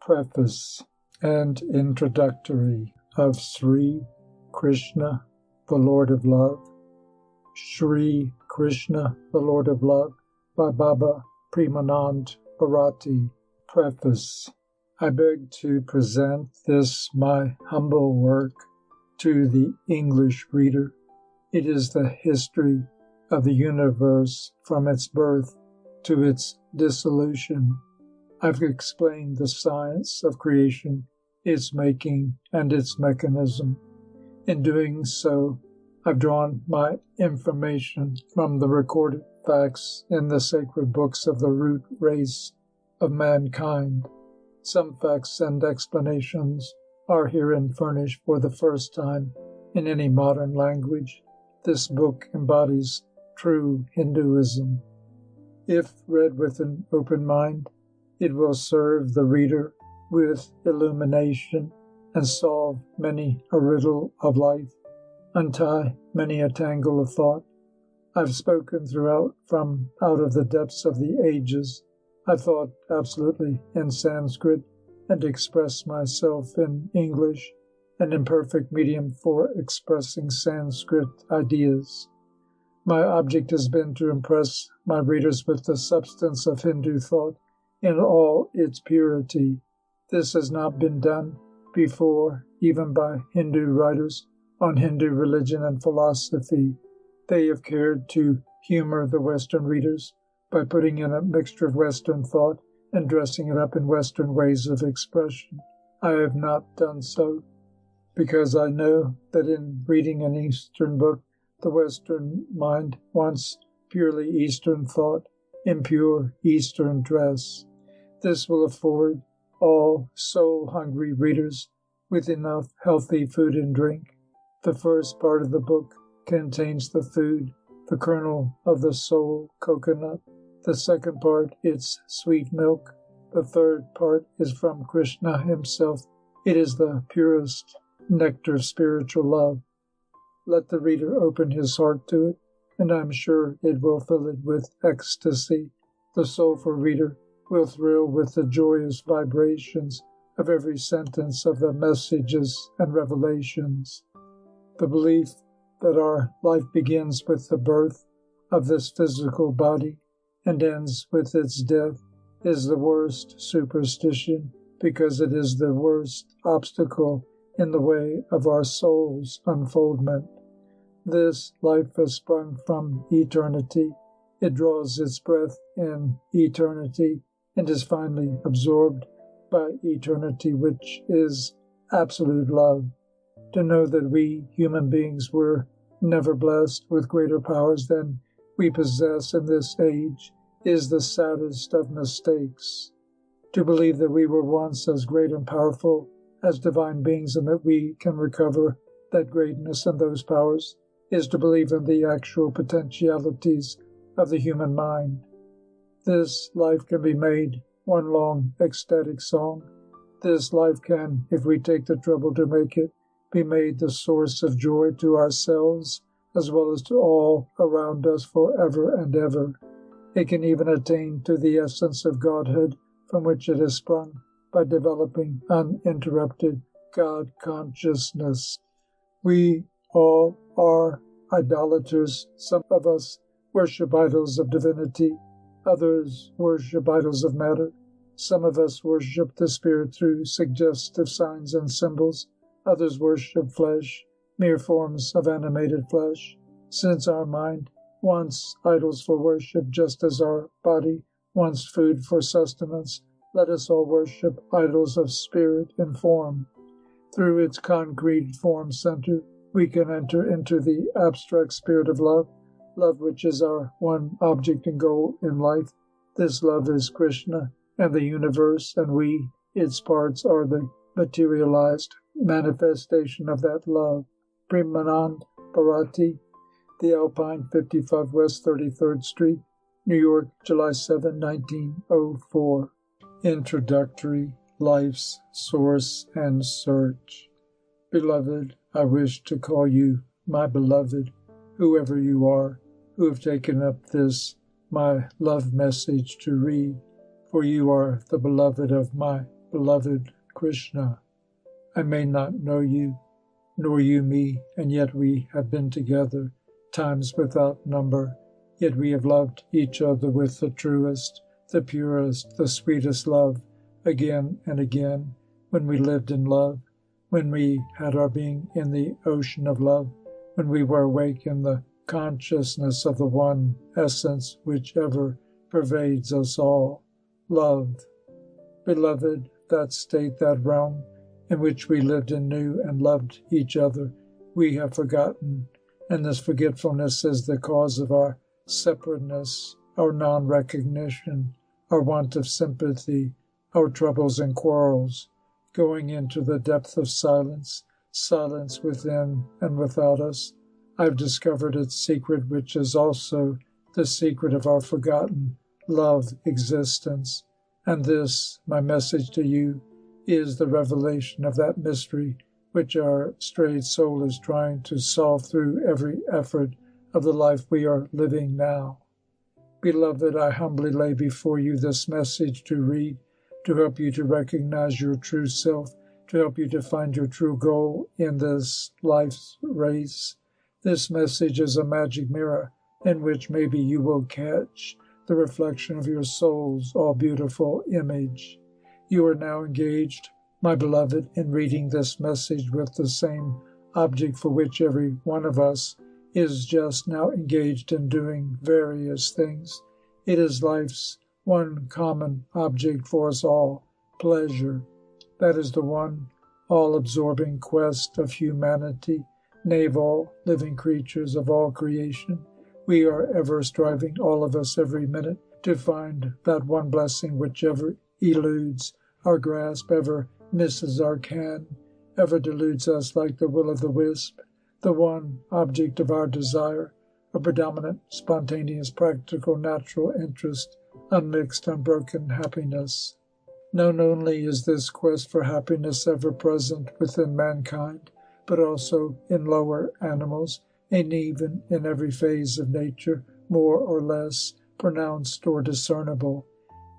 Preface and Introductory of Sree Krishna, the Lord of Love. Sree Krishna, the Lord of Love, by Baba Premanand Bharati. Preface. I beg to present this my humble work to the English reader. It is the history of the universe from its birth to its dissolution. I've explained the science of creation, its making, and its mechanism. In doing so, I've drawn my information from the recorded facts in the sacred books of the root race of mankind. Some facts and explanations are herein furnished for the first time in any modern language. This book embodies true Hinduism. If read with an open mind, it will serve the reader with illumination and solve many a riddle of life, untie many a tangle of thought. I've spoken throughout from out of the depths of the ages. I've thought absolutely in Sanskrit and expressed myself in English, an imperfect medium for expressing Sanskrit ideas. My object has been to impress my readers with the substance of Hindu thought in all its purity. This has not been done before, even by Hindu writers on Hindu religion and philosophy. They have cared to humor the Western readers by putting in a mixture of Western thought and dressing it up in Western ways of expression. I have not done so, because I know that in reading an Eastern book, the Western mind wants purely Eastern thought, impure Eastern dress. This will afford all soul-hungry readers with enough healthy food and drink. The first part of the book contains the food, the kernel of the soul, coconut. The second part, its sweet milk. The third part is from Krishna himself. It is the purest nectar of spiritual love. Let the reader open his heart to it, and I'm sure it will fill it with ecstasy. The soulful reader will thrill with the joyous vibrations of every sentence of the messages and revelations. The belief that our life begins with the birth of this physical body and ends with its death is the worst superstition, because it is the worst obstacle in the way of our soul's unfoldment. This life has sprung from eternity. It draws its breath in eternity and is finally absorbed by eternity, which is absolute love. To know that we human beings were never blessed with greater powers than we possess in this age is the saddest of mistakes. To believe that we were once as great and powerful as divine beings and that we can recover that greatness and those powers is to believe in the actual potentialities of the human mind. This life can be made one long ecstatic song. This life can, if we take the trouble to make it, be made the source of joy to ourselves as well as to all around us forever and ever. It can even attain to the essence of Godhead from which it has sprung by developing uninterrupted God consciousness. We all are idolaters. Some of us worship idols of divinity. Others worship idols of matter. Some of us worship the spirit through suggestive signs and symbols. Others worship flesh, mere forms of animated flesh. Since our mind wants idols for worship just as our body wants food for sustenance, let us all worship idols of spirit and form. Through its concrete form center, we can enter into the abstract spirit of love, love which is our one object and goal in life. This love is Krishna and the universe, and we, its parts, are the materialized manifestation of that love. Premanand Bharati, The Alpine, 55 West 33rd Street, New York, July 7, 1904. Introductory. Life's Source and Search. Beloved, I wish to call you my beloved, whoever you are, who have taken up this, my love message to read, for you are the beloved of my beloved Krishna. I may not know you, nor you me, and yet we have been together times without number. Yet we have loved each other with the truest, the purest, the sweetest love, again and again, when we lived in love, when we had our being in the ocean of love, when we were awake in the consciousness of the one essence which ever pervades us all, love. Beloved, that state, that realm, in which we lived and knew and loved each other, we have forgotten, and this forgetfulness is the cause of our separateness, our non-recognition, our want of sympathy, our troubles and quarrels, going into the depth of silence, silence within and without us. I have discovered its secret, which is also the secret of our forgotten love existence. And this, my message to you, is the revelation of that mystery which our strayed soul is trying to solve through every effort of the life we are living now. Beloved, I humbly lay before you this message to read, to help you to recognize your true self, to help you to find your true goal in this life's race. This message is a magic mirror in which maybe you will catch the reflection of your soul's all-beautiful image. You are now engaged, my beloved, in reading this message with the same object for which every one of us is just now engaged in doing various things. It is life's one common object for us all, pleasure. That is the one all-absorbing quest of humanity, nay, of all living creatures of all creation. We are ever striving, all of us every minute, to find that one blessing which ever eludes our grasp, ever misses our ken, ever deludes us like the will-o'-the-wisp, the one object of our desire, a predominant, spontaneous, practical, natural interest, unmixed, unbroken happiness. Known only is this quest for happiness ever present within mankind, but also in lower animals, and even in every phase of nature, more or less pronounced or discernible.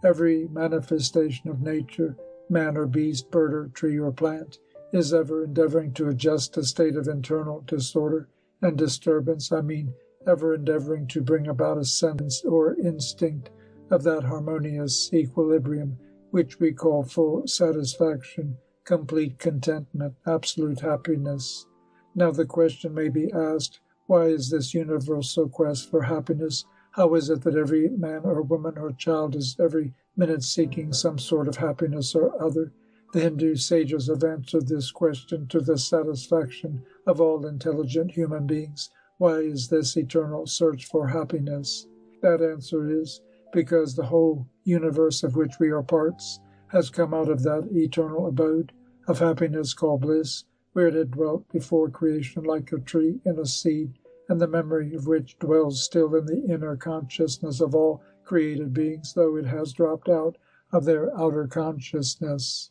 Every manifestation of nature, man or beast, bird or tree or plant, is ever endeavoring to adjust a state of internal disorder and disturbance, ever endeavoring to bring about a sense or instinct of that harmonious equilibrium which we call full satisfaction, complete contentment, absolute happiness. Now the question may be asked, why is this universal quest for happiness? How is it that every man or woman or child is every minute seeking some sort of happiness or other? The Hindu sages have answered this question to the satisfaction of all intelligent human beings. Why is this eternal search for happiness? That answer is, because the whole universe of which we are parts has come out of that eternal abode of happiness called bliss, where it had dwelt before creation like a tree in a seed, and the memory of which dwells still in the inner consciousness of all created beings, though it has dropped out of their outer consciousness.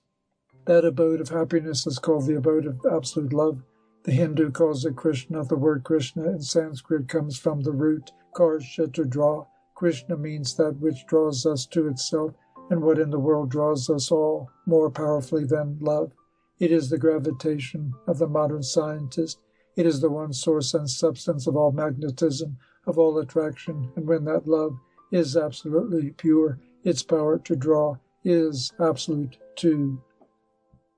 That abode of happiness is called the abode of absolute love. The Hindu calls it Krishna. The word Krishna in Sanskrit comes from the root karsha, to draw. Krishna means that which draws us to itself, and what in the world draws us all more powerfully than love. It is the gravitation of the modern scientist. It is the one source and substance of all magnetism, of all attraction, and when that love is absolutely pure, its power to draw is absolute too.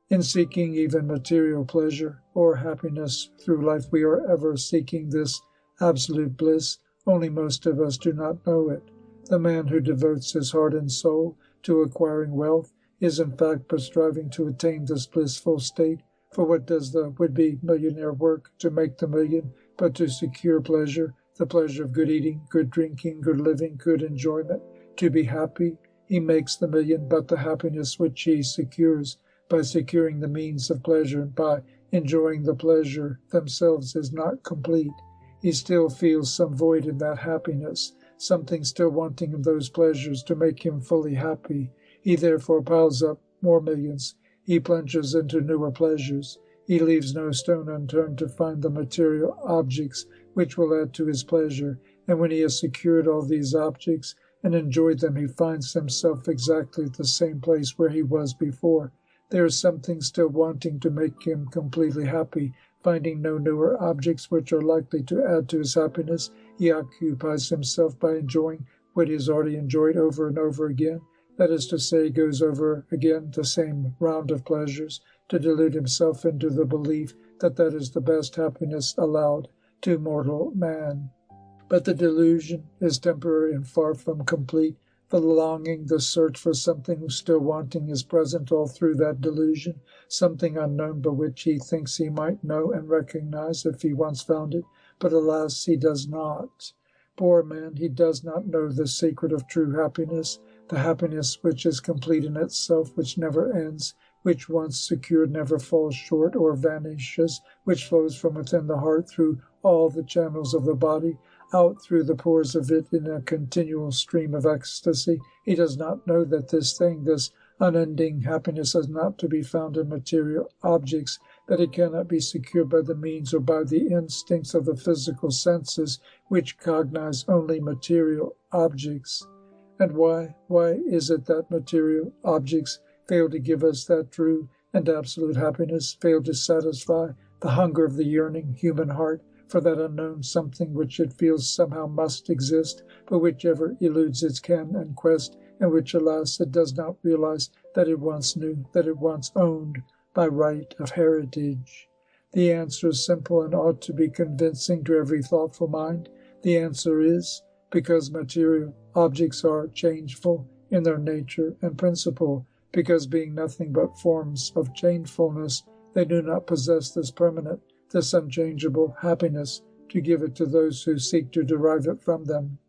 In seeking even material pleasure or happiness through life, we are ever seeking this absolute bliss, only most of us do not know it. The man who devotes his heart and soul to acquiring wealth is in fact but striving to attain this blissful state. For what does the would-be millionaire work to make the million, but to secure pleasure, the pleasure of good eating, good drinking, good living, good enjoyment, to be happy? He makes the million, but the happiness which he secures by securing the means of pleasure, by enjoying the pleasure themselves, is not complete. He still feels some void in that happiness, something still wanting of those pleasures to make him fully happy. He therefore piles up more millions. He plunges into newer pleasures. He leaves no stone unturned to find the material objects which will add to his pleasure. And when he has secured all these objects, and enjoyed them, he finds himself exactly at the same place where he was before. There is something still wanting to make him completely happy. Finding no newer objects which are likely to add to his happiness, he occupies himself by enjoying what he has already enjoyed over and over again. That is to say, he goes over again the same round of pleasures, to delude himself into the belief that that is the best happiness allowed to mortal man. But the delusion is temporary and far from complete. The longing, the search for something still wanting is present all through that delusion, something unknown but which he thinks he might know and recognize if he once found it, but alas, he does not. Poor man, he does not know the secret of true happiness, the happiness which is complete in itself, which never ends, which once secured never falls short or vanishes, which flows from within the heart through all the channels of the body, out through the pores of it in a continual stream of ecstasy. He does not know that this thing, this unending happiness, is not to be found in material objects, that it cannot be secured by the means or by the instincts of the physical senses, which cognize only material objects. And why is it that material objects fail to give us that true and absolute happiness, fail to satisfy the hunger of the yearning human heart for that unknown something which it feels somehow must exist, but which ever eludes its ken and quest, and which, alas, it does not realize that it once knew, that it once owned by right of heritage? The answer is simple and ought to be convincing to every thoughtful mind. The answer is, because material objects are changeful in their nature and principle, because being nothing but forms of changefulness, they do not possess this permanent, this unchangeable happiness to give it to those who seek to derive it from them.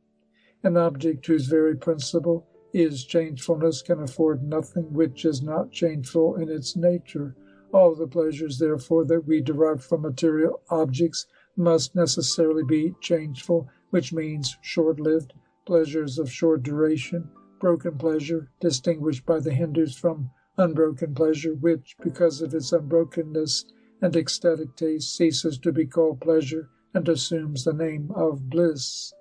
An object whose very principle is changefulness can afford nothing which is not changeful in its nature. All the pleasures, therefore, that we derive from material objects must necessarily be changeful, which means short-lived, pleasures of short duration, broken pleasure, distinguished by the Hindus from unbroken pleasure, which, because of its unbrokenness and ecstatic taste, ceases to be called pleasure and assumes the name of bliss.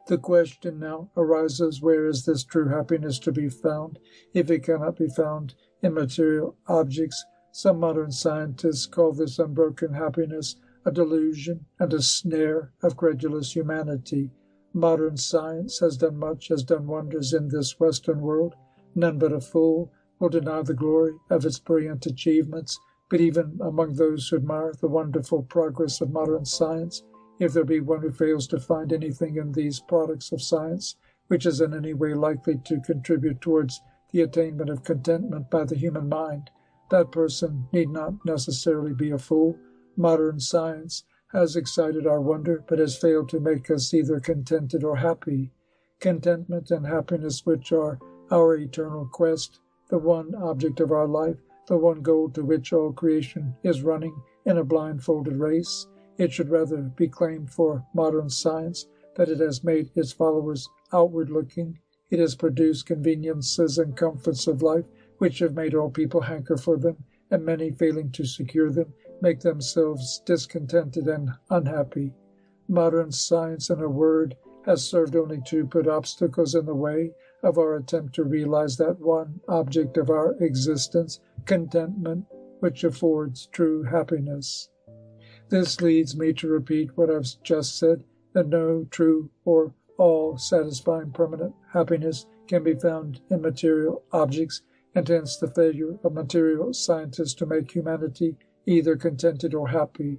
The question now arises, where is this true happiness to be found, if it cannot be found in material objects? Some modern scientists call this unbroken happiness a delusion and a snare of credulous humanity. Modern science has done much, has done wonders in this Western world. None but a fool will deny the glory of its brilliant achievements. But even among those who admire the wonderful progress of modern science, if there be one who fails to find anything in these products of science which is in any way likely to contribute towards the attainment of contentment by the human mind, that person need not necessarily be a fool. Modern science has excited our wonder, but has failed to make us either contented or happy. Contentment and happiness, which are our eternal quest, the one object of our life, the one goal to which all creation is running in a blindfolded race, it should rather be claimed for modern science that it has made its followers outward-looking. It has produced conveniences and comforts of life which have made all people hanker for them, and many, failing to secure them, make themselves discontented and unhappy. Modern science, in a word, has served only to put obstacles in the way of our attempt to realize that one object of our existence, contentment, which affords true happiness. This leads me to repeat what I've just said, that no true or all-satisfying permanent happiness can be found in material objects, and hence the failure of material scientists to make humanity either contented or happy.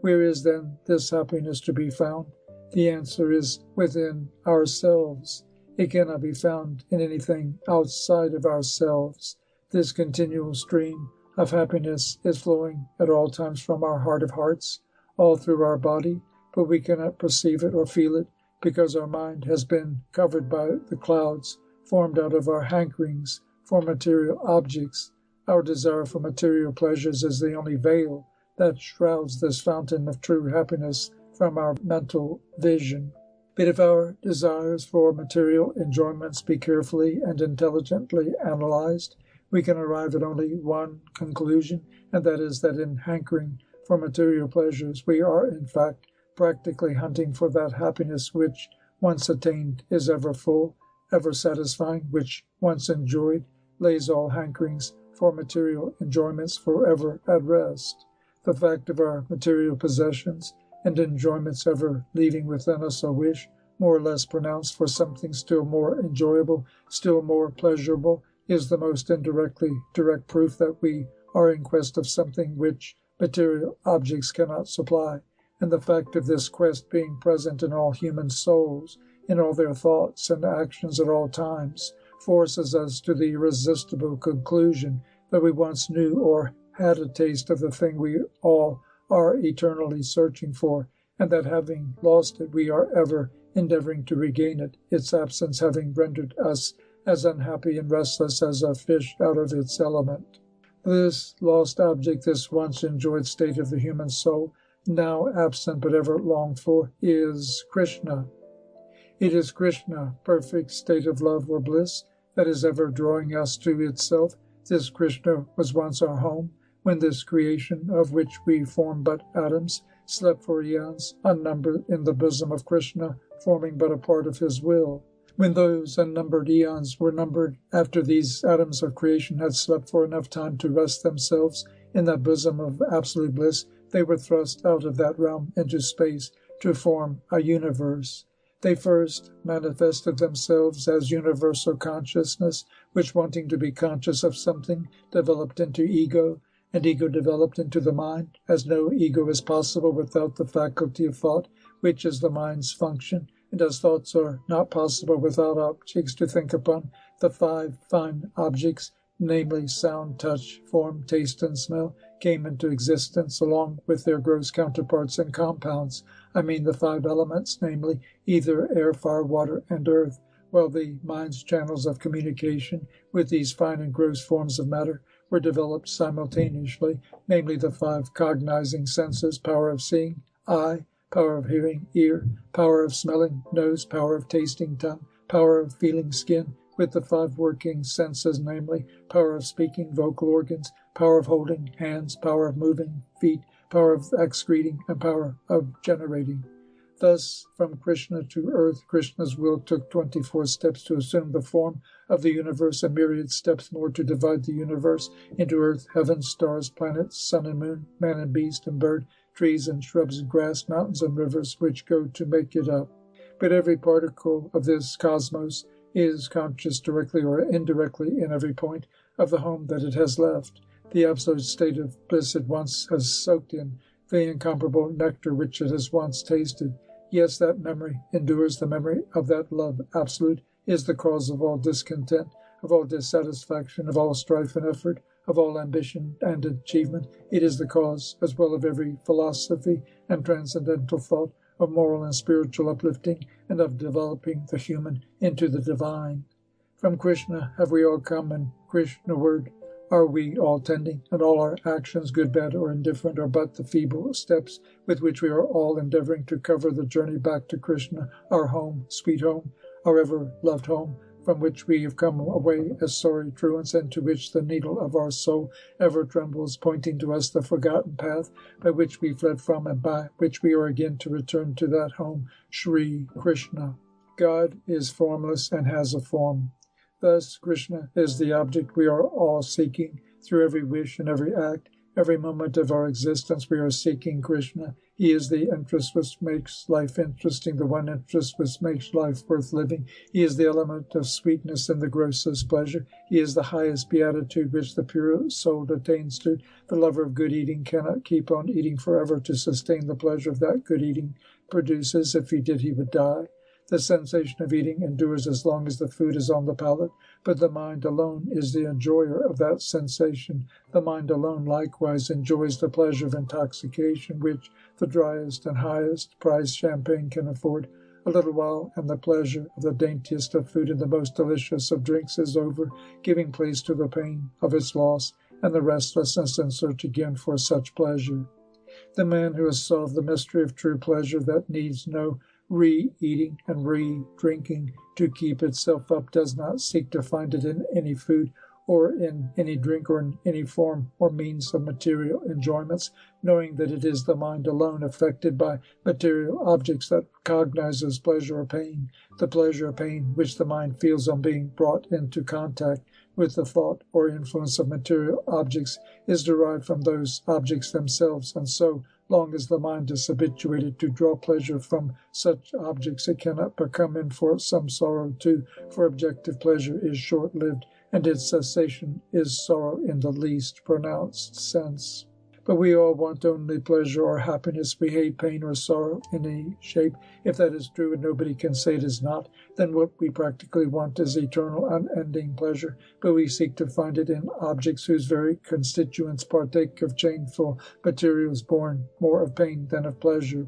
Where is then this happiness to be found? The answer is within ourselves. It cannot be found in anything outside of ourselves. This continual stream of happiness is flowing at all times from our heart of hearts, all through our body, but we cannot perceive it or feel it, because our mind has been covered by the clouds formed out of our hankerings for material objects. Our desire for material pleasures is the only veil that shrouds this fountain of true happiness from our mental vision. But if our desires for material enjoyments be carefully and intelligently analyzed, we can arrive at only one conclusion, and that is that in hankering for material pleasures, we are in fact practically hunting for that happiness which, once attained, is ever full, ever satisfying, which, once enjoyed, lays all hankerings for material enjoyments forever at rest. The fact of our material possessions and enjoyments ever leaving within us a wish, more or less pronounced, for something still more enjoyable, still more pleasurable, is the most direct proof that we are in quest of something which material objects cannot supply, and the fact of this quest being present in all human souls, in all their thoughts and actions at all times, forces us to the irresistible conclusion that we once knew or had a taste of the thing we all are eternally searching for, and that having lost it, we are ever endeavoring to regain it, its absence having rendered us as unhappy and restless as a fish out of its element. This lost object, this once enjoyed state of the human soul, now absent but ever longed for, is Krishna. It is Krishna, perfect state of love or bliss, that is ever drawing us to itself. This Krishna was once our home, when this creation, of which we form but atoms, slept for eons unnumbered in the bosom of Krishna, forming but a part of his will. When those unnumbered eons were numbered, after these atoms of creation had slept for enough time to rest themselves in that bosom of absolute bliss, they were thrust out of that realm into space to form a universe. They first manifested themselves as universal consciousness, which, wanting to be conscious of something, developed into ego, and ego developed into the mind, as no ego is possible without the faculty of thought, which is the mind's function, and as thoughts are not possible without objects to think upon, the 5 fine objects, namely sound, touch, form, taste, and smell, came into existence along with their gross counterparts and compounds. I mean the 5 elements, namely ether, air, fire, water, and earth, while the mind's channels of communication with these fine and gross forms of matter were developed simultaneously, namely the 5 cognizing senses, power of seeing, eye, power of hearing, ear, power of smelling, nose, power of tasting, tongue, power of feeling, skin, with the 5 working senses, namely power of speaking, vocal organs, power of holding, hands, power of moving, feet, power of excreting, and power of generating. Thus, from Krishna to earth, Krishna's will took 24 steps to assume the form of the universe, and myriad steps more to divide the universe into earth, heavens, stars, planets, sun and moon, man and beast and bird, trees and shrubs and grass, mountains and rivers, which go to make it up. But every particle of this cosmos is conscious directly or indirectly in every point of the home that it has left, the absolute state of bliss it once has soaked in, the incomparable nectar which it has once tasted. Yes, that memory endures, the memory of that love absolute is the cause of all discontent, of all dissatisfaction, of all strife and effort, of all ambition and achievement. It is the cause as well of every philosophy and transcendental thought, of moral and spiritual uplifting, and of developing the human into the divine. From Krishna have we all come, and Krishnaward are we all tending, and all our actions, good, bad, or indifferent, are but the feeble steps with which we are all endeavoring to cover the journey back to Krishna, our home, sweet home, our ever-loved home, from which we have come away as sorry truants, and to which the needle of our soul ever trembles, pointing to us the forgotten path by which we fled from, and by which we are again to return to that home, Sree Krishna. God is formless and has a form. Thus Krishna is the object we are all seeking. Through every wish and every act, every moment of our existence, we are seeking Krishna. He is the interest which makes life interesting, the one interest which makes life worth living. He is the element of sweetness and the grossest pleasure. He is the highest beatitude which the pure soul attains to. The lover of good eating cannot keep on eating forever to sustain the pleasure of that good eating produces. If he did, he would die. The sensation of eating endures as long as the food is on the palate, but the mind alone is the enjoyer of that sensation. The mind alone likewise enjoys the pleasure of intoxication, which the driest and highest priced champagne can afford. A little while, and the pleasure of the daintiest of food and the most delicious of drinks is over, giving place to the pain of its loss, and the restlessness and search again for such pleasure. The man who has solved the mystery of true pleasure, that needs no re-eating and re-drinking to keep itself up, does not seek to find it in any food or in any drink, or in any form or means of material enjoyments, knowing that it is the mind alone affected by material objects that cognizes pleasure or pain. The pleasure or pain which the mind feels on being brought into contact with the thought or influence of material objects is derived from those objects themselves, and so long as the mind is habituated to draw pleasure from such objects, it cannot become in for some sorrow too, for objective pleasure is short-lived, and its cessation is sorrow in the least pronounced sense. But we all want only pleasure or happiness. We hate pain or sorrow in any shape. If that is true, and nobody can say it is not, then what we practically want is eternal, unending pleasure. But we seek to find it in objects whose very constituents partake of changeful materials born more of pain than of pleasure.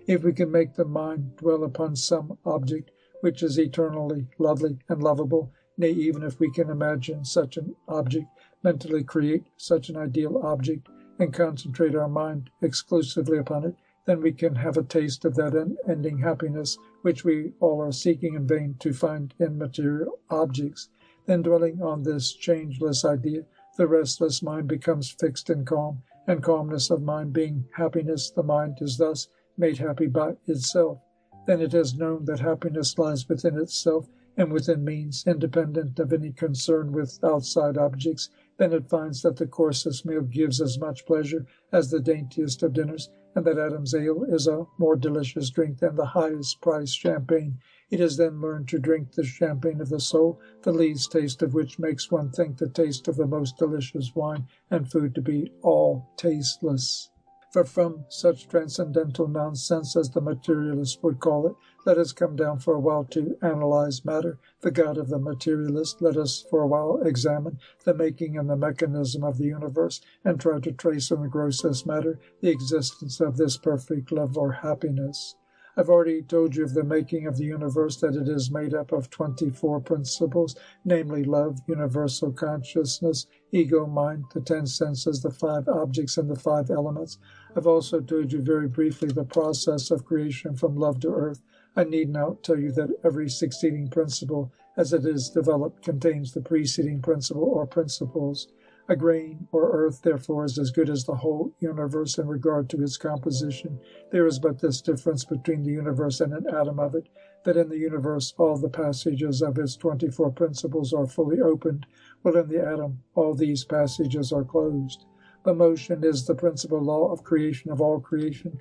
If we can make the mind dwell upon some object which is eternally lovely and lovable, nay, even if we can imagine such an object, mentally create such an ideal object, and concentrate our mind exclusively upon it, then we can have a taste of that unending happiness which we all are seeking in vain to find in material objects. Then, dwelling on this changeless idea, the restless mind becomes fixed and calm, and calmness of mind being happiness, the mind is thus made happy by itself. Then it has known that happiness lies within itself, and within means, independent of any concern with outside objects. Then it finds that the coarsest meal gives as much pleasure as the daintiest of dinners, and that Adam's ale is a more delicious drink than the highest priced champagne. It has then learned to drink the champagne of the soul, the least taste of which makes one think the taste of the most delicious wine and food to be all tasteless. For from such transcendental nonsense, as the materialist would call it, let us come down for a while to analyze matter, the God of the materialist. Let us for a while examine the making and the mechanism of the universe, and try to trace in the grossest matter the existence of this perfect love or happiness. I've already told you of the making of the universe, that it is made up of 24 principles, namely love, universal consciousness, ego, mind, the 10 senses, the 5 objects, and the 5 elements. I've also told you very briefly the process of creation from love to earth. I need not tell you that every succeeding principle, as it is developed, contains the preceding principle or principles. A grain or earth, therefore, is as good as the whole universe in regard to its composition. There is but this difference between the universe and an atom of it, that in the universe all the passages of its 24 principles are fully opened, while in the atom all these passages are closed. But motion is the principal law of creation of all creation,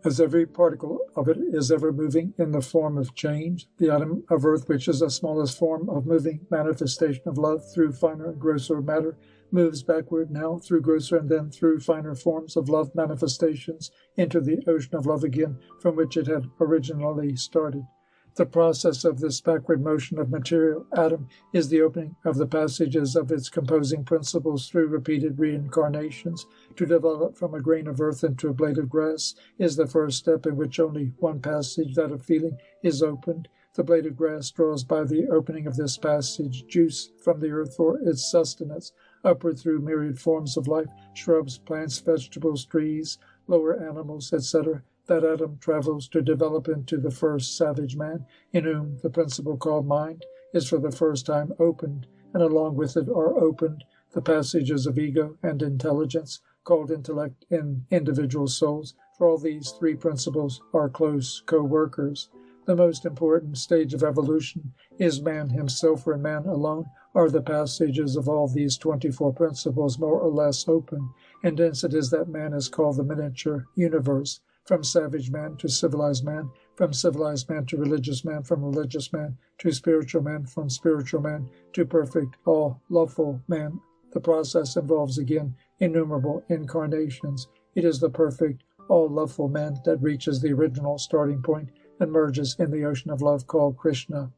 as every particle of it is ever moving in the form of change. The atom of earth, which is the smallest form of moving manifestation of love through finer and grosser matter, moves backward now through grosser and then through finer forms of love manifestations into the ocean of love again, from which it had originally started. The process of this backward motion of material atom is the opening of the passages of its composing principles through repeated reincarnations. To develop from a grain of earth into a blade of grass is the first step, in which only one passage, that of feeling, is opened. The blade of grass draws by the opening of this passage juice from the earth for its sustenance, upward through myriad forms of life, shrubs, plants, vegetables, trees, lower animals, etc. That atom travels to develop into the first savage man, in whom the principle called mind is for the first time opened, and along with it are opened the passages of ego and intelligence, called intellect, in individual souls, for all these 3 principles are close co-workers. The most important stage of evolution is man himself, for in man alone are the passages of all these 24 principles more or less open, and hence it is that man is called the miniature universe. From savage man to civilized man, from civilized man to religious man, from religious man to spiritual man, from spiritual man to perfect, all-loveful man. The process involves again innumerable incarnations. It is the perfect, all-loveful man that reaches the original starting point and merges in the ocean of love called Krishna.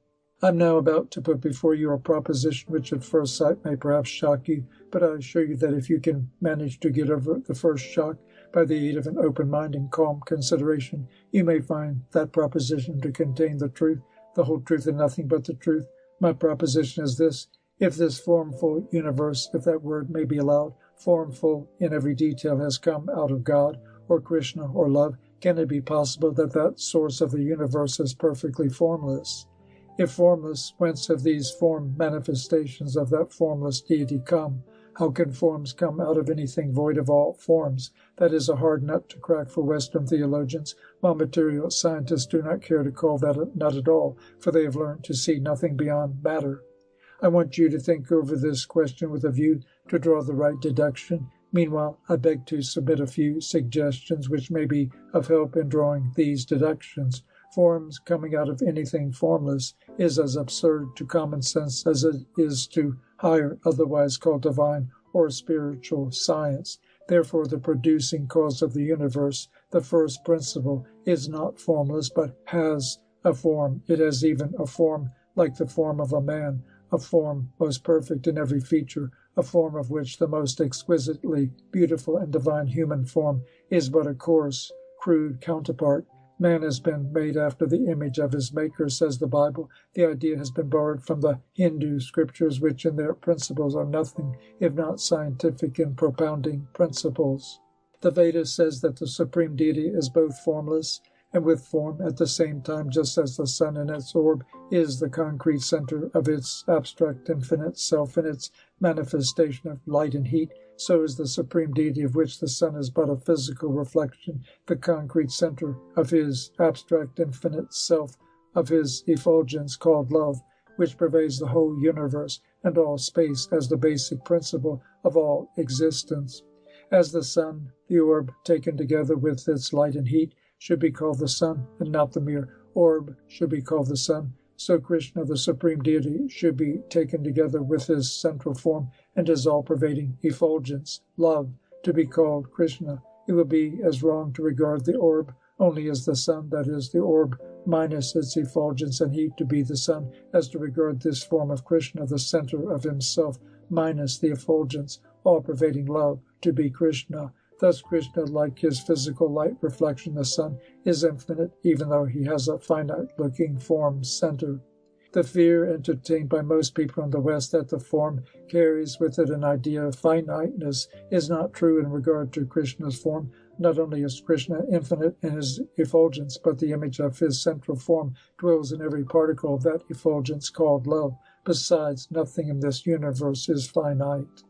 I am now about to put before you a proposition which at first sight may perhaps shock you, but I assure you that if you can manage to get over the first shock by the aid of an open mind and calm consideration, you may find that proposition to contain the truth, the whole truth, and nothing but the truth. My proposition is this: if this formful universe, if that word may be allowed, formful in every detail, has come out of God, or Krishna, or love, can it be possible that that source of the universe is perfectly formless? If formless, whence have these form manifestations of that formless deity come? How can forms come out of anything void of all forms? That is a hard nut to crack for Western theologians, while material scientists do not care to call that a nut at all, for they have learned to see nothing beyond matter. I want you to think over this question with a view to draw the right deduction. Meanwhile, I beg to submit a few suggestions which may be of help in drawing these deductions. Forms coming out of anything formless is as absurd to common sense as it is to higher, otherwise called divine or spiritual science. Therefore, the producing cause of the universe, the first principle, is not formless, but has a form. It has even a form like the form of a man, a form most perfect in every feature, a form of which the most exquisitely beautiful and divine human form is but a coarse, crude counterpart. Man has been made after the image of his Maker, says the Bible. The idea has been borrowed from the Hindu scriptures, which in their principles are nothing if not scientific in propounding principles. The Veda says that the Supreme Deity is both formless and with form at the same time, just as the sun in its orb is the concrete center of its abstract infinite self in its manifestation of light and heat, so is the Supreme Deity, of which the sun is but a physical reflection, the concrete center of his abstract infinite self, of his effulgence called love, which pervades the whole universe and all space as the basic principle of all existence. As the sun, the orb, taken together with its light and heat, should be called the sun, and not the mere orb should be called the sun, so Krishna, the Supreme Deity, should be taken together with his central form and his all-pervading effulgence, love, to be called Krishna. It would be as wrong to regard the orb only as the sun, that is, the orb minus its effulgence and heat to be the sun, as to regard this form of Krishna, the center of himself, minus the effulgence, all-pervading love, to be Krishna. Thus Krishna, like his physical light reflection, the sun, is infinite, even though he has a finite-looking form center. The fear entertained by most people in the West that the form carries with it an idea of finiteness is not true in regard to Krishna's form. Not only is Krishna infinite in his effulgence, but the image of his central form dwells in every particle of that effulgence called love. Besides, nothing in this universe is finite.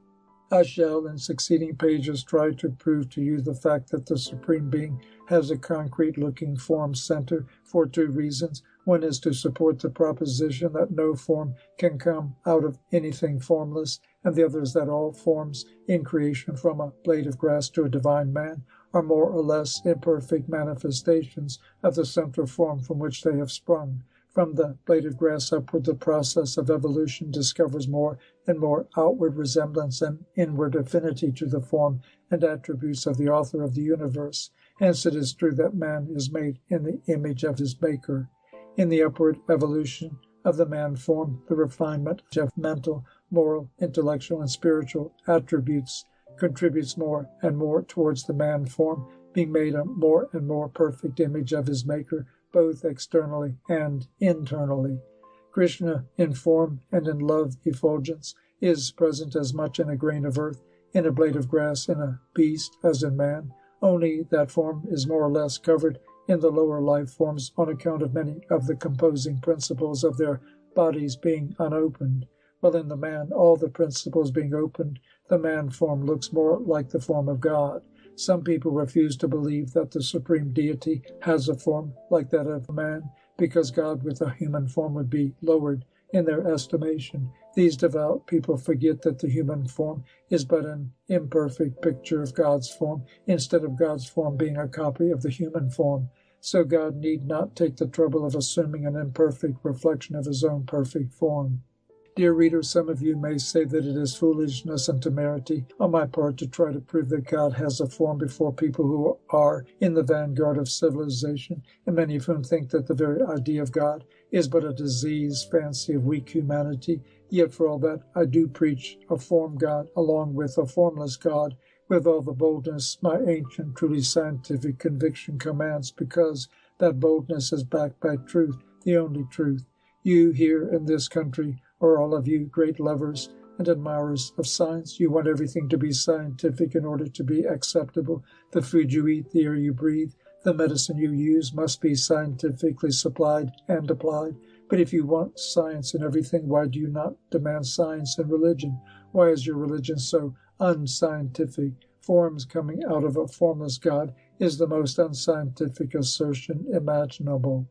I shall, in succeeding pages, try to prove to you the fact that the Supreme Being has a concrete-looking form center for two reasons. One is to support the proposition that no form can come out of anything formless, and the other is that all forms in creation, from a blade of grass to a divine man, are more or less imperfect manifestations of the central form from which they have sprung. From the blade of grass upward, the process of evolution discovers more and more outward resemblance and inward affinity to the form and attributes of the author of the universe. Hence it is true that man is made in the image of his Maker. In the upward evolution of the man form, the refinement of mental, moral, intellectual, and spiritual attributes contributes more and more towards the man form, being made a more and more perfect image of his Maker, both externally and internally. Krishna, in form and in love effulgence, is present as much in a grain of earth, in a blade of grass, in a beast, as in man, only that form is more or less covered in the lower life forms on account of many of the composing principles of their bodies being unopened, while in the man, all the principles being opened, the man form looks more like the form of God. Some people refuse to believe that the Supreme Deity has a form like that of man, because God with a human form would be lowered in their estimation. These devout people forget that the human form is but an imperfect picture of God's form, instead of God's form being a copy of the human form. So God need not take the trouble of assuming an imperfect reflection of his own perfect form. Dear reader, some of you may say that it is foolishness and temerity on my part to try to prove that God has a form before people who are in the vanguard of civilization, and many of whom think that the very idea of God is but a diseased fancy of weak humanity. Yet for all that, I do preach a form God along with a formless God, with all the boldness my ancient, truly scientific conviction commands, because that boldness is backed by truth, the only truth. You here in this country are all of you great lovers and admirers of science. You want everything to be scientific in order to be acceptable. The food you eat, the air you breathe, the medicine you use must be scientifically supplied and applied. But if you want science in everything, why do you not demand science in religion? Why is your religion so unscientific? Forms coming out of a formless God is the most unscientific assertion imaginable.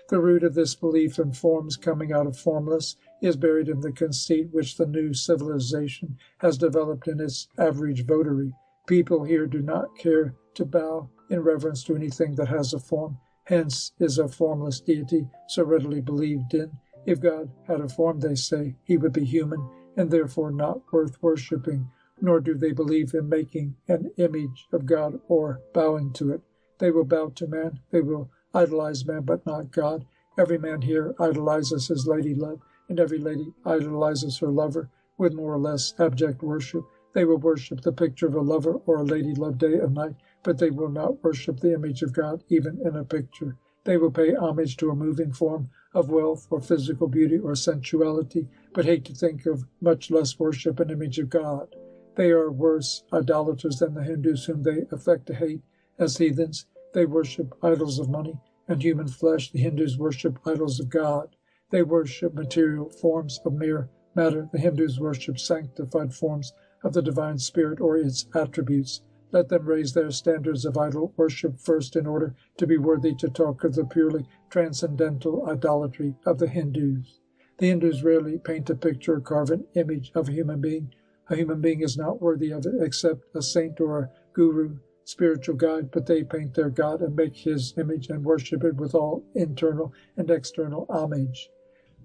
The root of this belief in forms coming out of formless is buried in the conceit which the new civilization has developed in its average votary. People here do not care to bow in reverence to anything that has a form. Hence is a formless deity so readily believed in. If God had a form, they say, he would be human, and therefore not worth worshipping. Nor do they believe in making an image of God or bowing to it. They will bow to man, they will idolize man, but not God. Every man here idolizes his lady love, and every lady idolizes her lover with more or less abject worship. They will worship the picture of a lover or a lady love day and night, but they will not worship the image of God, even in a picture. They will pay homage to a moving form of wealth or physical beauty or sensuality, but hate to think of, much less worship, an image of God. They are worse idolaters than the Hindus, whom they affect to hate as heathens. They worship idols of money and human flesh. The Hindus worship idols of God. They worship material forms of mere matter. The Hindus worship sanctified forms of the divine spirit or its attributes. Let them raise their standards of idol worship first in order to be worthy to talk of the purely transcendental idolatry of the Hindus. The Hindus rarely paint a picture or carve an image of a human being. A human being is not worthy of it except a saint or a guru, spiritual guide, but they paint their God and make his image and worship it with all internal and external homage.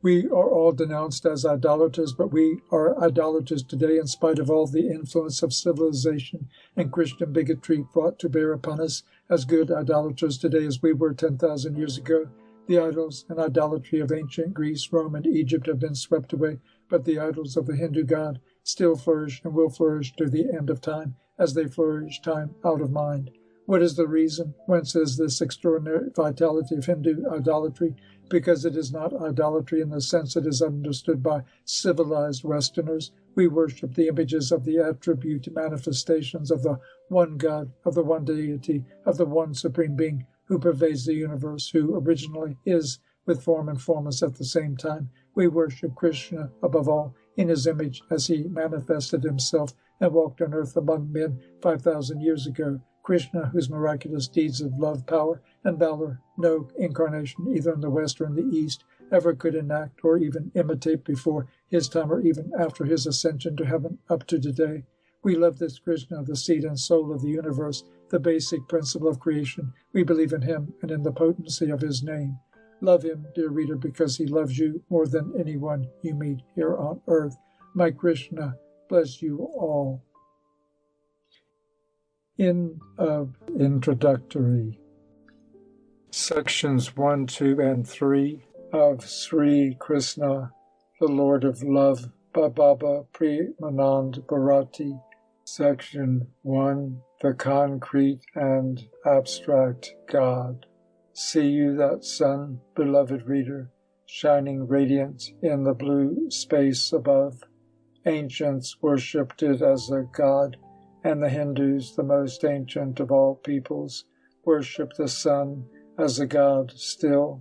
We are all denounced as idolaters, but we are idolaters today in spite of all the influence of civilization and Christian bigotry brought to bear upon us, as good idolaters today as we were 10,000 years ago. The idols and idolatry of ancient Greece, Rome, and Egypt have been swept away, but the idols of the Hindu God still flourish and will flourish to the end of time, as they flourish time out of mind. What is the reason? Whence is this extraordinary vitality of Hindu idolatry? Because it is not idolatry in the sense it is understood by civilized Westerners. We worship the images of the attribute manifestations of the one God, of the one deity, of the one supreme being who pervades the universe, who originally is with form and formless at the same time. We worship Krishna above all, in his image as he manifested himself and walked on earth among men 5,000 years ago. Krishna, whose miraculous deeds of love, power, and valor no incarnation, either in the West or in the East, ever could enact or even imitate before his time or even after his ascension to heaven up to today. We love this Krishna, the seed and soul of the universe, the basic principle of creation. We believe in him and in the potency of his name. Love him, dear reader, because he loves you more than anyone you meet here on earth. My Krishna bless you all. End of introductory. Sections 1, 2, and 3 of Sree Krishna, the Lord of Love, by Baba Premanand Bharati. Section 1, the Concrete and Abstract God. See you that sun, beloved reader, shining radiant in the blue space above? Ancients worshipped it as a god, and the Hindus, the most ancient of all peoples, worship the sun as a god still.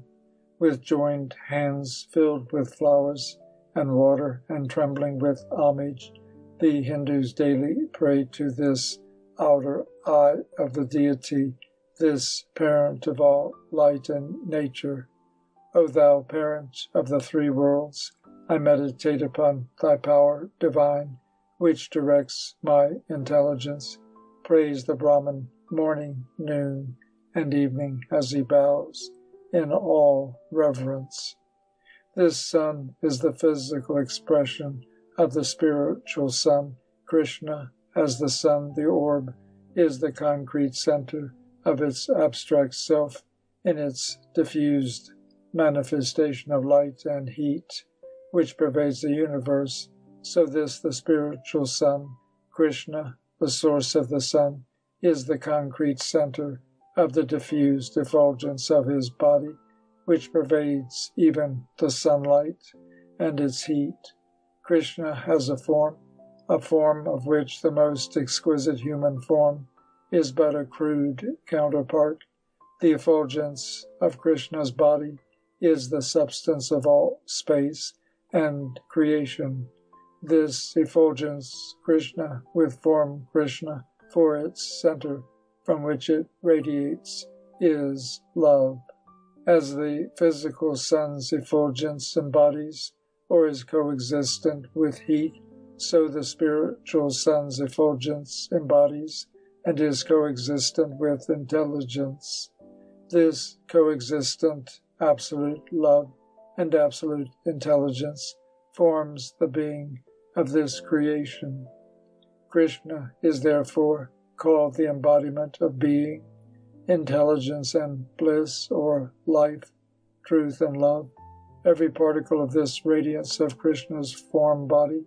With joined hands filled with flowers and water and trembling with homage, the Hindus daily pray to this outer eye of the deity, this parent of all light and nature. O thou parent of the three worlds, I meditate upon thy power divine, which directs my intelligence. Praise the Brahman morning, noon, and evening as he bows in all reverence. This sun is the physical expression of the spiritual sun. Krishna, as the sun, the orb, is the concrete center of its abstract self in its diffused manifestation of light and heat, which pervades the universe. So this, the spiritual sun, Krishna, the source of the sun, is the concrete center of the diffused effulgence of his body, which pervades even the sunlight and its heat. Krishna has a form of which the most exquisite human form is but a crude counterpart. The effulgence of Krishna's body is the substance of all space and creation. This effulgence Krishna, with form Krishna for its center, from which it radiates, is love. As the physical sun's effulgence embodies or is coexistent with heat, so the spiritual sun's effulgence embodies and is coexistent with intelligence. This coexistent absolute love and absolute intelligence forms the being of this creation. Krishna is therefore called the embodiment of being, intelligence and bliss, or life, truth and love. Every particle of this radiance of Krishna's form body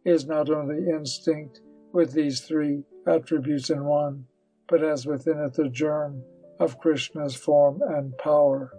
is not only instinct with these three attributes in one, but has within it the germ of Krishna's form and power.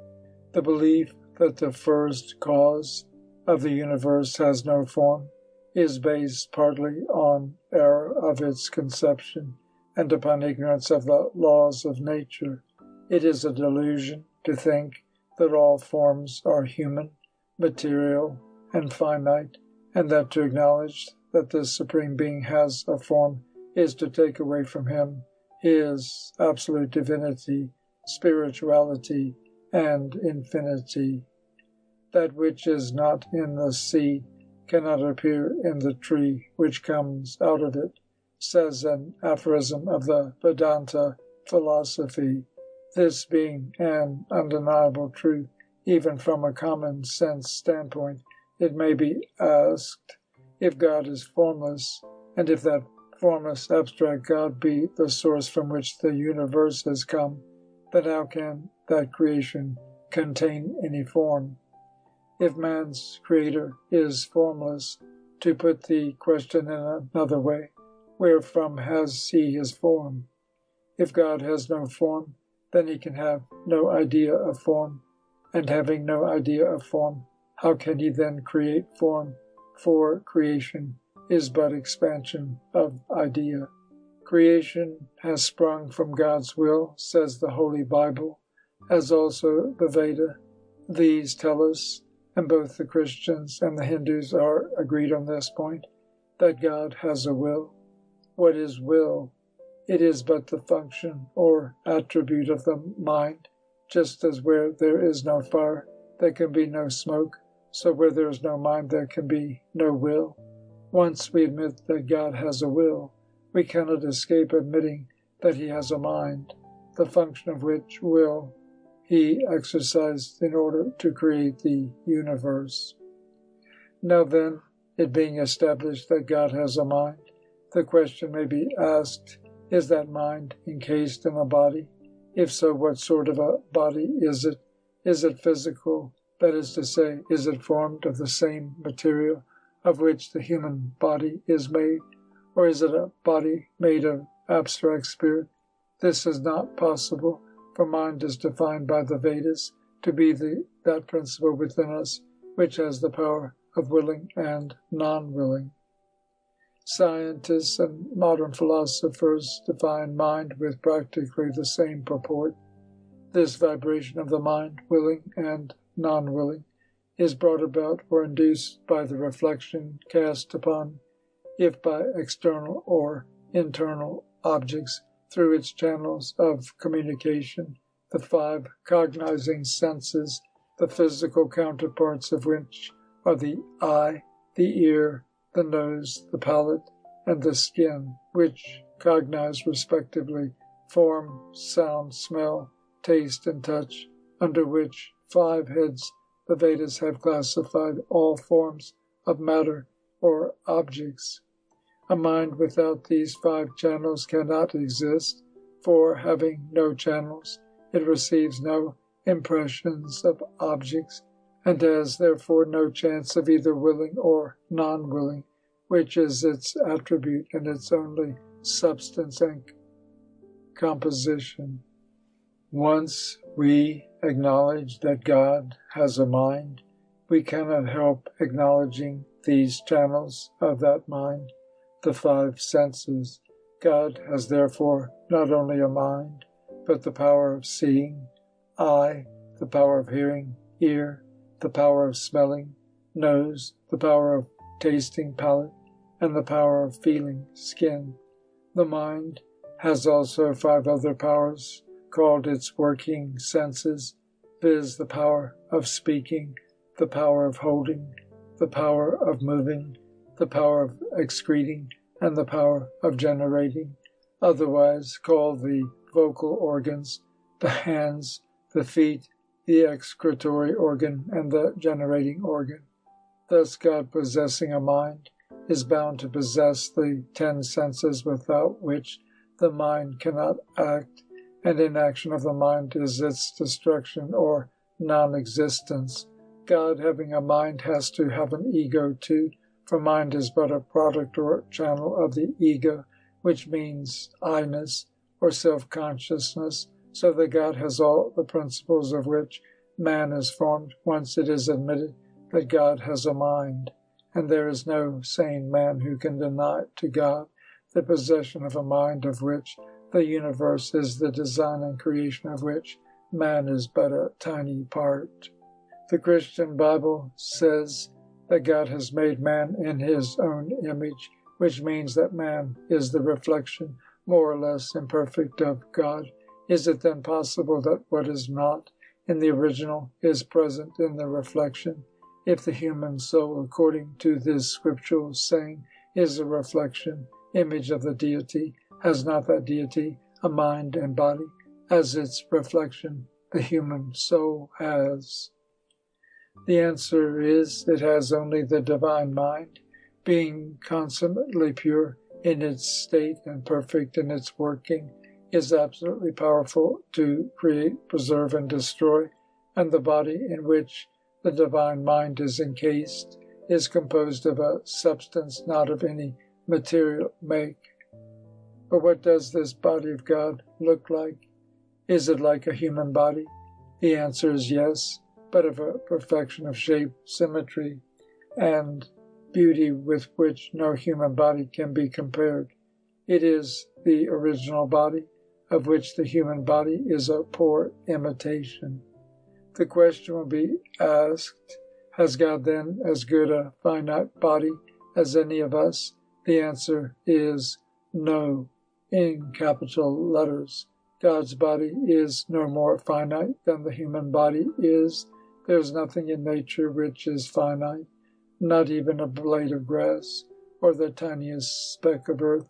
The belief that the first cause of the universe has no form is based partly on error of its conception and upon ignorance of the laws of nature. It is a delusion to think that all forms are human, material, and finite, and that to acknowledge that this Supreme Being has a form is to take away from him his absolute divinity, spirituality, and infinity. That which is not in the seed cannot appear in the tree which comes out of it, says an aphorism of the Vedanta philosophy. This being an undeniable truth, even from a common sense standpoint, it may be asked, if God is formless, and if that formless abstract God be the source from which the universe has come, then how can that creation contain any form? If man's creator is formless, to put the question in another way, wherefrom has he his form? If God has no form, then he can have no idea of form, and having no idea of form, how can he then create form? For creation is but expansion of idea. Creation has sprung from God's will, says the Holy Bible, as also the Veda. These tell us, and both the Christians and the Hindus are agreed on this point, that God has a will. What is will? It is but the function or attribute of the mind, just as where there is no fire, there can be no smoke, so where there is no mind, there can be no will. Once we admit that God has a will, we cannot escape admitting that he has a mind, the function of which will he exercised in order to create the universe. Now then, it being established that God has a mind, the question may be asked, is that mind encased in a body? If so, what sort of a body is it? Is it physical? That is to say, is it formed of the same material of which the human body is made? Or is it a body made of abstract spirit? This is not possible, for mind is defined by the Vedas to be that principle within us which has the power of willing and non-willing. Scientists and modern philosophers define mind with practically the same purport. This vibration of the mind, willing and non-willing, is brought about or induced by the reflection cast upon, if by external or internal objects, through its channels of communication, the five cognizing senses, the physical counterparts of which are the eye, the ear, the nose, the palate, and the skin, which cognize respectively form, sound, smell, taste, and touch, under which five heads the Vedas have classified all forms of matter or objects. A mind without these five channels cannot exist, for having no channels, it receives no impressions of objects, and has therefore no chance of either willing or non-willing, which is its attribute and its only substance and composition. Once we acknowledge that God has a mind, we cannot help acknowledging these channels of that mind, the five senses. God has therefore not only a mind, but the power of seeing, eye, the power of hearing, ear, the power of smelling, nose, the power of tasting, palate, and the power of feeling, skin. The mind has also 5 other powers, called its working senses, viz. The power of speaking, the power of holding, the power of moving, the power of excreting, and the power of generating, otherwise called the vocal organs, the hands, the feet, the excretory organ, and the generating organ. Thus God, possessing a mind, is bound to possess the 10 senses without which the mind cannot act, and inaction of the mind is its destruction or non-existence. God, having a mind, has to have an ego too, for mind is but a product or channel of the ego, which means I-ness or self-consciousness, so that God has all the principles of which man is formed once it is admitted that God has a mind, and there is no sane man who can deny to God the possession of a mind of which the universe is the design and creation of which man is but a tiny part. The Christian Bible says that God has made man in his own image, which means that man is the reflection, more or less imperfect, of God. Is it then possible that what is not in the original is present in the reflection? If the human soul, according to this scriptural saying, is a reflection, image of the deity, has not that deity a mind and body, as its reflection the human soul has? The answer is, it has only the divine mind, being consummately pure in its state and perfect in its working, is absolutely powerful to create, preserve, and destroy, and the body in which the divine mind is encased is composed of a substance not of any material make. But what does this body of God look like? Is it like a human body? The answer is yes, but of a perfection of shape, symmetry, and beauty with which no human body can be compared. It is the original body, of which the human body is a poor imitation. The question will be asked, has God then as good a finite body as any of us? The answer is no, in capital letters. God's body is no more finite than the human body is. There is nothing in nature which is finite, not even a blade of grass or the tiniest speck of earth.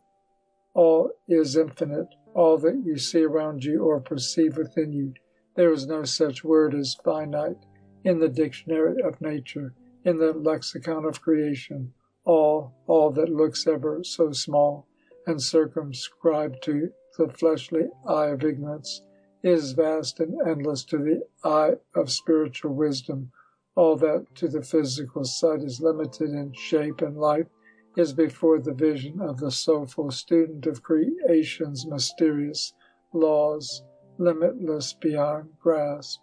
All is infinite, all that you see around you or perceive within you. There is no such word as finite in the dictionary of nature, in the lexicon of creation. All that looks ever so small and circumscribed to the fleshly eye of ignorance is vast and endless to the eye of spiritual wisdom. All that to the physical sight is limited in shape and life is before the vision of the soulful student of creation's mysterious laws, limitless beyond grasp.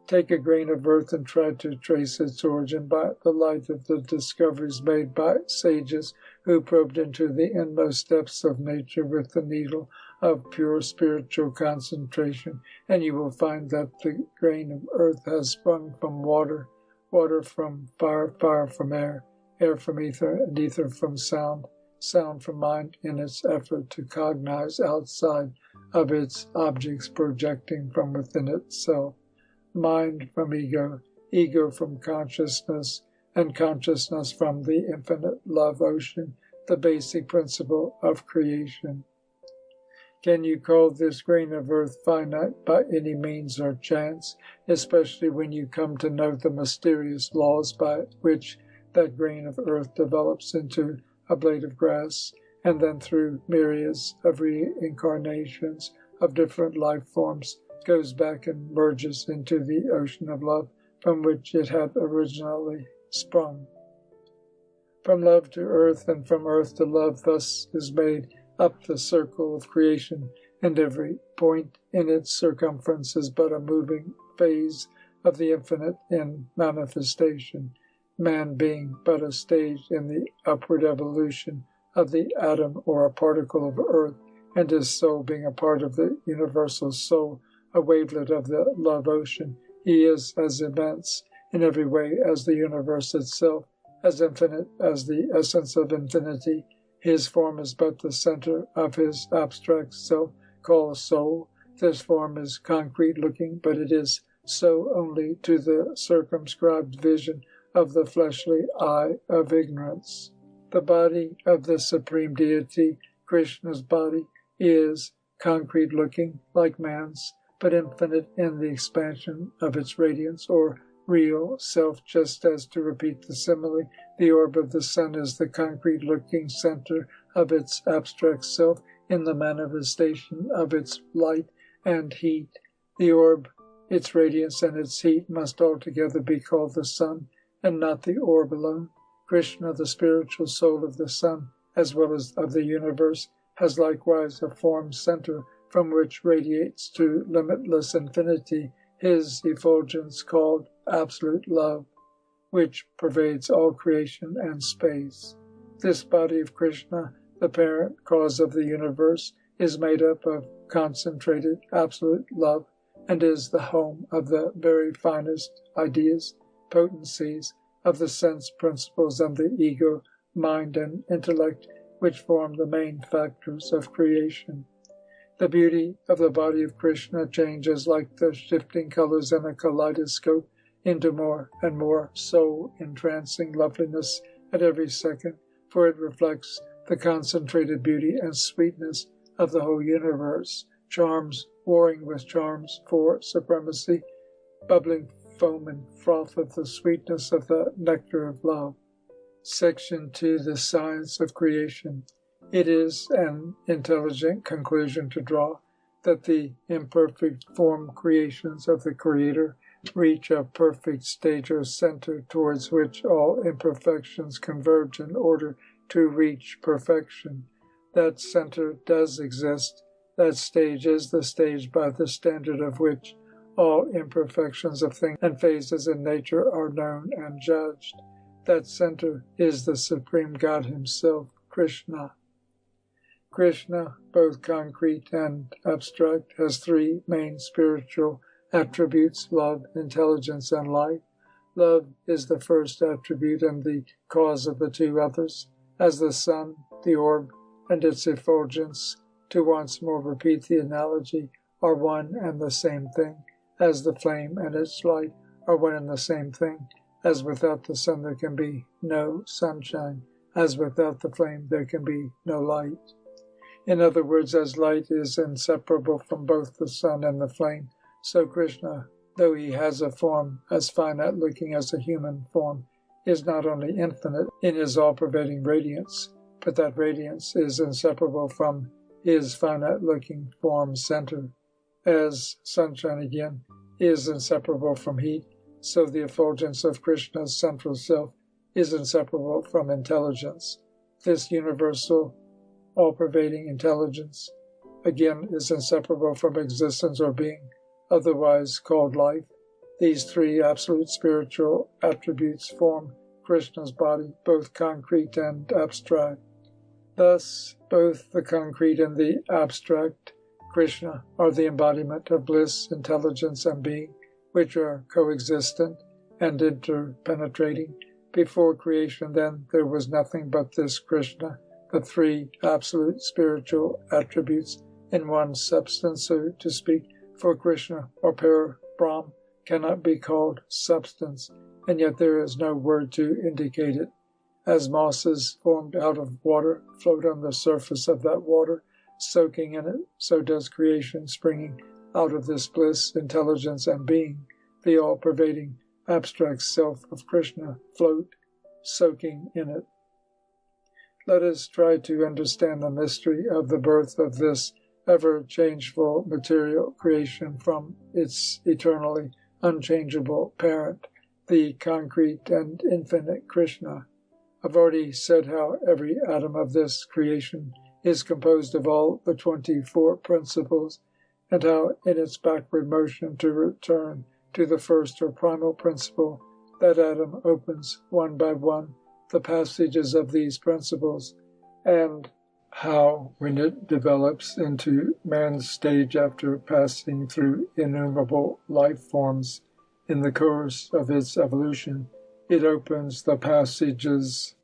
Take a grain of earth and try to trace its origin by the light of the discoveries made by sages who probed into the inmost depths of nature with the needle of pure spiritual concentration, and you will find that the grain of earth has sprung from water, water from fire, fire from air, air from ether, and ether from sound, sound from mind in its effort to cognize outside of its objects projecting from within itself. Mind from ego, ego from consciousness, and consciousness from the infinite love ocean, the basic principle of creation. Can you call this grain of earth finite by any means or chance, especially when you come to know the mysterious laws by which that grain of earth develops into a blade of grass, and then through myriads of reincarnations of different life forms goes back and merges into the ocean of love from which it had originally sprung? From love to earth, and from earth to love, thus is made up the circle of creation, and every point in its circumference is but a moving phase of the infinite in manifestation, man being but a stage in the upward evolution of the atom or a particle of earth, and his soul being a part of the universal soul, a wavelet of the love ocean. He is as immense in every way as the universe itself, as infinite as the essence of infinity. His form is but the center of his abstract self, called soul. This form is concrete-looking, but it is so only to the circumscribed vision of the fleshly eye of ignorance. The body of the Supreme Deity, Krishna's body, is concrete-looking, like man's, but infinite in the expansion of its radiance, or real self, just as, to repeat the simile, the orb of the sun is the concrete-looking center of its abstract self in the manifestation of its light and heat. The orb, its radiance, and its heat must altogether be called the sun, and not the orb alone. Krishna, the spiritual soul of the sun, as well as of the universe, has likewise a form center from which radiates to limitless infinity his effulgence called absolute love, which pervades all creation and space. This body of Krishna, the parent cause of the universe, is made up of concentrated absolute love, and is the home of the very finest ideas, potencies of the sense principles and the ego, mind, and intellect, which form the main factors of creation. The beauty of the body of Krishna changes like the shifting colors in a kaleidoscope into more and more soul-entrancing loveliness at every second, for it reflects the concentrated beauty and sweetness of the whole universe, charms warring with charms for supremacy, bubbling foam and froth of the sweetness of the nectar of love. Section 2. The Science of Creation. It is an intelligent conclusion to draw that the imperfect form creations of the Creator reach a perfect stage or center towards which all imperfections converge in order to reach perfection. That center does exist. That stage is the stage by the standard of which all imperfections of things and phases in nature are known and judged. That center is the Supreme God Himself, Krishna. Krishna, both concrete and abstract, has three main spiritual attributes: love, intelligence, and light. Love is the first attribute and the cause of the two others. As the sun, the orb, and its effulgence, to once more repeat the analogy, are one and the same thing, as the flame and its light are one and the same thing, as without the sun there can be no sunshine, as without the flame there can be no light. In other words, as light is inseparable from both the sun and the flame, so Krishna, though he has a form as finite-looking as a human form, is not only infinite in his all-pervading radiance, but that radiance is inseparable from his finite-looking form center. As sunshine, again, is inseparable from heat, so the effulgence of Krishna's central self is inseparable from intelligence. This universal, all-pervading intelligence, again, is inseparable from existence or being, otherwise called life. These three absolute spiritual attributes form Krishna's body, both concrete and abstract. Thus, both the concrete and the abstract Krishna are the embodiment of bliss, intelligence, and being, which are coexistent and interpenetrating. Before creation, then, there was nothing but this Krishna, the three absolute spiritual attributes in one substance, so to speak, for Krishna, or Para-Brahm, cannot be called substance, and yet there is no word to indicate it. As mosses formed out of water float on the surface of that water, soaking in it, so does creation, springing out of this bliss, intelligence, and being, the all-pervading abstract self of Krishna, float, soaking in it. Let us try to understand the mystery of the birth of this ever-changeful material creation from its eternally unchangeable parent, the concrete and infinite Krishna. I've already said how every atom of this creation is composed of all the 24 principles, and how in its backward motion to return to the first or primal principle, that atom opens one by one the passages of these principles, and how, when it develops into man's stage after passing through innumerable life forms, in the course of its evolution, it opens the passages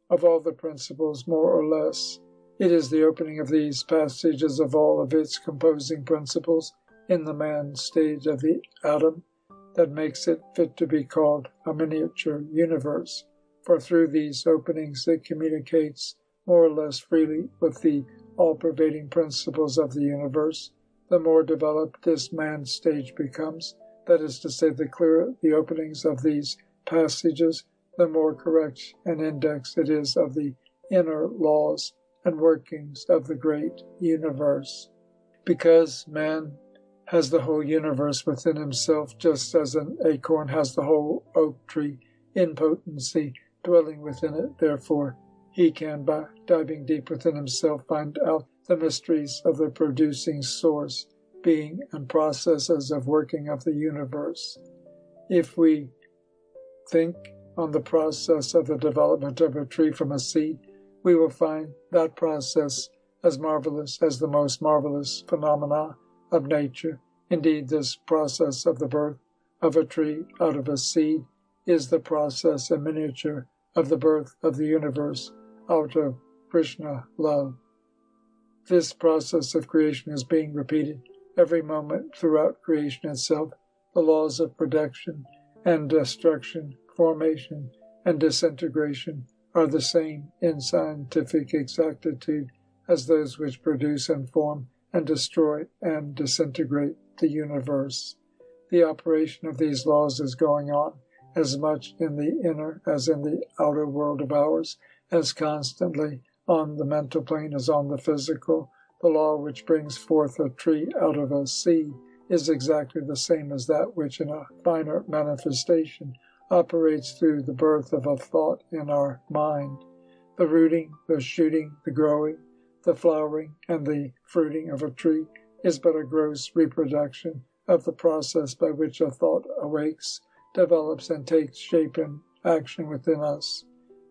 of all the principles more or less. It is the opening of these passages of all of its composing principles in the man stage of the atom that makes it fit to be called a miniature universe, for through these openings it communicates more or less freely with the all-pervading principles of the universe. The more developed this man stage becomes, that is to say, the clearer the openings of these passages, the more correct an index it is of the inner laws and workings of the great universe. Because man has the whole universe within himself, just as an acorn has the whole oak tree in potency dwelling within it, therefore he can, by diving deep within himself, find out the mysteries of the producing source, being, and processes of working of the universe. If we think on the process of the development of a tree from a seed, we will find that process as marvelous as the most marvelous phenomena of nature. Indeed, this process of the birth of a tree out of a seed is the process in miniature of the birth of the universe out of Krishna love. This process of creation is being repeated every moment throughout creation itself. The laws of production and destruction, formation and disintegration are the same in scientific exactitude as those which produce and form and destroy and disintegrate the universe. The operation of these laws is going on as much in the inner as in the outer world of ours, as constantly on the mental plane as on the physical. The law which brings forth a tree out of a seed is exactly the same as that which in a finer manifestation operates through the birth of a thought in our mind. The rooting, the shooting, the growing, the flowering, and the fruiting of a tree is but a gross reproduction of the process by which a thought awakes, develops, and takes shape and action within us.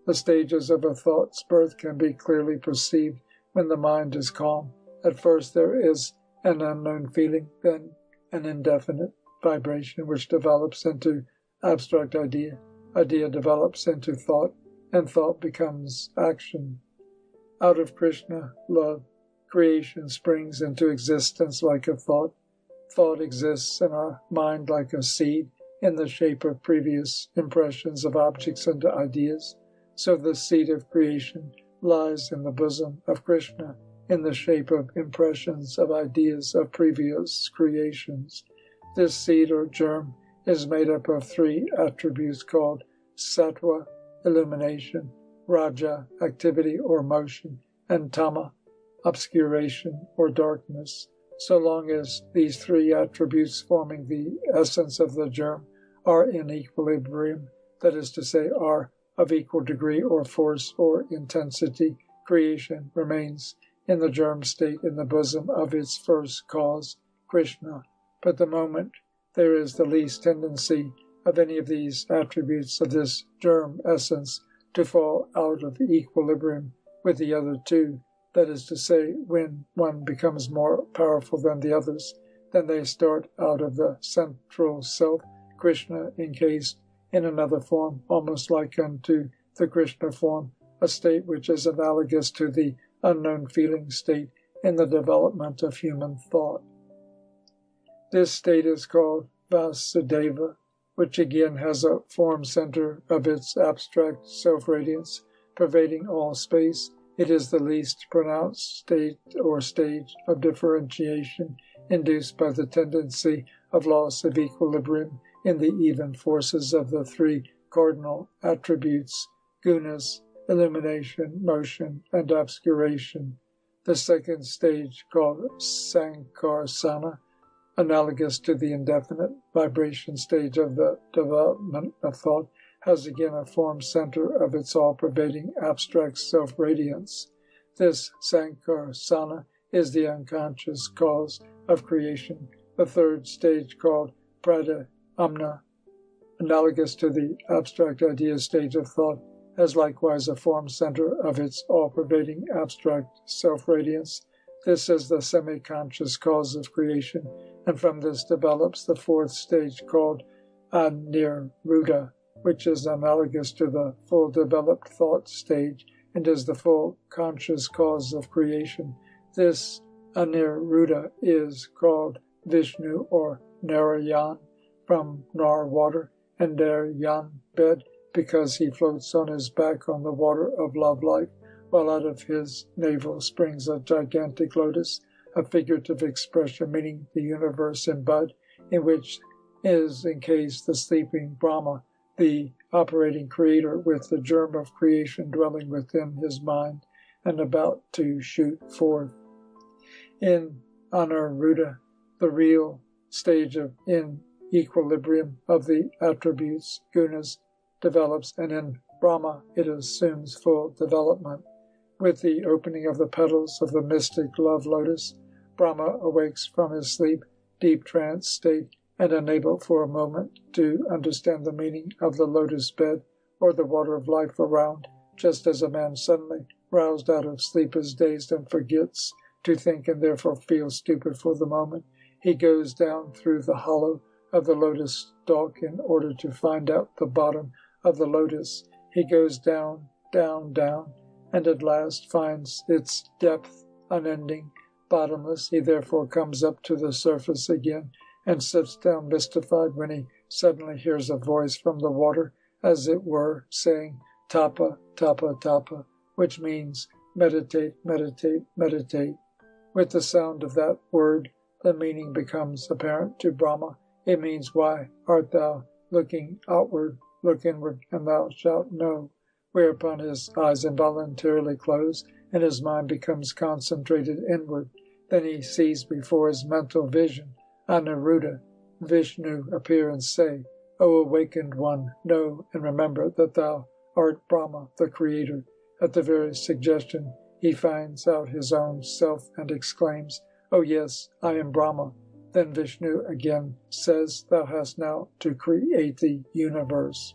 The stages of a thought's birth can be clearly perceived when the mind is calm. At first there is an unknown feeling, then an indefinite vibration which develops into abstract idea. Idea develops into thought, and thought becomes action. Out of Krishna love, creation springs into existence like a thought. Thought exists in our mind like a seed in the shape of previous impressions of objects and ideas. So the seed of creation lies in the bosom of Krishna in the shape of impressions of ideas of previous creations. This seed or germ is made up of three attributes called sattva, illumination, raja, activity or motion, and tama, obscuration or darkness. So long as these three attributes forming the essence of the germ are in equilibrium, that is to say, are of equal degree or force or intensity, creation remains in the germ state in the bosom of its first cause, Krishna. But the moment there is the least tendency of any of these attributes of this germ essence to fall out of equilibrium with the other two, that is to say, when one becomes more powerful than the others, then they start out of the central self, Krishna encased in another form, almost like unto the Krishna form, a state which is analogous to the unknown feeling state in the development of human thought. This state is called Vasudeva, which again has a form center of its abstract self-radiance, pervading all space. It is the least pronounced state or stage of differentiation induced by the tendency of loss of equilibrium in the even forces of the three cardinal attributes, gunas, illumination, motion, and obscuration. The second stage, called sankarsana, analogous to the indefinite vibration stage of the development of thought, has again a form center of its all-pervading abstract self-radiance. This sankarsana is the unconscious cause of creation. The third stage, called pradamna, analogous to the abstract idea stage of thought, has likewise a form center of its all-pervading abstract self-radiance. This is the semi-conscious cause of creation, and from this develops the fourth stage, called aniruddha, which is analogous to the full developed thought stage and is the full conscious cause of creation. This aniruddha is called Vishnu or Narayan, from Nar water, and Narayan bed, because he floats on his back on the water of love life, while out of his navel springs a gigantic lotus, a figurative expression meaning the universe in bud, in which is encased the sleeping Brahma, the operating creator, with the germ of creation dwelling within his mind and about to shoot forth. In Aniruddha, the real stage of inequilibrium of the attributes, gunas, develops, and in Brahma it assumes full development. With the opening of the petals of the mystic love lotus, Brahma awakes from his sleep, deep trance state, and unable for a moment to understand the meaning of the lotus bed or the water of life around, just as a man suddenly roused out of sleep is dazed and forgets to think and therefore feels stupid for the moment. He goes down through the hollow of the lotus stalk in order to find out the bottom of the lotus. He goes down, down, down, and at last finds its depth unending, bottomless. He therefore comes up to the surface again and sits down mystified when he suddenly hears a voice from the water, as it were, saying, Tapa, tapa, tapa, which means meditate, meditate, meditate. With the sound of that word, the meaning becomes apparent to Brahma. It means, why art thou looking outward? Look inward, and thou shalt know. Whereupon his eyes involuntarily close, and his mind becomes concentrated inward. Then he sees before his mental vision Aniruddha, Vishnu appear and say, O awakened one, know and remember that thou art Brahma, the Creator. At the very suggestion, he finds out his own self and exclaims, Oh yes, I am Brahma. Then Vishnu again says, Thou hast now to create the universe.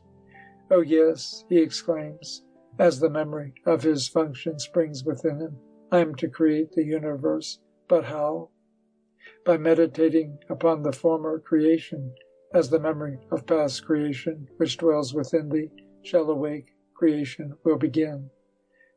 Oh yes, he exclaims, as the memory of his function springs within him, I am to create the universe. But how? By meditating upon the former creation, as the memory of past creation, which dwells within thee, shall awake, creation will begin.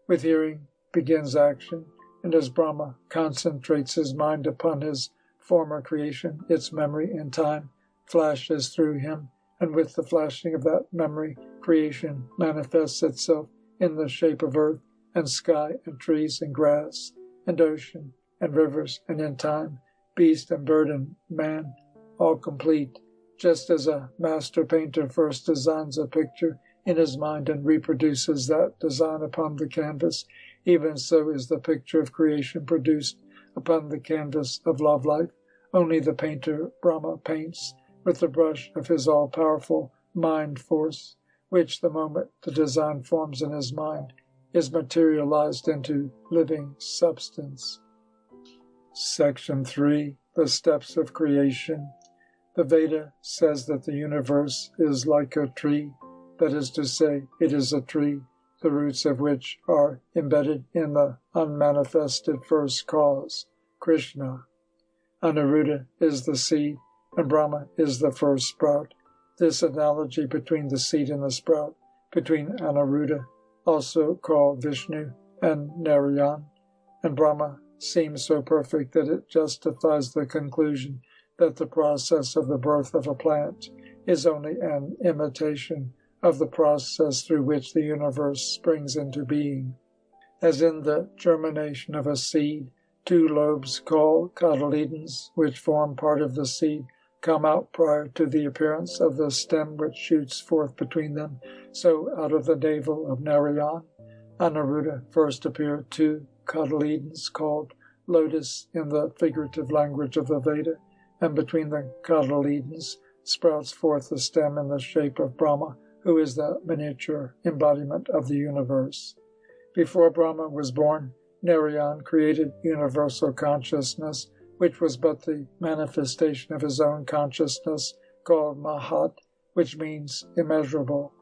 With hearing begins action, and as Brahma concentrates his mind upon his former creation, its memory in time flashes through him, and with the flashing of that memory, creation manifests itself in the shape of earth and sky and trees and grass and ocean and rivers, and in time, beast and bird and man, all complete, just as a master painter first designs a picture in his mind and reproduces that design upon the canvas. Even so is the picture of creation produced upon the canvas of love life. Only the painter Brahma paints with the brush of his all-powerful mind force, which the moment the design forms in his mind is materialized into living substance. Section 3. The Steps of Creation. The Veda says that the universe is like a tree, that is to say, it is a tree, the roots of which are embedded in the unmanifested first cause, Krishna. Aniruddha is the seed, and Brahma is the first sprout. This analogy between the seed and the sprout, between Aniruddha, also called Vishnu, and Narayan, and Brahma, seems so perfect that it justifies the conclusion that the process of the birth of a plant is only an imitation of the process through which the universe springs into being. As in the germination of a seed, two lobes called cotyledons, which form part of the seed, come out prior to the appearance of the stem which shoots forth between them, so out of the navel of Narayan, Aniruddha, first appear two cotyledons called lotus in the figurative language of the Veda, and between the cotyledons sprouts forth the stem in the shape of Brahma, who is the miniature embodiment of the universe. Before Brahma was born, Narayan created universal consciousness, which was but the manifestation of his own consciousness, called Mahat, which means immeasurable.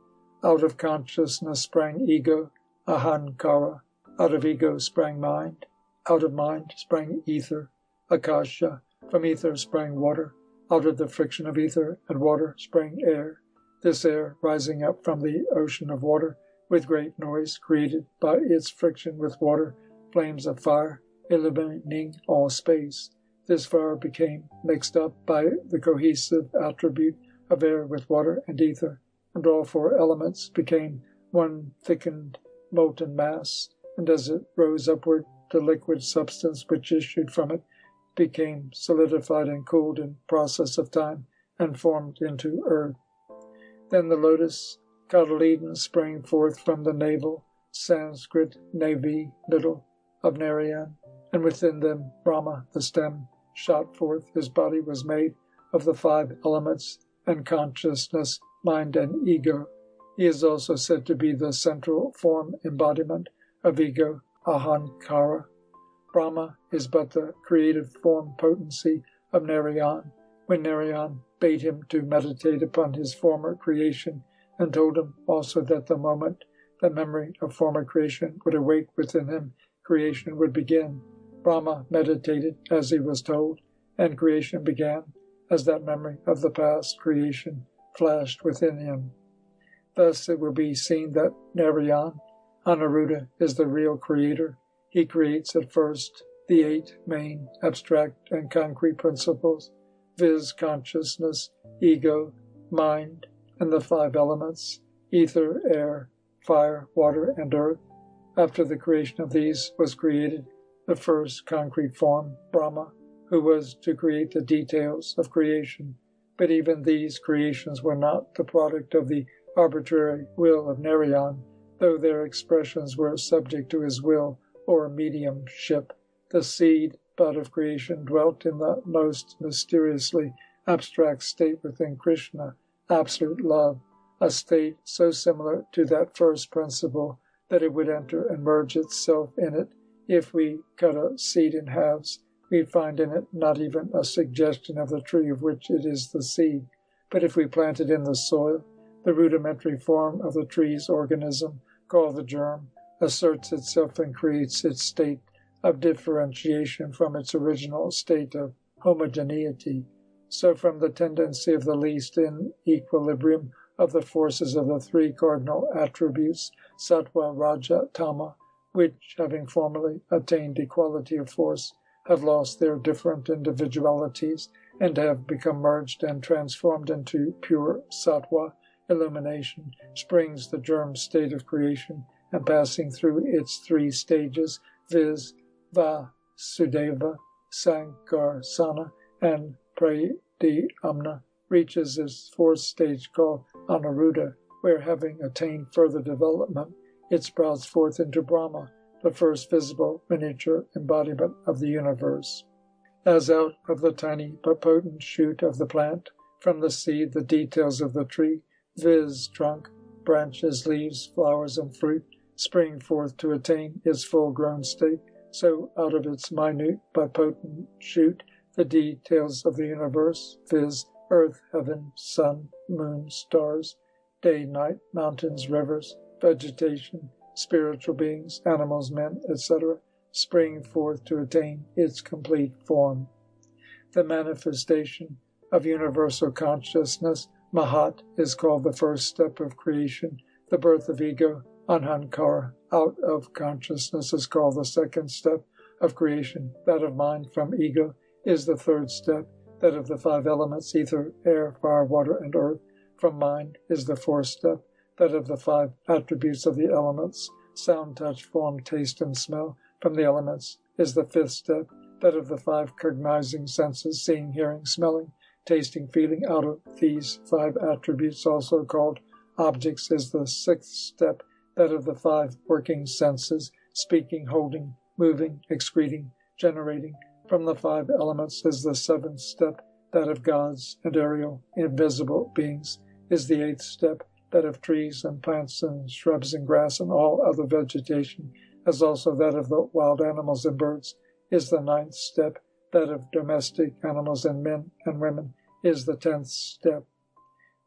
Out of consciousness sprang ego, ahankara. Out of ego sprang mind. Out of mind sprang ether, akasha. From ether sprang water, Out of the friction of ether and water sprang air. This air, rising up from the ocean of water, with great noise, created by its friction with water flames of fire, illumining all space. This fire became mixed up by the cohesive attribute of air with water and ether, and all four elements became one thickened, molten mass, and as it rose upward, the liquid substance which issued from it became solidified and cooled in process of time, and formed into earth. Then the lotus cotyledon sprang forth from the navel, Sanskrit navi, middle, of Narayan, and within them Brahma, the stem, shot forth. His body was made of the five elements and consciousness, mind, and ego. He is also said to be the central form embodiment of ego, ahankara. Brahma is but the creative form potency of Narayan. When Narayan bade him to meditate upon his former creation, and told him also that the moment the memory of former creation would awake within him, creation would begin. Brahma meditated as he was told, and creation began, as that memory of the past creation flashed within him. Thus it will be seen that Narayan, Anuruddha, is the real creator. He creates at first the 8 main abstract and concrete principles, viz. Consciousness, ego, mind, and the 5 elements, ether, air, fire, water, and earth. After the creation of these was created the first concrete form, Brahma, who was to create the details of creation. But even these creations were not the product of the arbitrary will of Narayan, though their expressions were subject to his will or mediumship. The seed bud of creation dwelt in the most mysteriously abstract state within Krishna, absolute love, a state so similar to that first principle that it would enter and merge itself in it. If we cut a seed in halves, we find in it not even a suggestion of the tree of which it is the seed. But if we plant it in the soil, the rudimentary form of the tree's organism, called the germ, asserts itself and creates its state of differentiation from its original state of homogeneity. So from the tendency of the least in equilibrium of the forces of the 3 cardinal attributes, sattva, raja, tama, which, having formerly attained equality of force, have lost their different individualities, and have become merged and transformed into pure sattva, illumination, springs the germ state of creation, and passing through its 3 stages, viz. Vasudeva, Sankarsana, and Pradyumna, reaches its 4th stage called Anuruddha, where, having attained further development, it sprouts forth into Brahma, the first visible miniature embodiment of the universe. As out of the tiny but potent shoot of the plant, from the seed the details of the tree, viz. Trunk, branches, leaves, flowers, and fruit, spring forth to attain its full-grown state, so out of its minute but potent shoot the details of the universe, viz. Earth, heaven, sun, moon, stars, day, night, mountains, rivers, vegetation, spiritual beings, animals, men, etc., spring forth to attain its complete form. The manifestation of universal consciousness, Mahat, is called the first step of creation. The birth of ego, Ahankara, out of consciousness, is called the second step of creation. That of mind from ego is the third step. That of the 5 elements, ether, air, fire, water, and earth, from mind is the 4th step. That of the 5 attributes of the elements, sound, touch, form, taste, and smell, from the elements is the 5th step. That of the 5 cognizing senses, seeing, hearing, smelling, tasting, feeling, out of these 5 attributes, also called objects, is the 6th step. That of the 5 working senses, speaking, holding, moving, excreting, generating, from the 5 elements is the 7th step. That of gods and aerial, invisible beings is the 8th step. That of trees and plants and shrubs and grass and all other vegetation, as also that of the wild animals and birds, is the 9th step. That of domestic animals and men and women is the 10th step.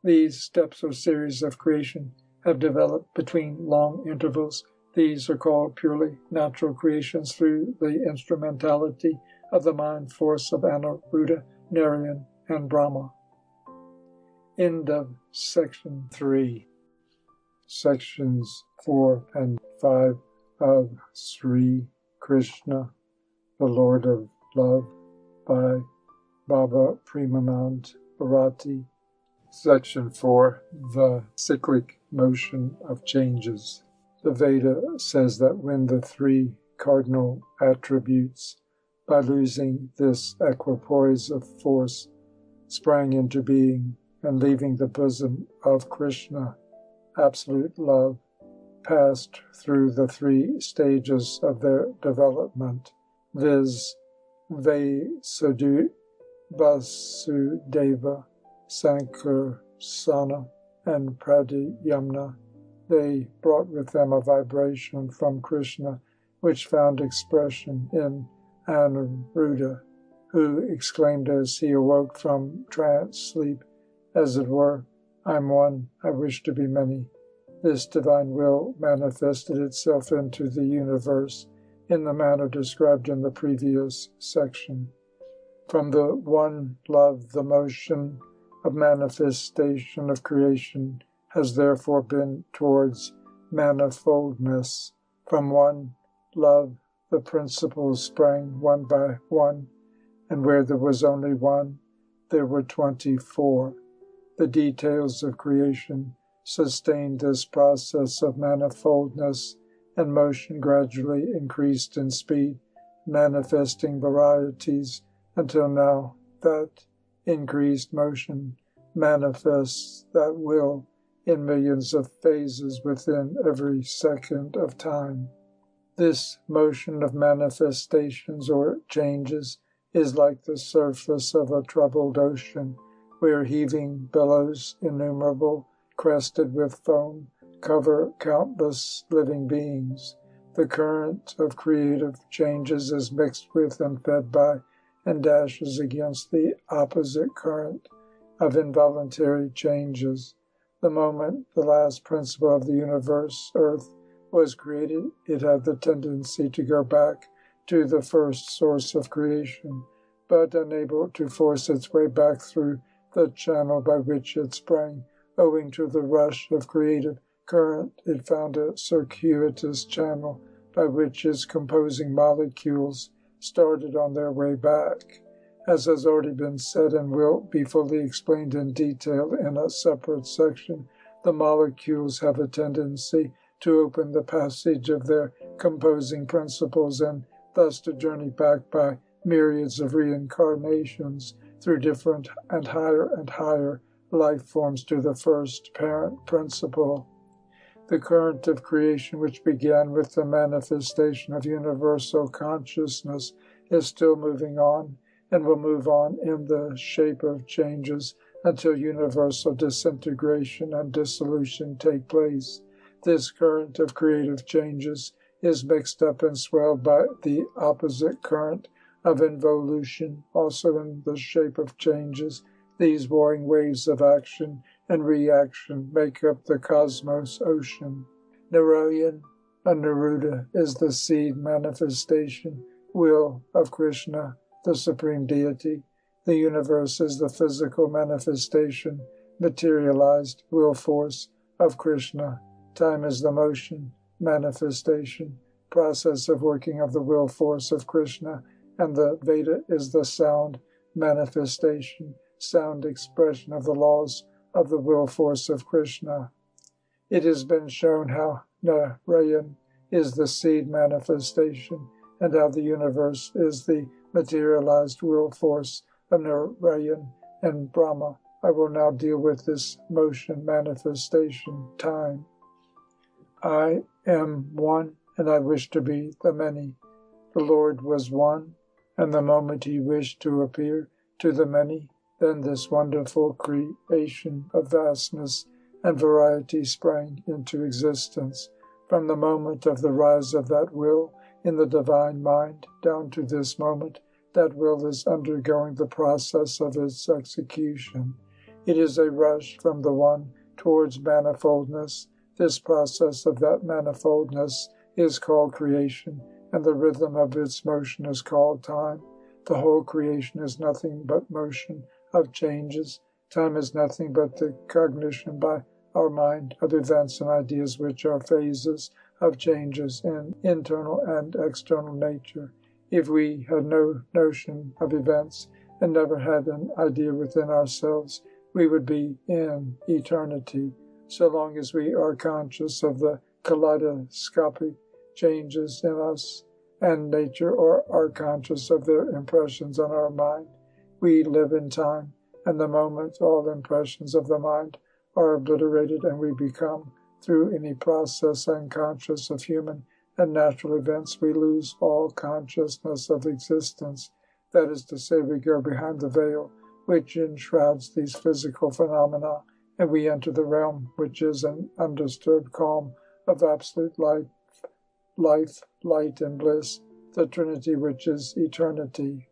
These steps or series of creation have developed between long intervals. These are called purely natural creations through the instrumentality of the mind force of Anuruddha, Narayan, and Brahma. End of Section 3. Sections 4 and 5 of Sree Krishna, the Lord of Love, by Baba Premanand Bharati. Section 4. The cyclic motion of changes. The Veda says that when the three cardinal attributes, by losing this equipoise of force, sprang into being and leaving the bosom of Krishna, absolute love, passed through the three stages of their development, viz. Vasudeva, Sankarsana, and Pradyumna. They brought with them a vibration from Krishna, which found expression in Aniruddha, who exclaimed as he awoke from trance sleep, as it were, "I'm one, I wish to be many." This divine will manifested itself into the universe in the manner described in the previous section. From the one love, the motion of manifestation of creation has therefore been towards manifoldness. From one love, the principles sprang one by one, and where there was only one, there were 24. The details of creation sustained this process of manifoldness, and motion gradually increased in speed, manifesting varieties, until now that increased motion manifests that will in millions of phases within every second of time. This motion of manifestations or changes is like the surface of a troubled ocean, where heaving billows innumerable, crested with foam, cover countless living beings. The current of creative changes is mixed with and fed by and dashes against the opposite current of involuntary changes. The moment the last principle of the universe, Earth, was created, it had the tendency to go back to the first source of creation, but unable to force its way back through the channel by which it sprang, owing to the rush of creative current, it found a circuitous channel by which its composing molecules started on their way back. As has already been said and will be fully explained in detail in a separate section, the molecules have a tendency to open the passage of their composing principles and thus to journey back by myriads of reincarnations through different and higher life forms to the first parent principle. The current of creation, which began with the manifestation of universal consciousness, is still moving on and will move on in the shape of changes until universal disintegration and dissolution take place. This current of creative changes is mixed up and swelled by the opposite current of involution, also in the shape of changes. These warring waves of action and reaction make up the cosmos ocean. Narayan, Aniruddha, is the seed manifestation, will of Krishna, the supreme deity. The universe is the physical manifestation, materialized will force of Krishna. Time is the motion, manifestation, process of working of the will force of Krishna, and the Veda is the sound manifestation, sound expression of the laws of the will force of Krishna. It has been shown how Narayan is the seed manifestation, and how the universe is the materialized will force of Narayan and Brahma. I will now deal with this motion manifestation, time. I am one, and I wish to be the many. The Lord was one, and the moment he wished to appear to the many, then this wonderful creation of vastness and variety sprang into existence. From the moment of the rise of that will in the divine mind down to this moment, that will is undergoing the process of its execution. It is a rush from the one towards manifoldness. This process of that manifoldness is called creation, and the rhythm of its motion is called time. The whole creation is nothing but motion of changes. Time is nothing but the cognition by our mind of events and ideas which are phases of changes in internal and external nature. If we had no notion of events and never had an idea within ourselves, we would be in eternity. So long as we are conscious of the kaleidoscopic changes in us and nature, or are conscious of their impressions on our mind, we live in time, and the moment all impressions of the mind are obliterated and we become, through any process, unconscious of human and natural events, we lose all consciousness of existence. That is to say, we go behind the veil which enshrouds these physical phenomena, and we enter the realm which is an undisturbed calm of absolute life, light, and bliss, the Trinity which is eternity.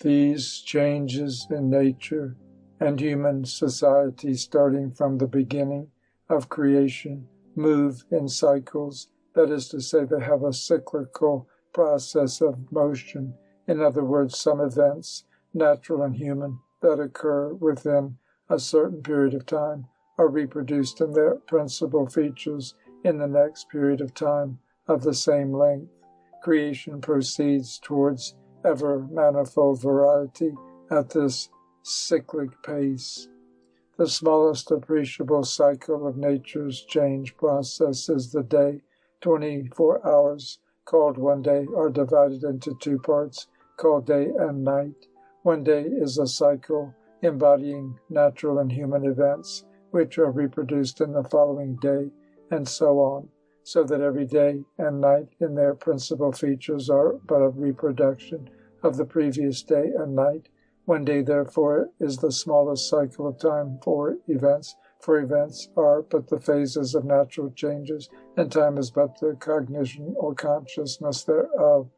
These changes in nature and human society, starting from the beginning of creation, move in cycles. That is to say, they have a cyclical process of motion. In other words, some events, natural and human, that occur within a certain period of time are reproduced in their principal features in the next period of time of the same length. Creation proceeds towards ever manifold variety at this cyclic pace. The smallest appreciable cycle of nature's change process is the day. 24 hours, called one day, are divided into two parts, called day and night. One day is a cycle embodying natural and human events, which are reproduced in the following day, and so on, so that every day and night in their principal features are but a reproduction of the previous day and night. One day, therefore, is the smallest cycle of time for events are but the phases of natural changes, and time is but the cognition or consciousness thereof.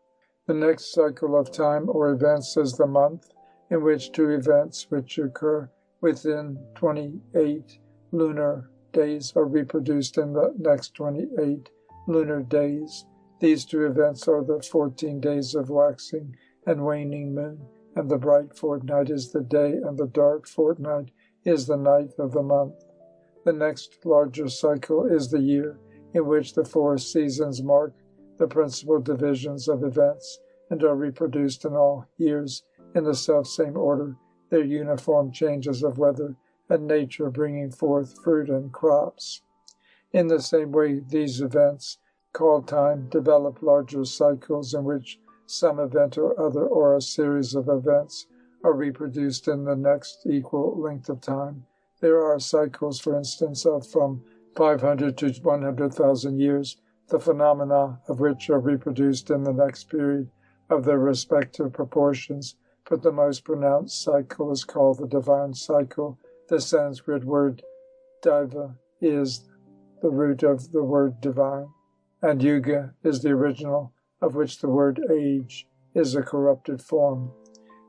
The next cycle of time or events is the month, in which two events which occur within 28 lunar days are reproduced in the next 28 lunar days. These two events are the 14 days of waxing and waning moon, and the bright fortnight is the day, and the dark fortnight is the night of the month. The next larger cycle is the year, in which the 4 seasons mark the principal divisions of events, and are reproduced in all years in the self-same order, their uniform changes of weather and nature bringing forth fruit and crops. In the same way, these events, called time, develop larger cycles in which some event or other, or a series of events, are reproduced in the next equal length of time. There are cycles, for instance, of from 500 to 100,000 years, the phenomena of which are reproduced in the next period of their respective proportions, but the most pronounced cycle is called the divine cycle. The Sanskrit word diva is the root of the word divine, and yuga is the original, of which the word age is a corrupted form.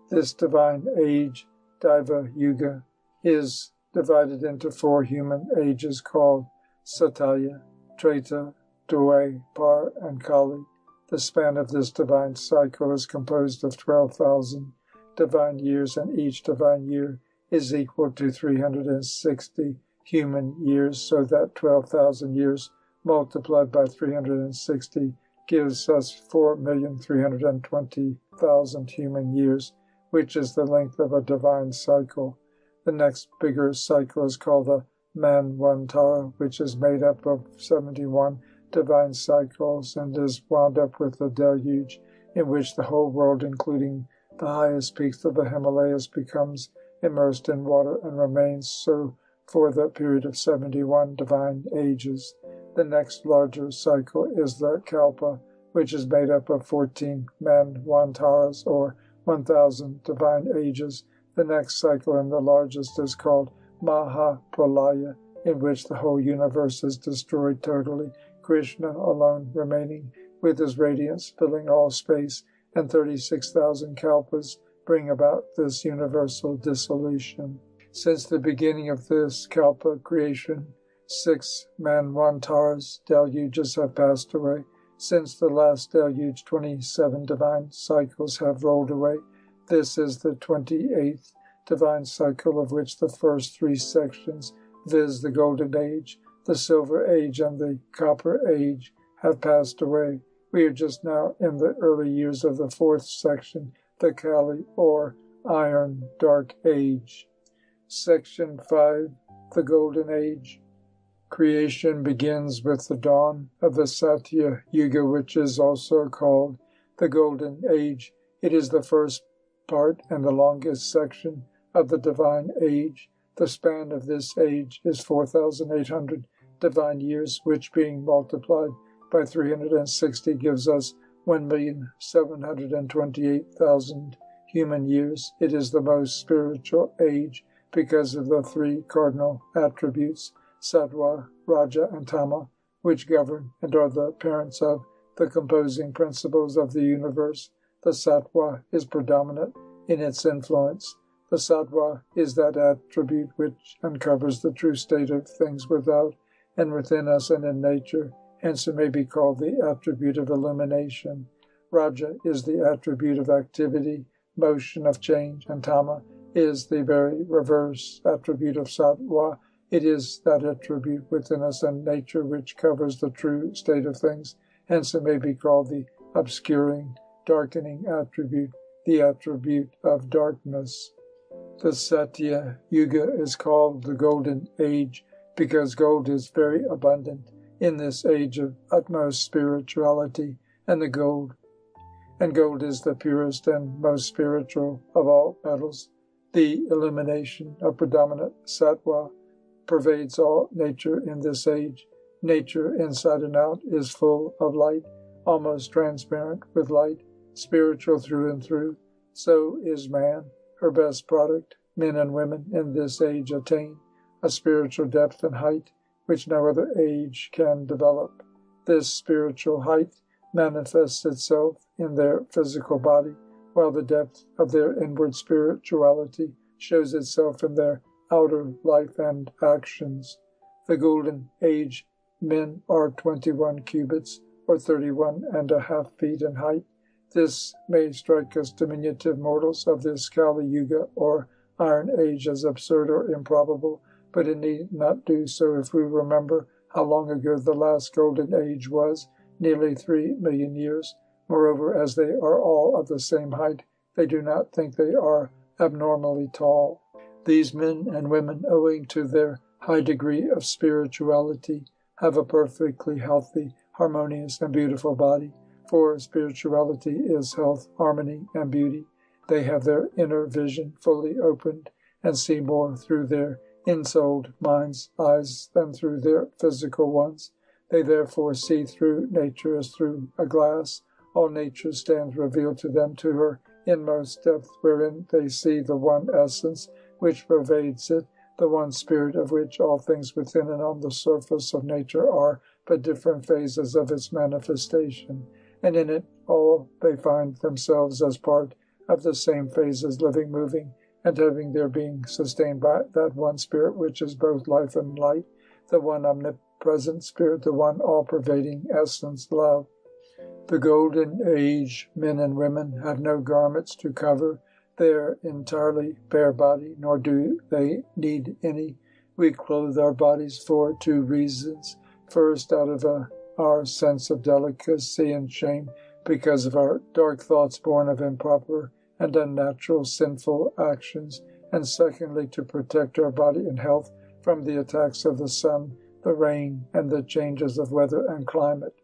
This divine age, diva yuga, is divided into 4 human ages called Satya, Treta, Dwapar, and Kali. The span of this divine cycle is composed of 12,000 divine years, and each divine year is equal to 360 human years, so that 12,000 years multiplied by 360 gives us 4,320,000 human years, which is the length of a divine cycle. The next bigger cycle is called the Manvantara, which is made up of 71 divine cycles and is wound up with the deluge, in which the whole world, including the highest peaks of the Himalayas, becomes immersed in water and remains so for the period of 71 divine ages. The next larger cycle is the Kalpa, which is made up of 14 Manvantaras, or 1,000 divine ages. The next cycle, and the largest, is called Mahapralaya, in which the whole universe is destroyed totally, Krishna alone remaining, with his radiance filling all space, and 36,000 kalpas bring about this universal dissolution. Since the beginning of this kalpa creation, 6 Manvantaras, deluges, have passed away. Since the last deluge, 27 divine cycles have rolled away. This is the 28th divine cycle of which the first 3 sections, viz. The Golden Age, the Silver Age, and the Copper Age, have passed away. We are just now in the early years of the 4th section, the Kali, or Iron Dark Age. Section 5, the Golden Age. Creation begins with the dawn of the Satya Yuga, which is also called the Golden Age. It is the first part and the longest section of the divine age. The span of this age is 4,800 divine years, which being multiplied by 360 gives us 1,728,000 human years. It is the most spiritual age because of the 3 cardinal attributes, Sattva, Raja, and Tama, which govern and are the parents of the composing principles of the universe. The Sattva is predominant in its influence. The Sattva is that attribute which uncovers the true state of things without and within us and in nature, hence it may be called the attribute of illumination. Raja is the attribute of activity, motion, of change, and Tama is the very reverse attribute of Sattva. It is that attribute within us and nature which covers the true state of things, hence it may be called the obscuring, darkening attribute, the attribute of darkness. The Satya Yuga is called the Golden Age because gold is very abundant in this age of utmost spirituality, and gold is the purest and most spiritual of all metals. The illumination of predominant Sattva pervades all nature in this age. Nature, inside and out, is full of light, almost transparent with light, spiritual through and through. So is man, her best product. Men and women in this age attain a spiritual depth and height which no other age can develop. This spiritual height manifests itself in their physical body, while the depth of their inward spirituality shows itself in their outer life and actions. The Golden Age men are 21 cubits, or 31.5 feet in height. This may strike us diminutive mortals of this Kali Yuga or Iron Age as absurd or improbable, but it need not do so if we remember how long ago the last Golden Age was, nearly 3 million years. Moreover, as they are all of the same height, they do not think they are abnormally tall. These men and women, owing to their high degree of spirituality, have a perfectly healthy, harmonious, and beautiful body, for spirituality is health, harmony, and beauty. They have their inner vision fully opened and see more through their ensouled minds' eyes than through their physical ones. They therefore see through nature as through a glass. All nature stands revealed to them to her inmost depth, wherein they see the one essence which pervades it, the one spirit of which all things within and on the surface of nature are but different phases of its manifestation, and in it all they find themselves as part of the same phases, living, moving, and having their being sustained by that one spirit which is both life and light, the one omnipresent spirit, the one all-pervading essence, love. The Golden Age men and women have no garments to cover their entirely bare body, nor do they need any. We clothe our bodies for 2 reasons. First, out of our sense of delicacy and shame, because of our dark thoughts born of improper and unnatural sinful actions, and secondly, to protect our body and health from the attacks of the sun, the rain, and the changes of weather and climate.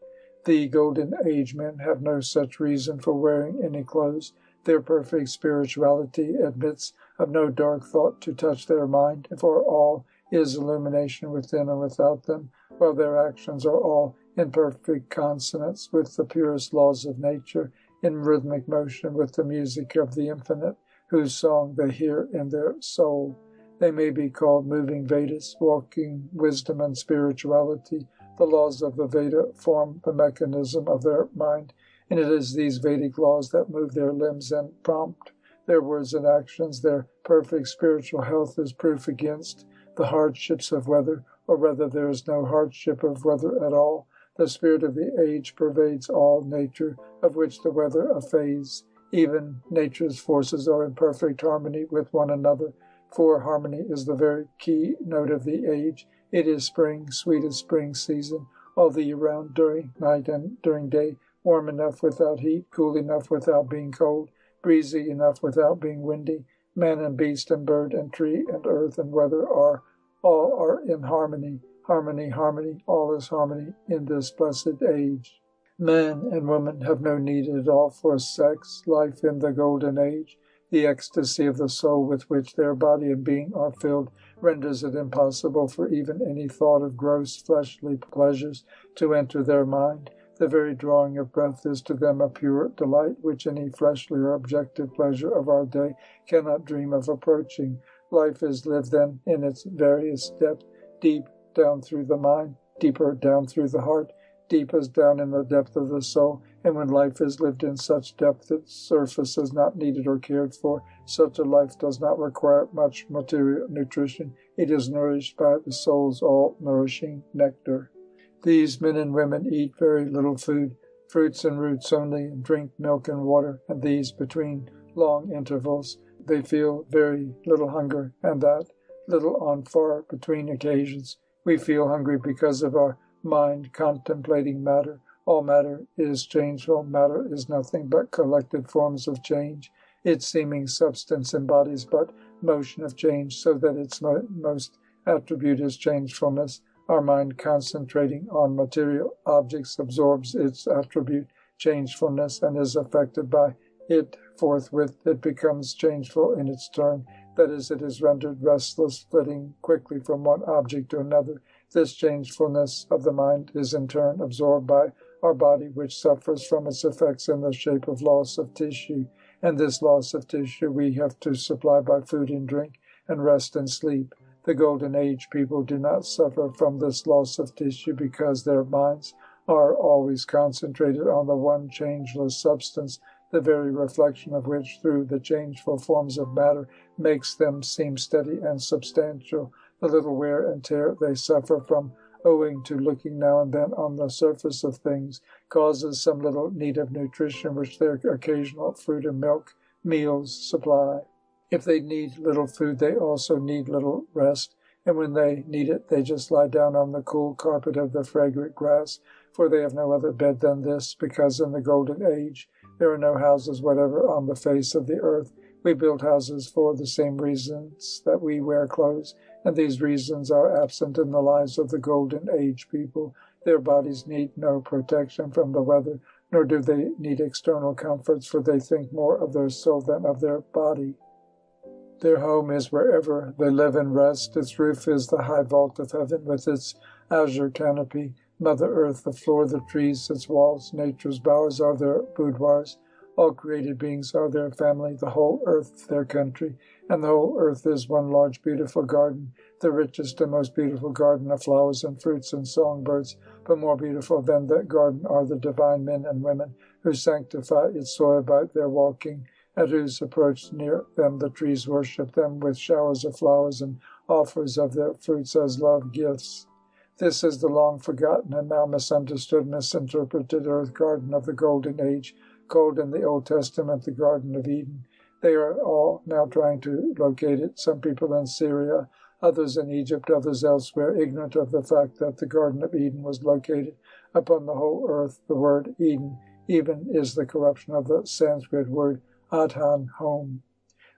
The Golden Age men have no such reason for wearing any clothes. Their perfect spirituality admits of no dark thought to touch their mind, for all is illumination within and without them, while their actions are all in perfect consonance with the purest laws of nature, in rhythmic motion with the music of the infinite, whose song they hear in their soul. They may be called moving Vedas, walking wisdom and spirituality. The laws of the Veda form the mechanism of their mind, and it is these Vedic laws that move their limbs and prompt their words and actions. Their perfect spiritual health is proof against the hardships of weather, or rather there is no hardship of weather at all. The spirit of the age pervades all nature, of which the weather a phase. Even nature's forces are in perfect harmony with one another, for harmony is the very key note of the age. It is spring, sweetest spring season, all the year round, during night and during day, warm enough without heat, cool enough without being cold, breezy enough without being windy. Man and beast and bird and tree and earth and weather all are in harmony. Harmony, harmony, all is harmony in this blessed age. Man and woman have no need at all for sex. Life in the golden age, the ecstasy of the soul with which their body and being are filled, renders it impossible for even any thought of gross fleshly pleasures to enter their mind. The very drawing of breath is to them a pure delight, which any fleshly or objective pleasure of our day cannot dream of approaching. Life is lived then in its various depth, deep down through the mind, deeper down through the heart, deepest down in the depth of the soul. And when life is lived in such depth that surface is not needed or cared for, such a life does not require much material nutrition. It is nourished by the soul's all-nourishing nectar. These men and women eat very little food, fruits and roots only, and drink milk and water, and these between long intervals. They feel very little hunger, and that little on far between occasions. We feel hungry because of our mind contemplating matter. All matter is changeful. Matter is nothing but collected forms of change. Its seeming substance embodies but motion of change, so that its most attribute is changefulness. Our mind, concentrating on material objects, absorbs its attribute, changefulness, and is affected by it. Forthwith it becomes changeful in its turn. That is, it is rendered restless, flitting quickly from one object to another. This changefulness of the mind is in turn absorbed by our body, which suffers from its effects in the shape of loss of tissue. And this loss of tissue we have to supply by food and drink, and rest and sleep. The Golden Age people do not suffer from this loss of tissue because their minds are always concentrated on the one changeless substance, the very reflection of which through the changeful forms of matter makes them seem steady and substantial. The little wear and tear they suffer from, owing to looking now and then on the surface of things, causes some little need of nutrition which their occasional fruit and milk meals supply. If they need little food, they also need little rest, and when they need it, they just lie down on the cool carpet of the fragrant grass, for they have no other bed than this, because in the Golden Age there are no houses whatever on the face of the earth. We build houses for the same reasons that we wear clothes, and these reasons are absent in the lives of the Golden Age people. Their bodies need no protection from the weather, nor do they need external comforts, for they think more of their soul than of their body. Their home is wherever they live and rest. Its roof is the high vault of heaven with its azure canopy. Mother Earth, the floor, the trees, its walls, nature's bowers are their boudoirs. All created beings are their family, the whole earth their country, and the whole earth is one large beautiful garden, the richest and most beautiful garden of flowers and fruits and songbirds. But more beautiful than the garden are the divine men and women who sanctify its soil by their walking, at whose approach near them the trees worship them with showers of flowers and offers of their fruits as love gifts. This is the long-forgotten and now misunderstood, misinterpreted earth garden of the Golden Age, called in the Old Testament the Garden of Eden. They are all now trying to locate it, some people in Syria, others in Egypt, others elsewhere, ignorant of the fact that the Garden of Eden was located upon the whole earth. The word Eden even is the corruption of the Sanskrit word Adhan, home.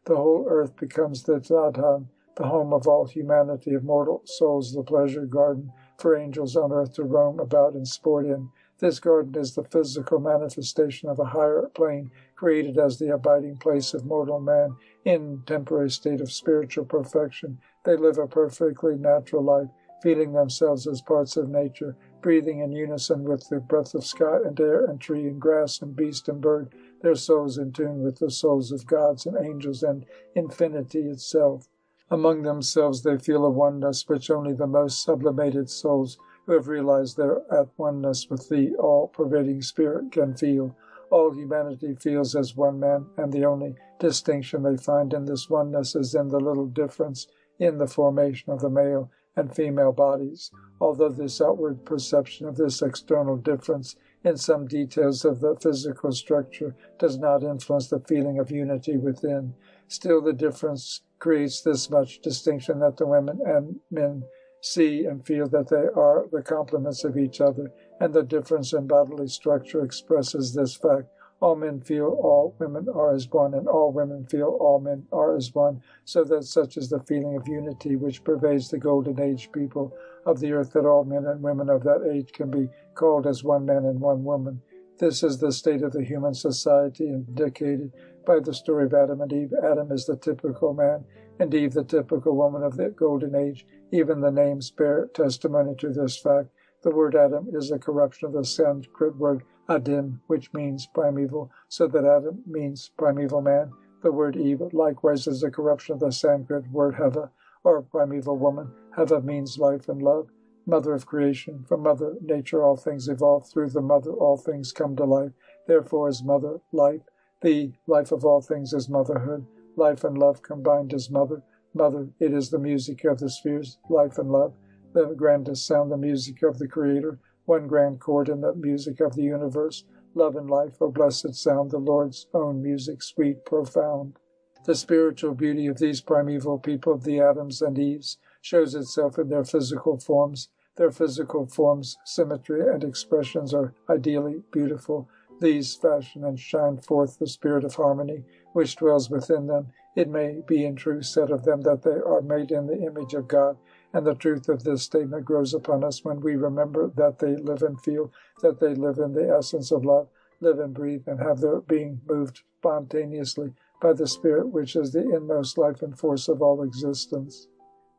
The whole earth becomes the Adhan, the home of all humanity, of mortal souls, the pleasure garden for angels on earth to roam about and sport in. This garden is the physical manifestation of a higher plane, created as the abiding place of mortal man in temporary state of spiritual perfection. They live a perfectly natural life, feeling themselves as parts of nature, breathing in unison with the breath of sky and air and tree and grass and beast and bird, their souls in tune with the souls of gods and angels and infinity itself. Among themselves they feel a oneness which only the most sublimated souls who have realized their at oneness with the all-pervading Spirit can feel. All humanity feels as one man, and the only distinction they find in this oneness is in the little difference in the formation of the male and female bodies. Although this outward perception of this external difference in some details of the physical structure does not influence the feeling of unity within. Still, the difference creates this much distinction that the women and men see and feel that they are the complements of each other, and the difference in bodily structure expresses this fact. All men feel all women are as one, and all women feel all men are as one, so that such is the feeling of unity which pervades the Golden Age people of the earth, that all men and women of that age can be called as one man and one woman. This is the state of the human society indicated by the story of Adam and Eve. Adam is the typical man, and Eve the typical woman of the Golden Age. Even the names bear testimony to this fact. The word Adam is a corruption of the Sanskrit word Adim, which means primeval, so that Adam means primeval man. The word Eve likewise is a corruption of the Sanskrit word Heva, or primeval woman. Heva means life and love, mother of creation. From mother nature all things evolve. Through the mother all things come to life. Therefore is mother life. The life of all things is motherhood. Life and love combined is mother. Mother, it is the music of the spheres, life and love, the grandest sound, the music of the Creator, one grand chord in the music of the universe. Love and life, O blessed sound, the Lord's own music, sweet, profound. The spiritual beauty of these primeval people, the Adams and Eves, shows itself in their physical forms. Their physical forms, symmetry, and expressions are ideally beautiful. These fashion and shine forth the spirit of harmony which dwells within them. It may be in truth said of them that they are made in the image of God, and the truth of this statement grows upon us when we remember that they live and feel, that they live in the essence of love, live and breathe, and have their being moved spontaneously by the Spirit, which is the inmost life and force of all existence.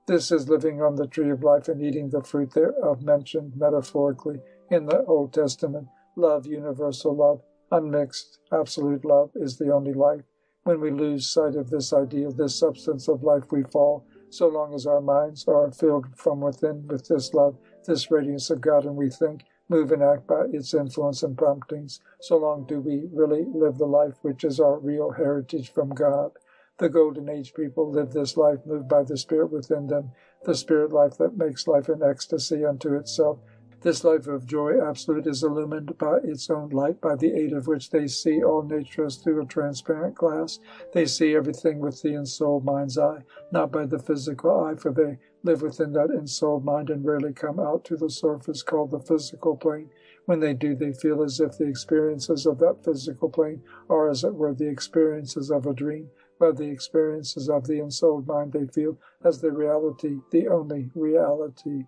This is living on the tree of life and eating the fruit thereof, mentioned metaphorically in the Old Testament. Love, universal love, unmixed, absolute love, is the only life. When we lose sight of this ideal, this substance of life, we fall. So long as our minds are filled from within with this love, this radiance of God, and we think, move and act by its influence and promptings, so long do we really live the life which is our real heritage from God. The Golden Age people live this life moved by the Spirit within them, the Spirit life that makes life an ecstasy unto itself. This life of joy absolute is illumined by its own light, by the aid of which they see all nature as through a transparent glass. They see everything with the ensouled mind's eye, not by the physical eye, for they live within that ensouled mind and rarely come out to the surface called the physical plane. When they do, they feel as if the experiences of that physical plane are, as it were, the experiences of a dream, while the experiences of the ensouled mind they feel as the reality, the only reality.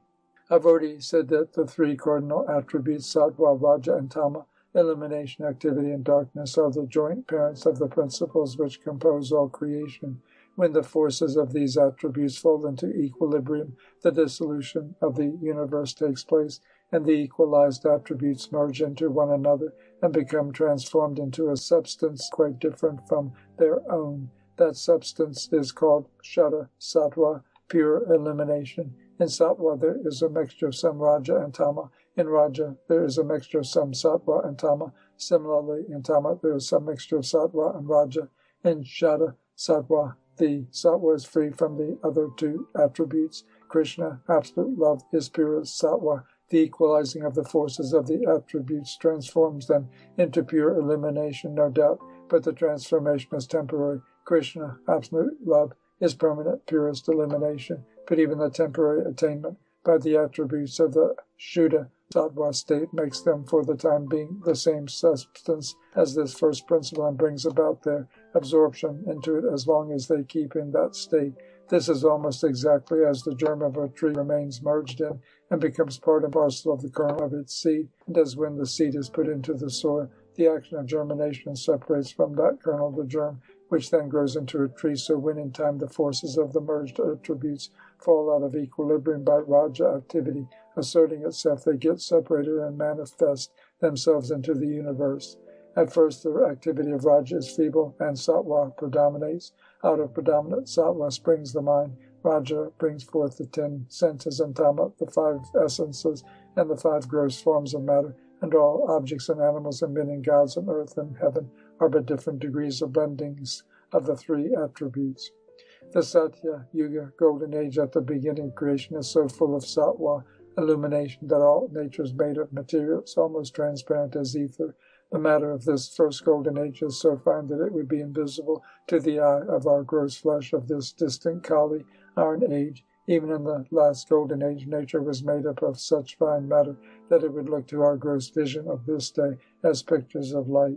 I've already said that the three cardinal attributes, sattva, raja, and tama, illumination, activity, and darkness, are the joint parents of the principles which compose all creation. When the forces of these attributes fall into equilibrium, the dissolution of the universe takes place, and the equalized attributes merge into one another and become transformed into a substance quite different from their own. That substance is called Shuddha Sattva, pure illumination. In Sattva there is a mixture of some Raja and Tama. In Raja there is a mixture of some Sattva and Tama. Similarly, in Tama there is some mixture of Sattva and Raja. In Shuddha Sattva, the Sattva is free from the other two attributes. Krishna, absolute love, is pure Sattva. The equalizing of the forces of the attributes transforms them into pure illumination, no doubt, but the transformation is temporary. Krishna, absolute love, is permanent, purest illumination, but even the temporary attainment by the attributes of the Shuddha Sattva state makes them for the time being the same substance as this first principle and brings about their absorption into it as long as they keep in that state. This is almost exactly as the germ of a tree remains merged in and becomes part and parcel of the kernel of its seed, and as when the seed is put into the soil, the action of germination separates from that kernel the germ, which then grows into a tree. So when in time the forces of the merged attributes fall out of equilibrium by Raja activity asserting itself, they get separated and manifest themselves into the universe. At first the activity of Raja is feeble and Sattva predominates. Out of predominant Sattva springs the mind. Raja brings forth the 10 senses, and Tama the 5 essences and the 5 gross forms of matter, and all objects and animals and men and gods and earth and heaven are but different degrees of blendings of the 3 attributes. The Satya Yuga, Golden Age at the beginning of creation, is so full of Sattva illumination, that all nature is made of materials almost transparent as ether. The matter of this first golden age is so fine that it would be invisible to the eye of our gross flesh of this distant Kali, iron age. Even in the last golden age, nature was made up of such fine matter that it would look to our gross vision of this day as pictures of light.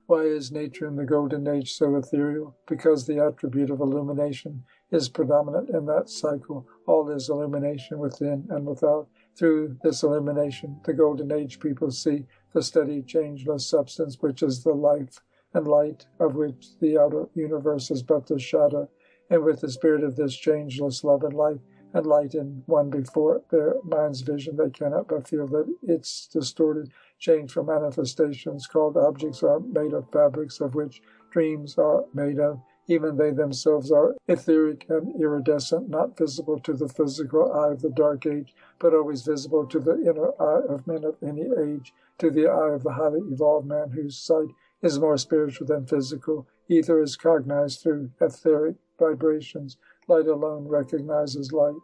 Why is nature in the golden age so ethereal? Because the attribute of illumination is predominant in that cycle. All is illumination within and without. Through this illumination, the golden age people see the steady, changeless substance which is the life and light, of which the outer universe is but the shadow. And with the spirit of this changeless love and life and light in one before their mind's vision, they cannot but feel that its distorted, changeful manifestations called objects are made of fabrics of which dreams are made of. Even they themselves are etheric and iridescent, not visible to the physical eye of the dark age, but always visible to the inner eye of men of any age, to the eye of the highly evolved man whose sight is more spiritual than physical. Ether is cognized through etheric vibrations. Light alone recognizes light.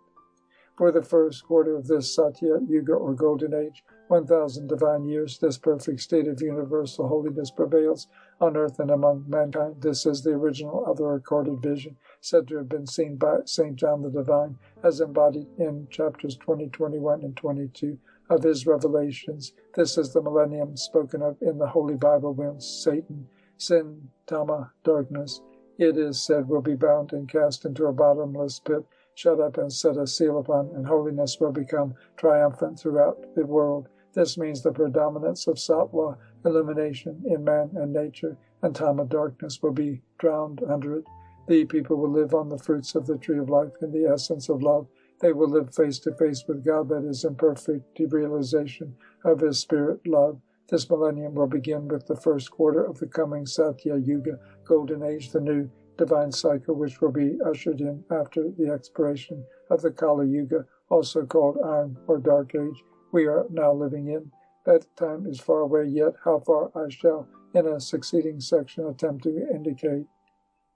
For the first quarter of this Satya Yuga or Golden Age, 1,000 divine years, this perfect state of universal holiness prevails on earth and among mankind. This is the original of the recorded vision, said to have been seen by St. John the Divine, as embodied in chapters 20, 21, and 22 of his revelations. This is the millennium spoken of in the Holy Bible, when Satan, sin, Tama, darkness, it is said, will be bound and cast into a bottomless pit, shut up and set a seal upon, and holiness will become triumphant throughout the world. This means the predominance of sattva, illumination in man and nature, and Tama, darkness, will be drowned under it. The people will live on the fruits of the tree of life in the essence of love. They will live face to face with God, that is, in perfect realization of his spirit love. This millennium will begin with the first quarter of the coming Satya Yuga, Golden Age, the new divine cycle which will be ushered in after the expiration of the Kali Yuga, also called Iron or Dark Age, we are now living in. That time is far away, yet how far I shall, in a succeeding section, attempt to indicate.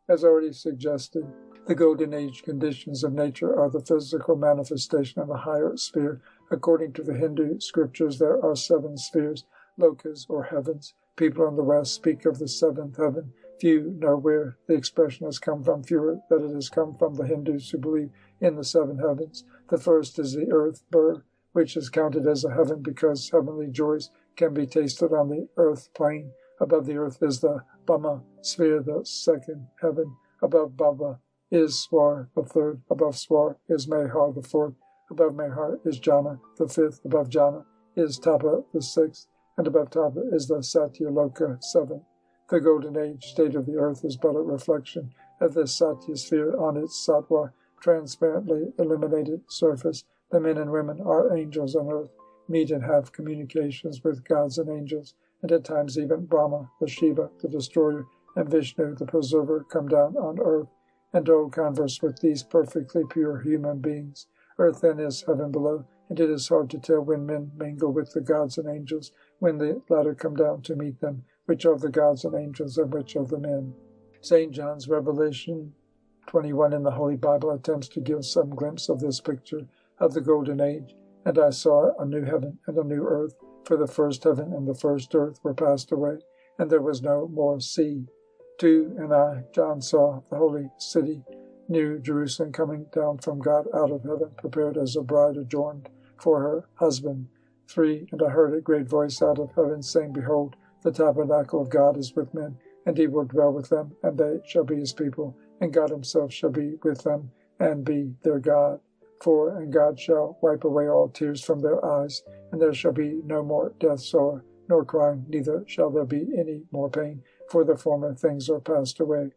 As already suggested, the Golden Age conditions of nature are the physical manifestation of a higher sphere. According to the Hindu scriptures, there are 7 spheres, lokas or heavens. People in the West speak of the 7th heaven. Few know where the expression has come from, fewer that it has come from the Hindus who believe in the 7 heavens. The first is the earth, Bur, which is counted as a heaven because heavenly joys can be tasted on the earth plane. Above the earth is the Brahma sphere, the 2nd heaven. Above Baba is Swar, the 3rd. Above Swar is Mehar, the 4th. Above Mehar is Jana, the 5th. Above Jana is Tapa, the 6th. And above Tapa is the Satya Loka, 7th. The Golden Age state of the earth is but a reflection of this Satya sphere on its sattva, transparently illuminated surface. The men and women are angels on earth, meet and have communications with gods and angels, and at times even Brahma, the Shiva, the destroyer, and Vishnu, the preserver, come down on earth and hold converse with these perfectly pure human beings. Earth then is heaven below, and it is hard to tell when men mingle with the gods and angels, when the latter come down to meet them, which are the gods and angels and which are the men. St. John's Revelation 21 in the Holy Bible attempts to give some glimpse of this picture of the Golden Age. And I saw a new heaven and a new earth, for the first heaven and the first earth were passed away, and there was no more sea. 2. And I, John, saw the holy city, New Jerusalem, coming down from God out of heaven, prepared as a bride adorned for her husband. 3. And I heard a great voice out of heaven, saying, Behold, the tabernacle of God is with men, and he will dwell with them, and they shall be his people, and God himself shall be with them, and be their God. 4. And God shall wipe away all tears from their eyes, and there shall be no more death, sorrow, nor crying, neither shall there be any more pain, for the former things are passed away.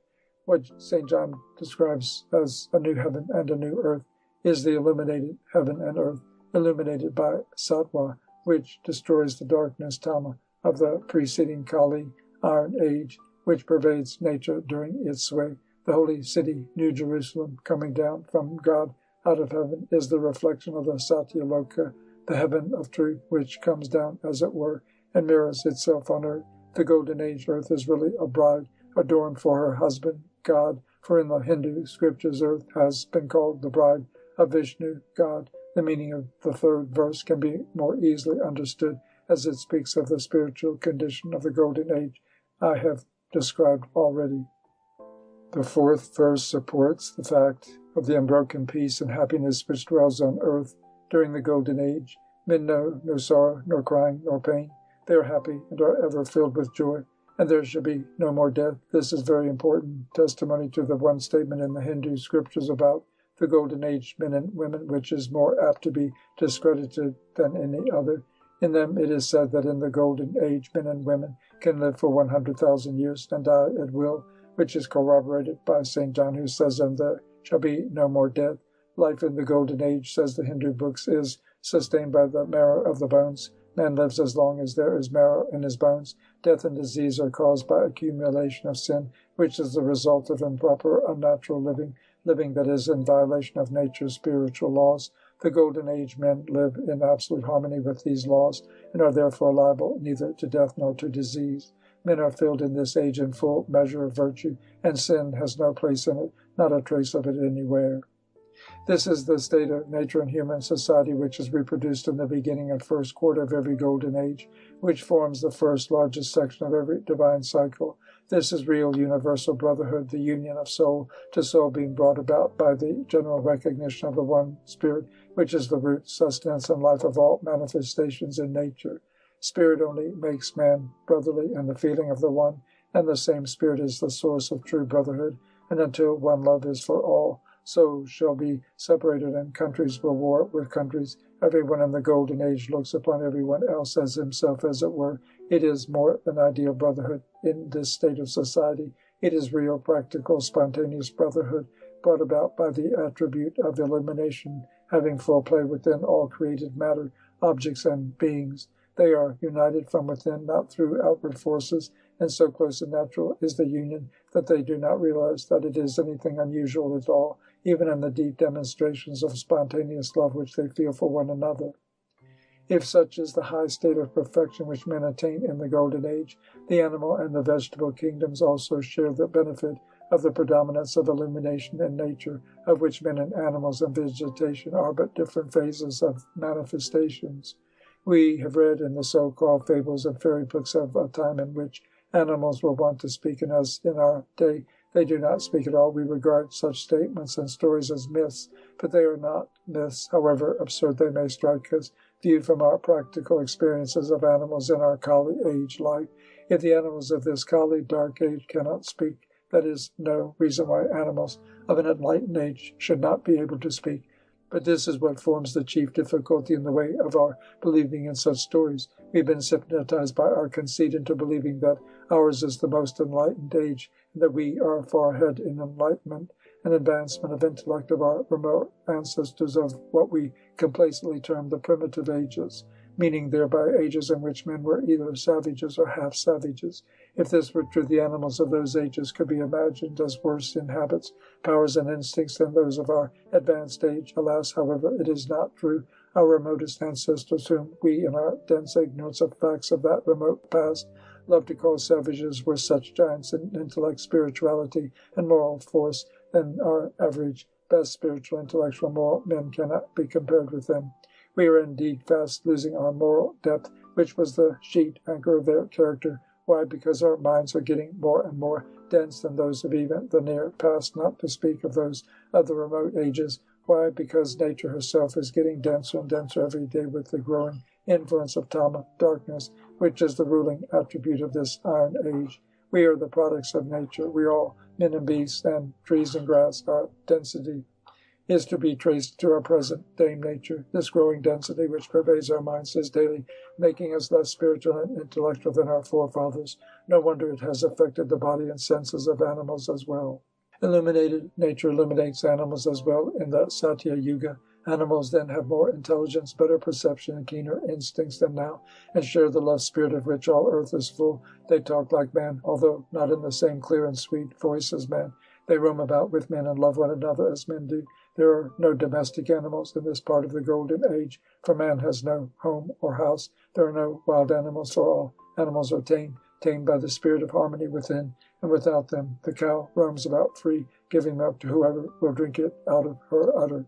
What St. John describes as a new heaven and a new earth is the illuminated heaven and earth, illuminated by sattva, which destroys the darkness, Tama, of the preceding Kali, Iron Age, which pervades nature during its sway. The holy city, New Jerusalem, coming down from God out of heaven, is the reflection of the Satya Loka, the heaven of truth, which comes down, as it were, and mirrors itself on earth. The Golden Age earth is really a bride adorned for her husband, God, for in the Hindu scriptures earth has been called the bride of Vishnu, God. The meaning of the third verse can be more easily understood as it speaks of the spiritual condition of the Golden Age I have described already. The fourth verse supports the fact of the unbroken peace and happiness which dwells on earth during the Golden Age. Men know no sorrow, nor crying, nor pain. They are happy and are ever filled with joy, and there shall be no more death. This is very important testimony to the one statement in the Hindu scriptures about the Golden Age men and women, which is more apt to be discredited than any other. In them it is said that in the Golden Age men and women can live for 100,000 years and die at will, which is corroborated by St. John, who says, and there shall be no more death. Life in the Golden Age, says the Hindu books, is sustained by the marrow of the bones. Man lives as long as there is marrow in his bones. Death and disease are caused by accumulation of sin, which is the result of improper, unnatural living that is in violation of nature's spiritual laws. The Golden Age men live in absolute harmony with these laws, and are therefore liable neither to death nor to disease. Men are filled in this age in full measure of virtue, and sin has no place in it, not a trace of it anywhere. This is the state of nature and human society which is reproduced in the beginning and first quarter of every Golden Age, which forms the first largest section of every divine cycle. This is real universal brotherhood, the union of soul to soul being brought about by the general recognition of the one Spirit, which is the root, sustenance, and life of all manifestations in nature. Spirit only makes man brotherly, and the feeling of the one and the same Spirit is the source of true brotherhood, and until one love is for all, souls shall be separated and countries will war with countries. Everyone in the Golden Age looks upon everyone else as himself, as it were. It is more than ideal brotherhood in this state of society. It is real, practical, spontaneous brotherhood, brought about by the attribute of illumination, having full play within all created matter, objects, and beings. They are united from within, not through outward forces, and so close and natural is the union that they do not realize that it is anything unusual at all, even in the deep demonstrations of spontaneous love which they feel for one another. If such is the high state of perfection which men attain in the Golden Age, the animal and the vegetable kingdoms also share the benefit of the predominance of illumination in nature, of which men and animals and vegetation are but different phases of manifestations. We have read in the so-called fables and fairy books of a time in which animals were wont to speak, and as in our day they do not speak at all. We regard such statements and stories as myths, but they are not myths, however absurd they may strike us, viewed from our practical experiences of animals in our Kali age life. If the animals of this Kali dark age cannot speak, that is no reason why animals of an enlightened age should not be able to speak. But this is what forms the chief difficulty in the way of our believing in such stories. We've been hypnotized by our conceit into believing that ours is the most enlightened age, and that we are far ahead in enlightenment and advancement of intellect of our remote ancestors of what we complacently term the primitive ages, meaning thereby ages in which men were either savages or half-savages. If this were true, the animals of those ages could be imagined as worse in habits, powers, and instincts than those of our advanced age. Alas, however, it is not true. Our remotest ancestors, whom we, in our dense ignorance of facts of that remote past, love to call savages, were such giants in intellect, spirituality, and moral force, than our average, best spiritual, intellectual, moral men cannot be compared with them. We are indeed fast losing our moral depth, which was the sheet anchor of their character. Why? Because our minds are getting more and more dense than those of even the near past, not to speak of those of the remote ages. Why? Because nature herself is getting denser and denser every day with the growing influence of Tama, darkness, which is the ruling attribute of this iron age. We are the products of nature. We all, men and beasts, and trees and grass. Our density is to be traced to our present Dame Nature. This growing density which pervades our minds is daily making us less spiritual and intellectual than our forefathers. No wonder it has affected the body and senses of animals as well. Illuminated nature illuminates animals as well in the Satya Yuga. Animals then have more intelligence, better perception, and keener instincts than now, and share the love spirit of which all earth is full. They talk like man, although not in the same clear and sweet voice as man. They roam about with men and love one another as men do. There are no domestic animals in this part of the Golden Age, for man has no home or house. There are no wild animals, for all animals are tamed by the spirit of harmony within, and without them the cow roams about free, giving milk to whoever will drink it out of her udder.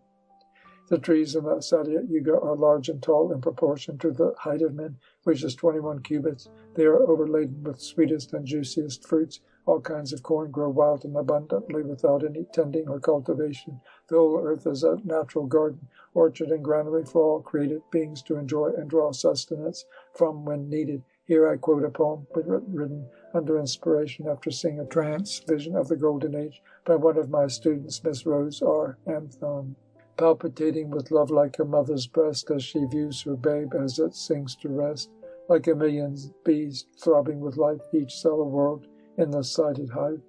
The trees in the Satyat Yuga are large and tall in proportion to the height of men, which is 21 cubits. They are overladen with sweetest and juiciest fruits. All kinds of corn grow wild and abundantly without any tending or cultivation. The whole earth is a natural garden, orchard, and granary for all created beings to enjoy and draw sustenance from when needed. Here I quote a poem written under inspiration after seeing a trance vision of the Golden Age by one of my students, Miss Rose R. Anthon. Palpitating with love like a mother's breast as she views her babe as it sinks to rest, like a million bees throbbing with life, each cell a world in the sighted hive.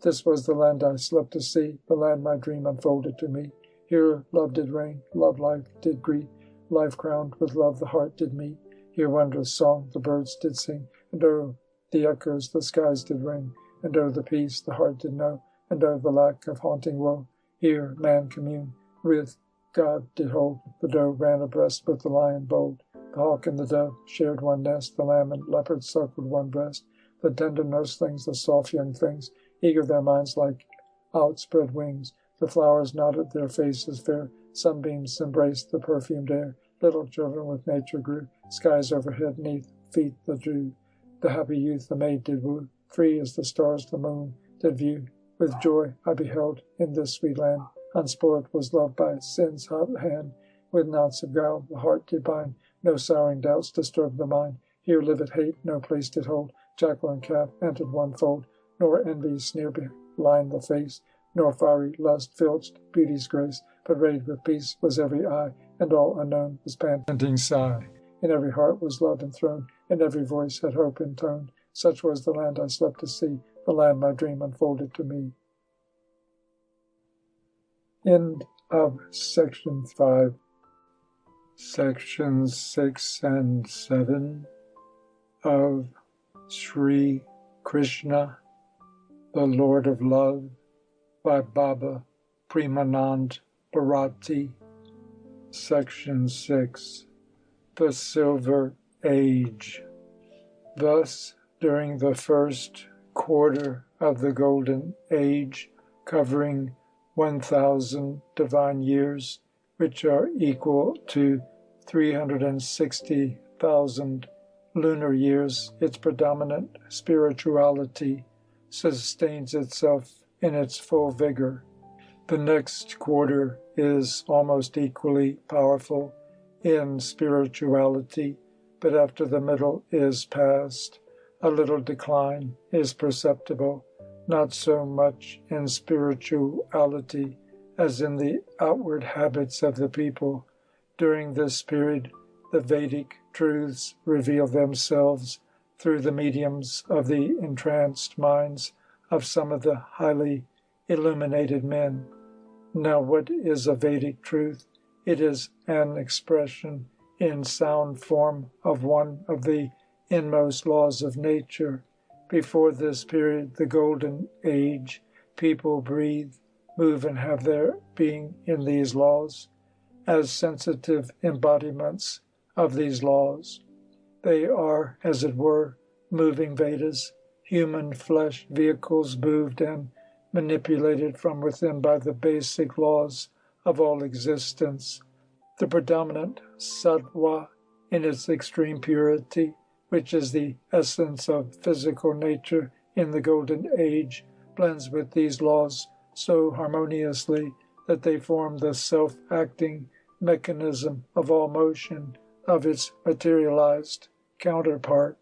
This was the land I slept to see, the land my dream unfolded to me. Here love did reign, love life did greet, life crowned with love the heart did meet. Here wondrous song the birds did sing, and oh, the echoes the skies did ring, and oh, the peace the heart did know, and oh, the lack of haunting woe. Here man communed with God did hold, the doe ran abreast with the lion bold. The hawk and the dove shared one nest, the lamb and leopard suckled one breast. The tender nurslings, the soft young things, eager their minds like outspread wings. The flowers nodded their faces fair, sunbeams embraced the perfumed air. Little children with nature grew, skies overhead, 'neath feet the dew. The happy youth the maid did woo, free as the stars the moon did view. With joy I beheld in this sweet land, unspoiled was love by sin's hot hand. With knots of guile the heart did bind, no souring doubts disturbed the mind. Here livid hate no place did hold, jackal and calf entered one fold, nor envy's sneer belied the face, nor fiery lust filched beauty's grace, but radiant with peace was every eye, and all unknown was panting sigh. In every heart was love enthroned, and every voice had hope intoned. Such was the land I slept to see, the land my dream unfolded to me. End of section 5. Sections 6 and 7 of Sree Krishna, the Lord of Love, by Baba Premanand Bharati. Section 6. The Silver Age. Thus, during the first quarter of the Golden Age, covering 1,000 divine years, which are equal to 360,000 lunar years, its predominant spirituality sustains itself in its full vigor. The next quarter is almost equally powerful in spirituality, but after the middle is past, a little decline is perceptible, not so much in spirituality as in the outward habits of the people. During this period, the Vedic truths reveal themselves through the mediums of the entranced minds of some of the highly illuminated men. Now, what is a Vedic truth? It is an expression in sound form of one of the inmost laws of nature. Before this period, the Golden Age, people breathe, move, and have their being in these laws. As sensitive embodiments of these laws, they are, as it were, moving Vedas, human flesh vehicles moved and manipulated from within by the basic laws of all existence. The predominant sattva, in its extreme purity, which is the essence of physical nature in the Golden Age, blends with these laws so harmoniously that they form the self-acting mechanism of all motion of its materialized counterpart.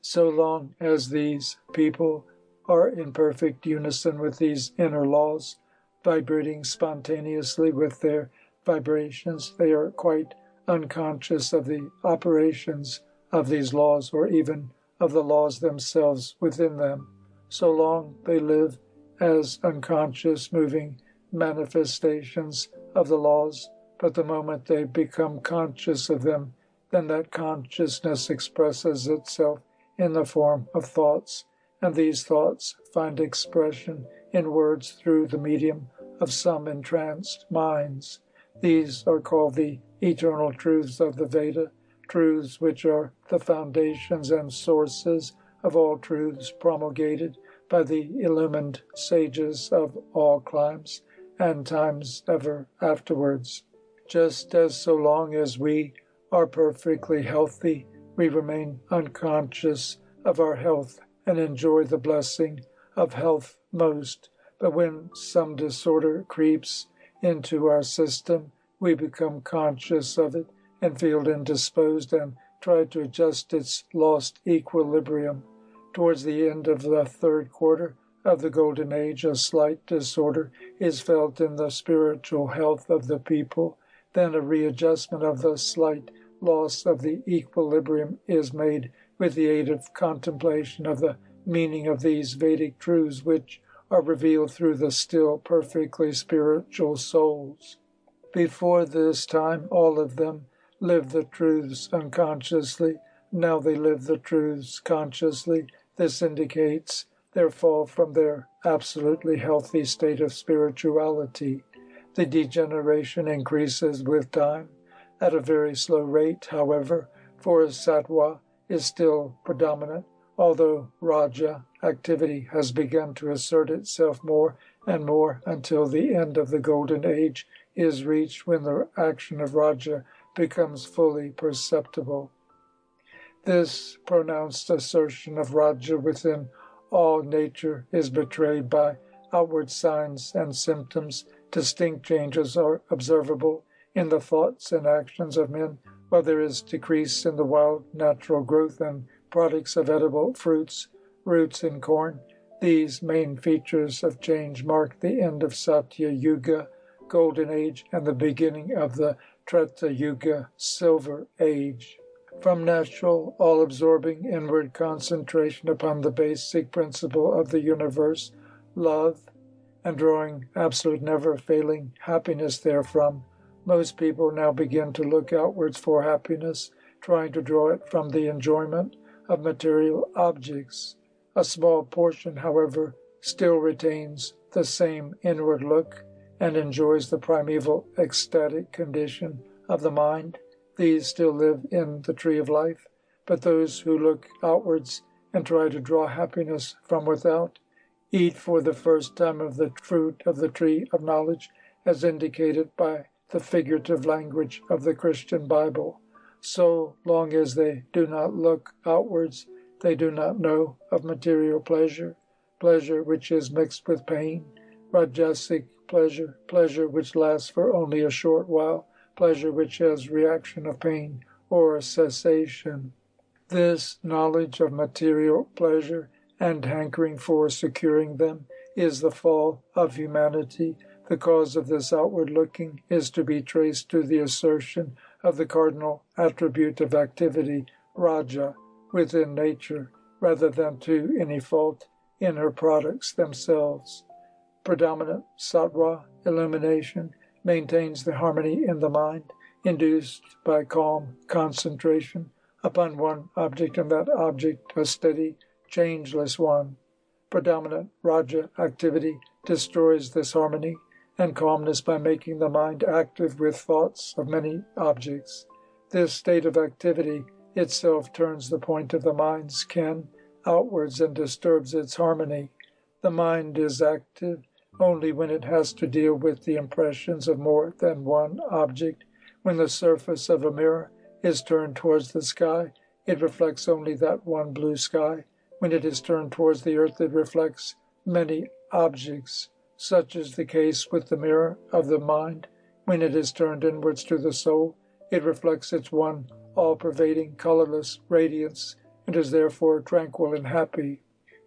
So long as these people are in perfect unison with these inner laws, vibrating spontaneously with their vibrations, they are quite unconscious of the operations of these laws, or even of the laws themselves within them. So long they live as unconscious moving manifestations of the laws, but the moment they become conscious of them, then that consciousness expresses itself in the form of thoughts, and these thoughts find expression in words through the medium of some entranced minds. These are called the eternal truths of the Veda, truths which are the foundations and sources of all truths promulgated by the illumined sages of all climes and times ever afterwards. just as so long as we are perfectly healthy, we remain unconscious of our health and enjoy the blessing of health most. But when some disorder creeps into our system, we become conscious of it and feel indisposed and try to adjust its lost equilibrium. Towards the end of the third quarter of the Golden Age, a slight disorder is felt in the spiritual health of the people. Then a readjustment of the slight loss of the equilibrium is made with the aid of contemplation of the meaning of these Vedic truths, which are revealed through the still perfectly spiritual souls. Before this time, all of them lived the truths unconsciously. Now they live the truths consciously. This indicates their fall from their absolutely healthy state of spirituality. The degeneration increases with time, at a very slow rate, however, for sattva is still predominant, although raja activity has begun to assert itself more and more until the end of the Golden Age is reached, when the action of raja becomes fully perceptible. This pronounced assertion of raja within all nature is betrayed by outward signs and symptoms. Distinct changes are observable in the thoughts and actions of men, while there is decrease in the wild natural growth and products of edible fruits, roots, and corn. These main features of change mark the end of Satya Yuga, Golden Age, and the beginning of the Treta Yuga, Silver Age. From natural, all-absorbing inward concentration upon the basic principle of the universe, love, and drawing absolute never-failing happiness therefrom, most people now begin to look outwards for happiness, trying to draw it from the enjoyment of material objects. A small portion, however, still retains the same inward look and enjoys the primeval ecstatic condition of the mind. These still live in the tree of life, but those who look outwards and try to draw happiness from without eat for the first time of the fruit of the tree of knowledge, as indicated by the figurative language of the Christian Bible. So long as they do not look outwards, they do not know of material pleasure, pleasure which is mixed with pain, rajasic pleasure, pleasure which lasts for only a short while, pleasure which has reaction of pain or cessation. This knowledge of material pleasure and hankering for securing them is the fall of humanity. The cause of this outward looking is to be traced to the assertion of the cardinal attribute of activity, raja, within nature, rather than to any fault in her products themselves. Predominant sattva, illumination, maintains the harmony in the mind, induced by calm concentration upon one object, and that object a steady, changeless one. Predominant raja activity destroys this harmony and calmness by making the mind active with thoughts of many objects. This state of activity itself turns the point of the mind's ken outwards and disturbs its harmony. The mind is active only when it has to deal with the impressions of more than one object. When the surface of a mirror is turned towards the sky, it reflects only that one blue sky. When it is turned towards the earth, it reflects many objects. Such is the case with the mirror of the mind. When it is turned inwards to the soul, it reflects its one all-pervading, colorless radiance, and is therefore tranquil and happy.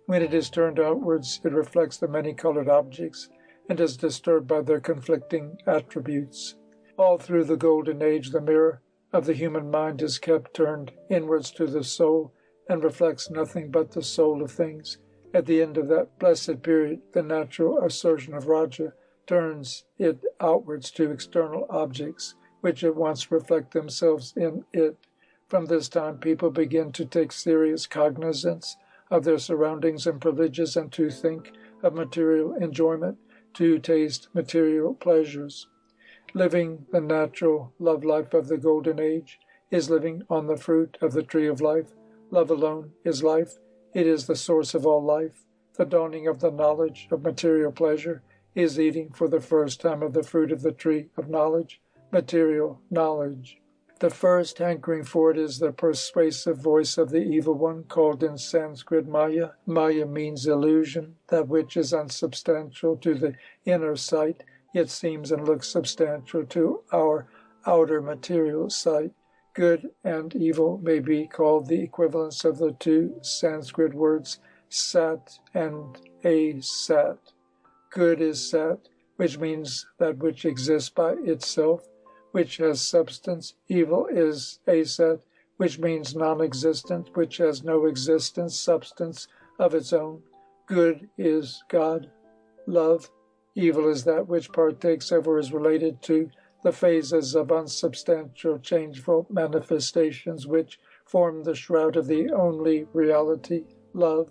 When it is turned outwards, it reflects the many-colored objects, and is disturbed by their conflicting attributes. All through the Golden Age, the mirror of the human mind is kept turned inwards to the soul, and reflects nothing but the soul of things. At the end of that blessed period, the natural assertion of raja turns it outwards to external objects, which at once reflect themselves in it. From this time, people begin to take serious cognizance of their surroundings and privileges, and to think of material enjoyment, to taste material pleasures. Living the natural love life of the Golden Age is living on the fruit of the tree of life. Love alone is life. It is the source of all life. The dawning of the knowledge of material pleasure is eating for the first time of the fruit of the tree of knowledge. material knowledge. The first hankering for it is the persuasive voice of the evil one, called in Sanskrit Maya. Maya means illusion, that which is unsubstantial to the inner sight, yet seems and looks substantial to our outer material sight. Good and evil may be called the equivalents of the two Sanskrit words sat and asat. Good is sat, which means that which exists by itself, which has substance. Evil is asat, which means non-existent, which has no existence, substance of its own. Good is God, love. Evil is that which partakes of or is related to the phases of unsubstantial, changeful manifestations which form the shroud of the only reality, love.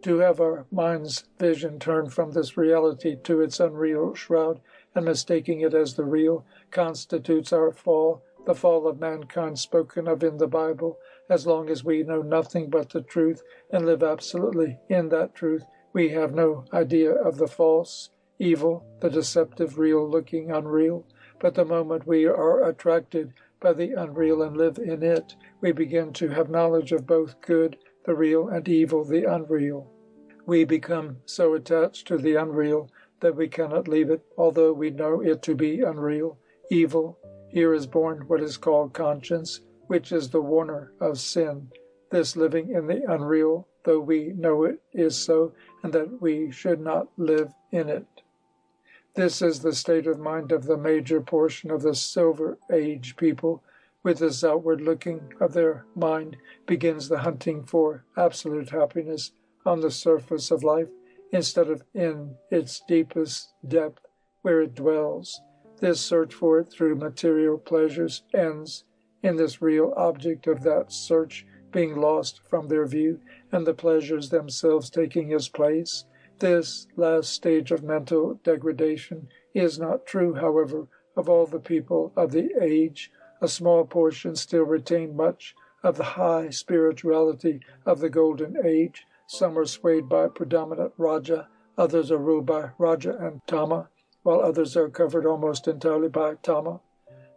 To have our mind's vision turn from this reality to its unreal shroud, and mistaking it as the real, constitutes our fall, the fall of mankind spoken of in the Bible. As long as we know nothing but the truth and live absolutely in that truth, we have no idea of the false, evil, the deceptive, real looking unreal. But the moment we are attracted by the unreal and live in it, we begin to have knowledge of both good, the real, and evil, the unreal. We become so attached to the unreal that we cannot leave it, although we know it to be unreal. Evil, here is born what is called conscience, which is the warner of sin. This living in the unreal, though we know it is so, and that we should not live in it. This is the state of mind of the major portion of the Silver Age people. With this outward looking of their mind begins the hunting for absolute happiness on the surface of life, instead of in its deepest depth where it dwells. This search for it through material pleasures ends in this real object of that search being lost from their view, and the pleasures themselves taking its place. This last stage of mental degradation is not true, however, of all the people of the age. A small portion still retain much of the high spirituality of the Golden Age. Some are swayed by predominant Raja, others are ruled by Raja and Tama, while others are covered almost entirely by Tama.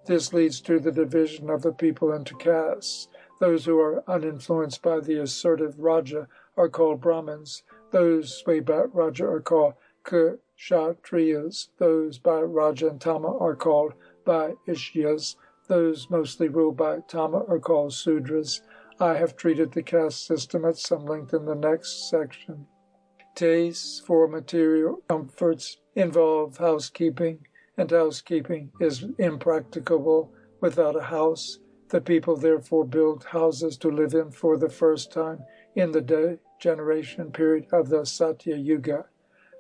This leads to the division of the people into castes. Those who are uninfluenced by the assertive Raja are called Brahmins. Those swayed by Raja are called Kshatriyas. Those by Raja and Tama are called Vaishyas. Those mostly ruled by Tama are called Sudras. I have treated the caste system at some length in the next section. Tastes for material comforts involve housekeeping, and housekeeping is impracticable without a house. The people therefore build houses to live in for the first time in the degeneration period of the Satya Yuga.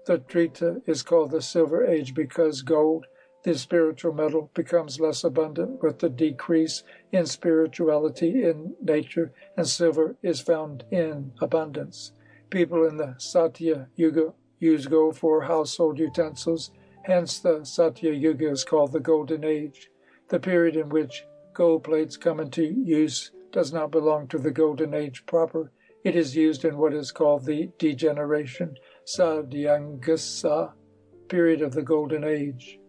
The Treta is called the Silver Age because gold, the spiritual metal, becomes less abundant with the decrease in spirituality in nature, and silver is found in abundance. People in the Satya Yuga use gold for household utensils, hence the Satya Yuga is called the Golden Age. The period in which gold plates come into use does not belong to the Golden Age proper. It is used in what is called the degeneration, Sadhyangasa, period of the Golden Age.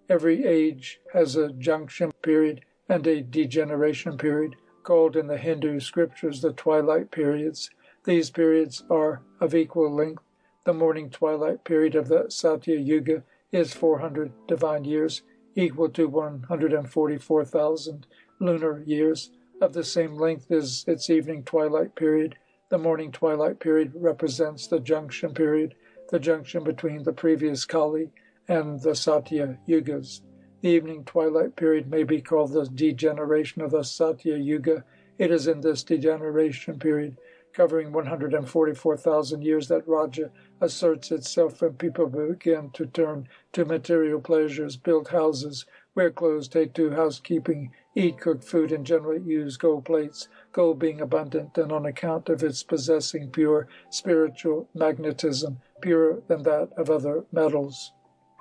Every age has a junction period and a degeneration period, called in the Hindu scriptures the twilight periods. These periods are of equal length. The morning twilight period of the Satya Yuga is 400 divine years, equal to 144,000 lunar years. Of the same length is its evening twilight period. The morning twilight period represents the junction period, the junction between the previous Kali and the Satya Yugas. The evening twilight period may be called the degeneration of the Satya Yuga. It is in this degeneration period, covering 144,000 years, that Raja asserts itself, and people begin to turn to material pleasures, build houses, wear clothes, take to housekeeping, eat cooked food, and generally use gold plates, gold being abundant, and on account of its possessing pure spiritual magnetism, purer than that of other metals.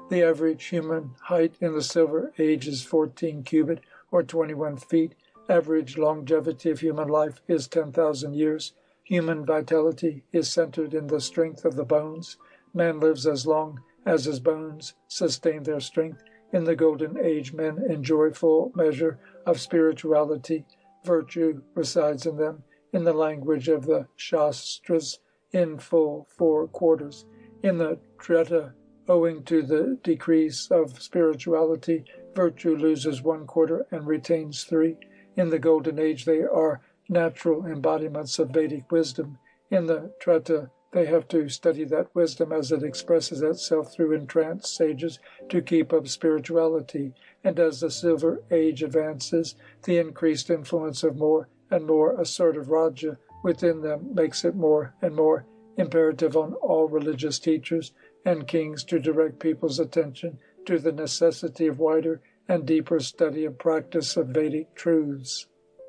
The average human height in the Silver Age is 14 cubit, or 21 feet. Average longevity of human life is 10,000 years. Human vitality is centered in the strength of the bones. Man lives as long as his bones sustain their strength. In the Golden Age, men enjoy full measure of spirituality. Virtue resides in them, in the language of the Shastras, in full 4 quarters. In the Treta, owing to the decrease of spirituality, virtue loses 1 quarter and retains 3. In the Golden Age, they are natural embodiments of Vedic wisdom. In the Treta, they have to study that wisdom as it expresses itself through entranced sages to keep up spirituality, and as the Silver Age advances, the increased influence of more and more assertive Raja within them makes it more and more imperative on all religious teachers and kings to direct people's attention to the necessity of wider and deeper study and practice of Vedic truths.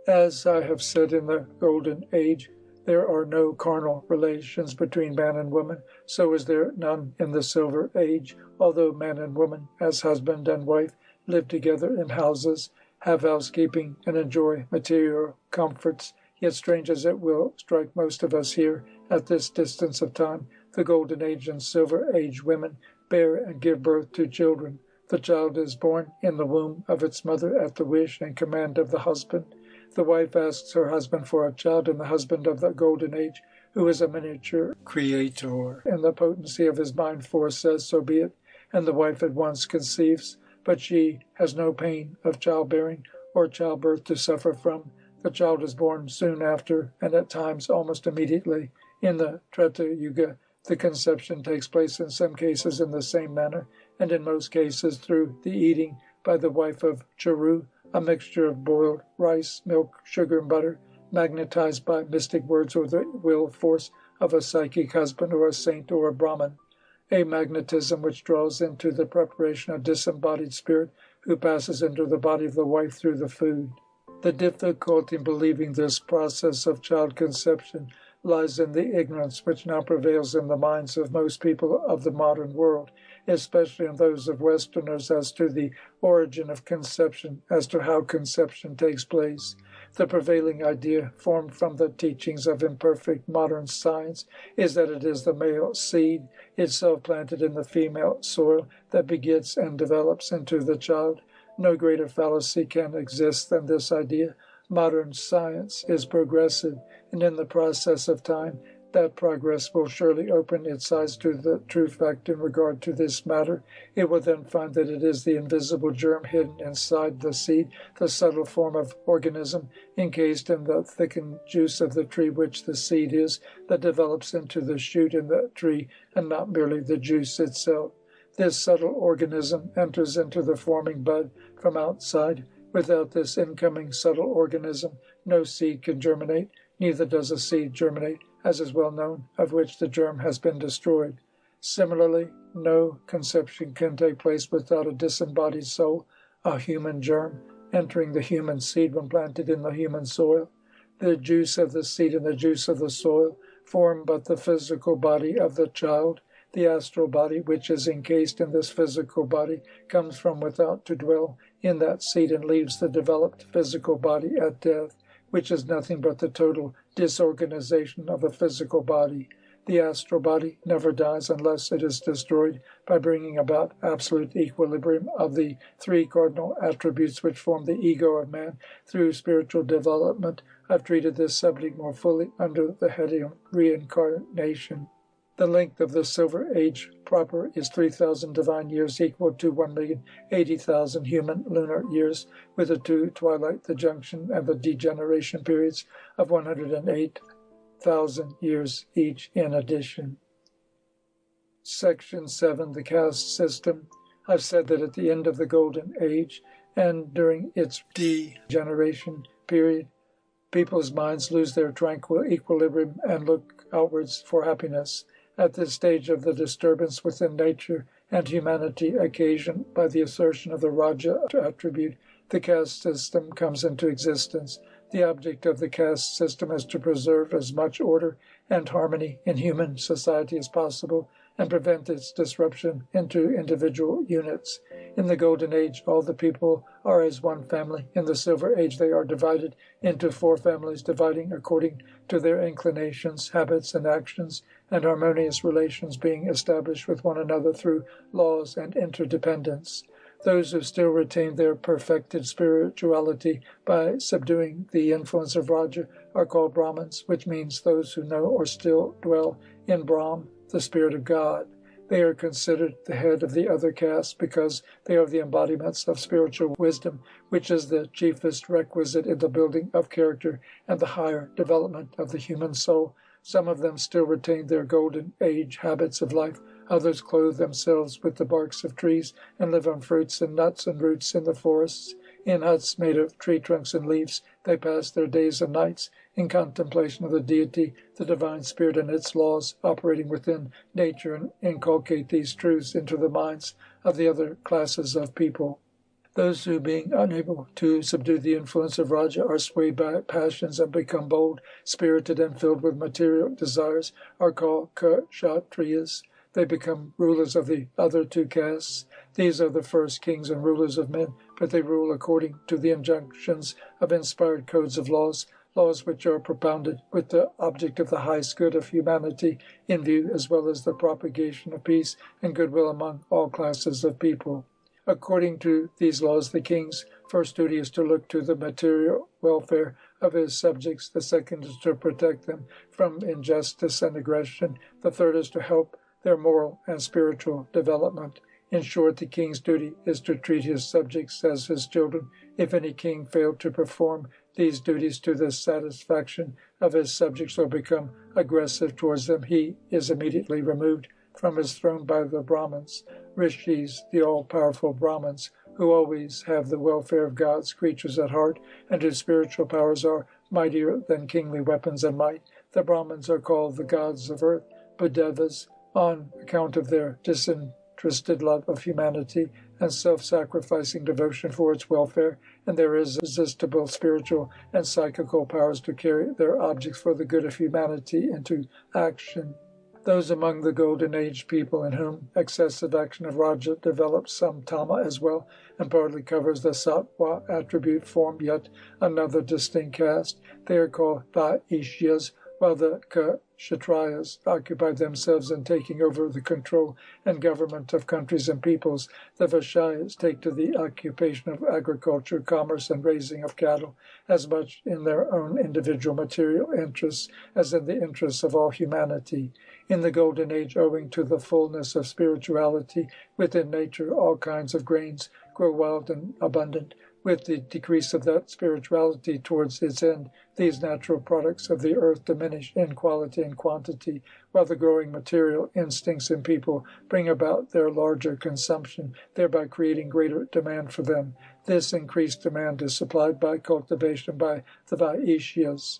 As I have said, in the Golden Age, there are no carnal relations between man and woman, so is there none in the Silver Age, although man and woman, as husband and wife, live together in houses, have housekeeping, and enjoy material comforts. Yet, strange as it will strike most of us here, at this distance of time, the Golden Age and Silver Age women bear and give birth to children. The child is born in the womb of its mother at the wish and command of the husband. The wife asks her husband for a child, and the husband of the Golden Age, who is a miniature creator in the potency of his mind force, says, "So be it," and the wife at once conceives, but she has no pain of childbearing or childbirth to suffer from. The child is born soon after, and at times almost immediately. In the Treta Yuga, the conception takes place in some cases in the same manner, and in most cases through the eating by the wife of Charu, a mixture of boiled rice, milk, sugar, and butter, magnetized by mystic words or the will force of a psychic husband or a saint or a Brahmin, a magnetism which draws into the preparation a disembodied spirit who passes into the body of the wife through the food. The difficulty in believing this process of child conception lies in the ignorance which now prevails in the minds of most people of the modern world, especially in those of Westerners, as to the origin of conception, as to how conception takes place. The prevailing idea, formed from the teachings of imperfect modern science, is that it is the male seed, itself planted in the female soil, that begets and develops into the child. No greater fallacy can exist than this idea. Modern science is progressive, and in the process of time, that progress will surely open its eyes to the true fact in regard to this matter. It will then find that it is the invisible germ hidden inside the seed, the subtle form of organism, encased in the thickened juice of the tree which the seed is, that develops into the shoot in the tree, and not merely the juice itself. This subtle organism enters into the forming bud from outside. Without this incoming subtle organism, no seed can germinate, neither does a seed germinate, as is well known, of which the germ has been destroyed. Similarly, no conception can take place without a disembodied soul, a human germ, entering the human seed when planted in the human soil. The juice of the seed and the juice of the soil form but the physical body of the child. The astral body, which is encased in this physical body, comes from without to dwell in that seed and leaves the developed physical body at death, which is nothing but the total disorganization of the physical body. The astral body never dies unless it is destroyed by bringing about absolute equilibrium of the 3 cardinal attributes which form the ego of man through spiritual development. I've treated this subject more fully under the heading of reincarnation. The length of the Silver Age proper is 3,000 divine years, equal to 1,080,000 human lunar years, with the 2 twilight, the junction, and the degeneration periods of 108,000 years each in addition. Section 7. The caste system. I've said that at the end of the Golden Age, and during its degeneration period, people's minds lose their tranquil equilibrium and look outwards for happiness. At this stage of the disturbance within nature and humanity occasioned by the assertion of the Raja attribute, the caste system comes into existence. The object of the caste system is to preserve as much order and harmony in human society as possible and prevent its disruption into individual units. In the Golden Age, all the people are as one family. In the Silver Age, they are divided into 4 families, dividing according to their inclinations, habits, and actions, and harmonious relations being established with one another through laws and interdependence. Those who still retain their perfected spirituality by subduing the influence of Raja are called Brahmins, which means those who know or still dwell in Brahm, the spirit of God. They are considered the head of the other castes because they are the embodiments of spiritual wisdom, which is the chiefest requisite in the building of character and the higher development of the human soul. Some of them still retain their golden age habits of life. Others clothe themselves with the barks of trees and live on fruits and nuts and roots in the forests. In huts made of tree trunks and leaves, they pass their days and nights in contemplation of the deity, the divine spirit and its laws operating within nature, and inculcate these truths into the minds of the other classes of people. Those who, being unable to subdue the influence of Raja, are swayed by passions and become bold, spirited, and filled with material desires, are called Kshatriyas. They become rulers of the other two castes. These are the first kings and rulers of men, but they rule according to the injunctions of inspired codes of laws which are propounded with the object of the highest good of humanity in view, as well as the propagation of peace and goodwill among all classes of people. According to these laws, the king's first duty is to look to the material welfare of his subjects. The second is to protect them from injustice and aggression. The third is to help their moral and spiritual development. In short, the king's duty is to treat his subjects as his children. If any king failed to perform these duties to the satisfaction of his subjects or become aggressive towards them, he is immediately removed from his throne by the Brahmins, rishis, the all-powerful Brahmins, who always have the welfare of God's creatures at heart and whose spiritual powers are mightier than kingly weapons and might. The Brahmins are called the gods of earth, Budevas, on account of their disinterested love of humanity and self-sacrificing devotion for its welfare, and their irresistible spiritual and psychical powers to carry their objects for the good of humanity into action. Those among the Golden Age people in whom excessive action of Raja develops some Tama as well, and partly covers the Sattva attribute, form yet another distinct caste. They are called Vaishyas, while the Kshatriyas occupy themselves in taking over the control and government of countries and peoples. The Vaishyas take to the occupation of agriculture, commerce, and raising of cattle, as much in their own individual material interests as in the interests of all humanity. In the Golden Age, owing to the fullness of spirituality within nature, all kinds of grains grow wild and abundant. With the decrease of that spirituality towards its end, these natural products of the earth diminish in quality and quantity, while the growing material instincts in people bring about their larger consumption, thereby creating greater demand for them. This increased demand is supplied by cultivation by the Vaishyas.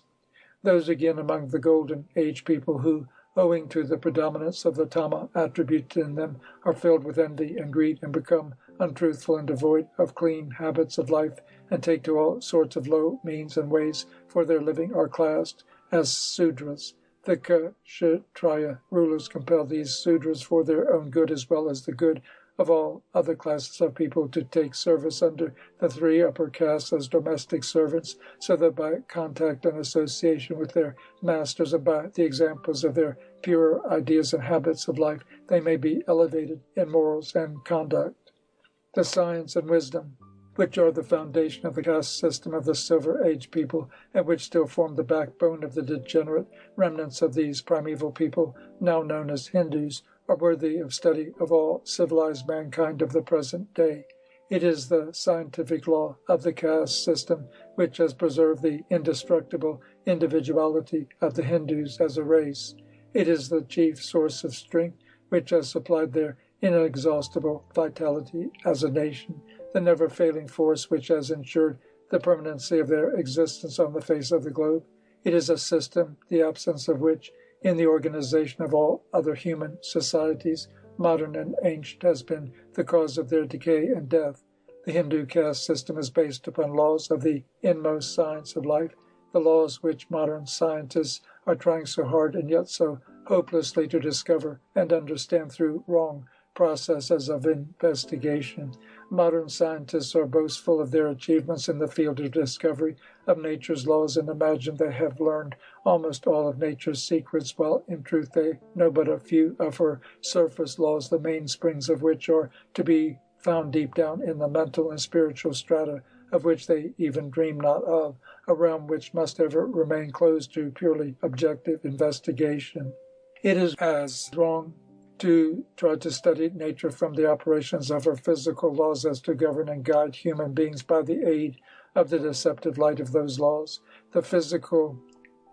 Those again among the Golden Age people who, owing to the predominance of the Tama attribute in them, are filled with envy and greed and become untruthful and devoid of clean habits of life, and take to all sorts of low means and ways for their living, are classed as Sudras. The Kshatriya rulers compel these Sudras for their own good as well as the good of all other classes of people to take service under the three upper castes as domestic servants, so that by contact and association with their masters and by the examples of their purer ideas and habits of life, they may be elevated in morals and conduct. The science and wisdom, which are the foundation of the caste system of the Silver Age people, and which still form the backbone of the degenerate remnants of these primeval people, now known as Hindus, are worthy of study of all civilized mankind of the present day. It is the scientific law of the caste system which has preserved the indestructible individuality of the Hindus as a race. It is the chief source of strength which has supplied their inexhaustible vitality as a nation, the never-failing force which has ensured the permanency of their existence on the face of the globe. It is a system, the absence of which, in the organization of all other human societies, modern and ancient, has been the cause of their decay and death. The Hindu caste system is based upon laws of the inmost science of life, the laws which modern scientists are trying so hard and yet so hopelessly to discover and understand through wrong processes of investigation. Modern scientists are boastful of their achievements in the field of discovery of nature's laws and imagine they have learned almost all of nature's secrets, while in truth they know but a few of her surface laws, the mainsprings of which are to be found deep down in the mental and spiritual strata of which they even dream not of, a realm which must ever remain closed to purely objective investigation. It is as wrong to try to study nature from the operations of her physical laws as to govern and guide human beings by the aid of the deceptive light of those laws. The physical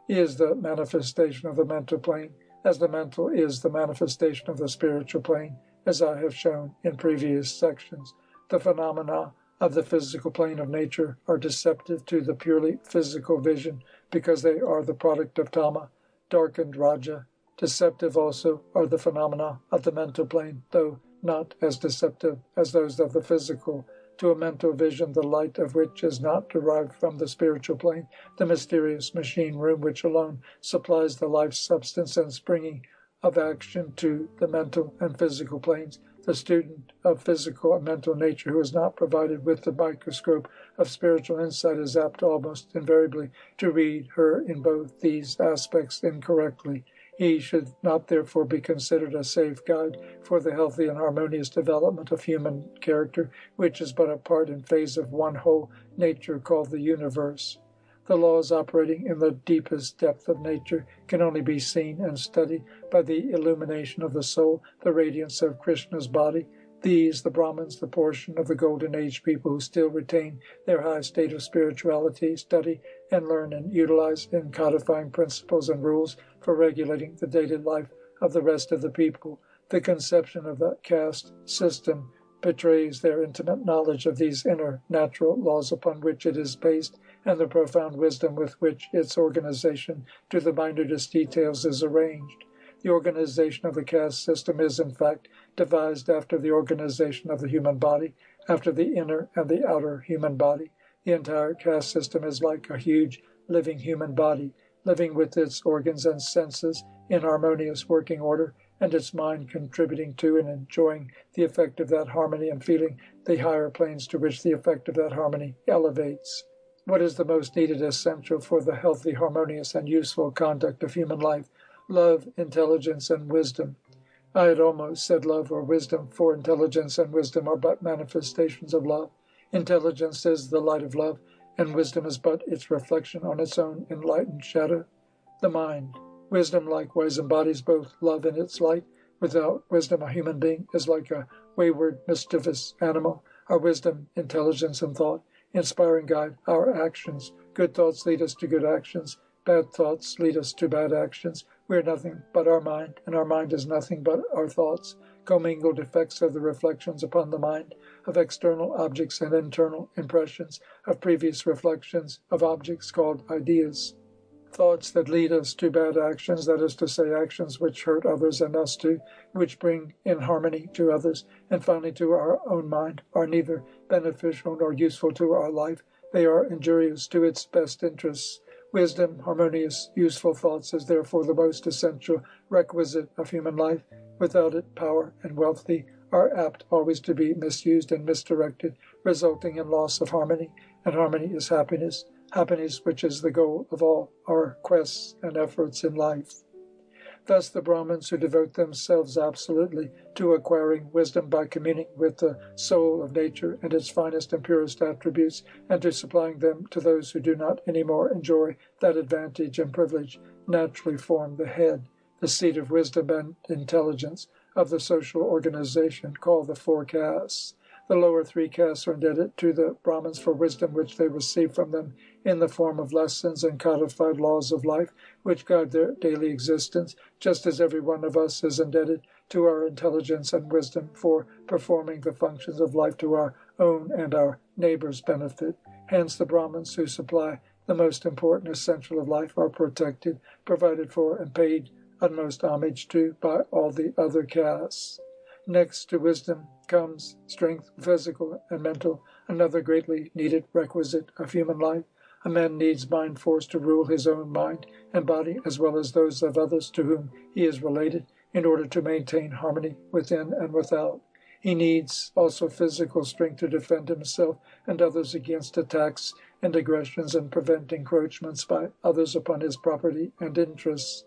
is the manifestation of the mental plane, as the mental is the manifestation of the spiritual plane, as I have shown in previous sections. The phenomena of the physical plane of nature are deceptive to the purely physical vision because they are the product of Tama, darkened Raja. Deceptive also are the phenomena of the mental plane, though not as deceptive as those of the physical. To a mental vision, the light of which is not derived from the spiritual plane, the mysterious machine room which alone supplies the life substance and springing of action to the mental and physical planes, the student of physical and mental nature who is not provided with the microscope of spiritual insight is apt almost invariably to read her in both these aspects incorrectly. He should not therefore be considered a safe guide for the healthy and harmonious development of human character, which is but a part and phase of one whole nature called the universe. The laws operating in the deepest depth of nature can only be seen and studied by the illumination of the soul, the radiance of Krishna's body. These, the Brahmins, the portion of the Golden Age people who still retain their high state of spirituality, study and learn and utilize in codifying principles and rules for regulating the daily life of the rest of the people. The conception of the caste system betrays their intimate knowledge of these inner natural laws upon which it is based, and the profound wisdom with which its organization to the minutest details is arranged. The organization of the caste system is, in fact, devised after the organization of the human body, after the inner and the outer human body. The entire caste system is like a huge, living human body, living with its organs and senses in harmonious working order, and its mind contributing to and enjoying the effect of that harmony and feeling the higher planes to which the effect of that harmony elevates. What is the most needed essential for the healthy, harmonious, and useful conduct of human life? Love, intelligence, and wisdom. I had almost said love or wisdom, for intelligence and wisdom are but manifestations of love. Intelligence is the light of love, and wisdom is but its reflection on its own enlightened shadow. The mind. Wisdom likewise embodies both love and its light. Without wisdom, a human being is like a wayward, mischievous animal. Our wisdom, intelligence, and thought inspire and guide our actions. Good thoughts lead us to good actions. Bad thoughts lead us to bad actions. We are nothing but our mind, and our mind is nothing but our thoughts. Commingled effects of the reflections upon the mind, of external objects and internal impressions, of previous reflections of objects called ideas. Thoughts that lead us to bad actions, that is to say, actions which hurt others and us too, which bring inharmony to others, and finally to our own mind, are neither beneficial nor useful to our life. They are injurious to its best interests. Wisdom, harmonious, useful thoughts is therefore the most essential requisite of human life. Without it, power and wealthy are apt always to be misused and misdirected, resulting in loss of harmony, and harmony is happiness. Happiness, which is the goal of all our quests and efforts in life. Thus the Brahmins who devote themselves absolutely to acquiring wisdom by communing with the soul of nature and its finest and purest attributes, and to supplying them to those who do not any more enjoy that advantage and privilege, naturally form the head, the seat of wisdom and intelligence of the social organization called the four castes. The lower three castes are indebted to the Brahmins for wisdom which they receive from them in the form of lessons and codified laws of life which guide their daily existence, just as every one of us is indebted to our intelligence and wisdom for performing the functions of life to our own and our neighbor's benefit. Hence the Brahmins who supply the most important essential of life are protected, provided for, and paid utmost homage to by all the other castes. Next to wisdom comes strength, physical and mental, another greatly needed requisite of human life. A man needs mind force to rule his own mind and body as well as those of others to whom he is related in order to maintain harmony within and without. He needs also physical strength to defend himself and others against attacks and aggressions and prevent encroachments by others upon his property and interests.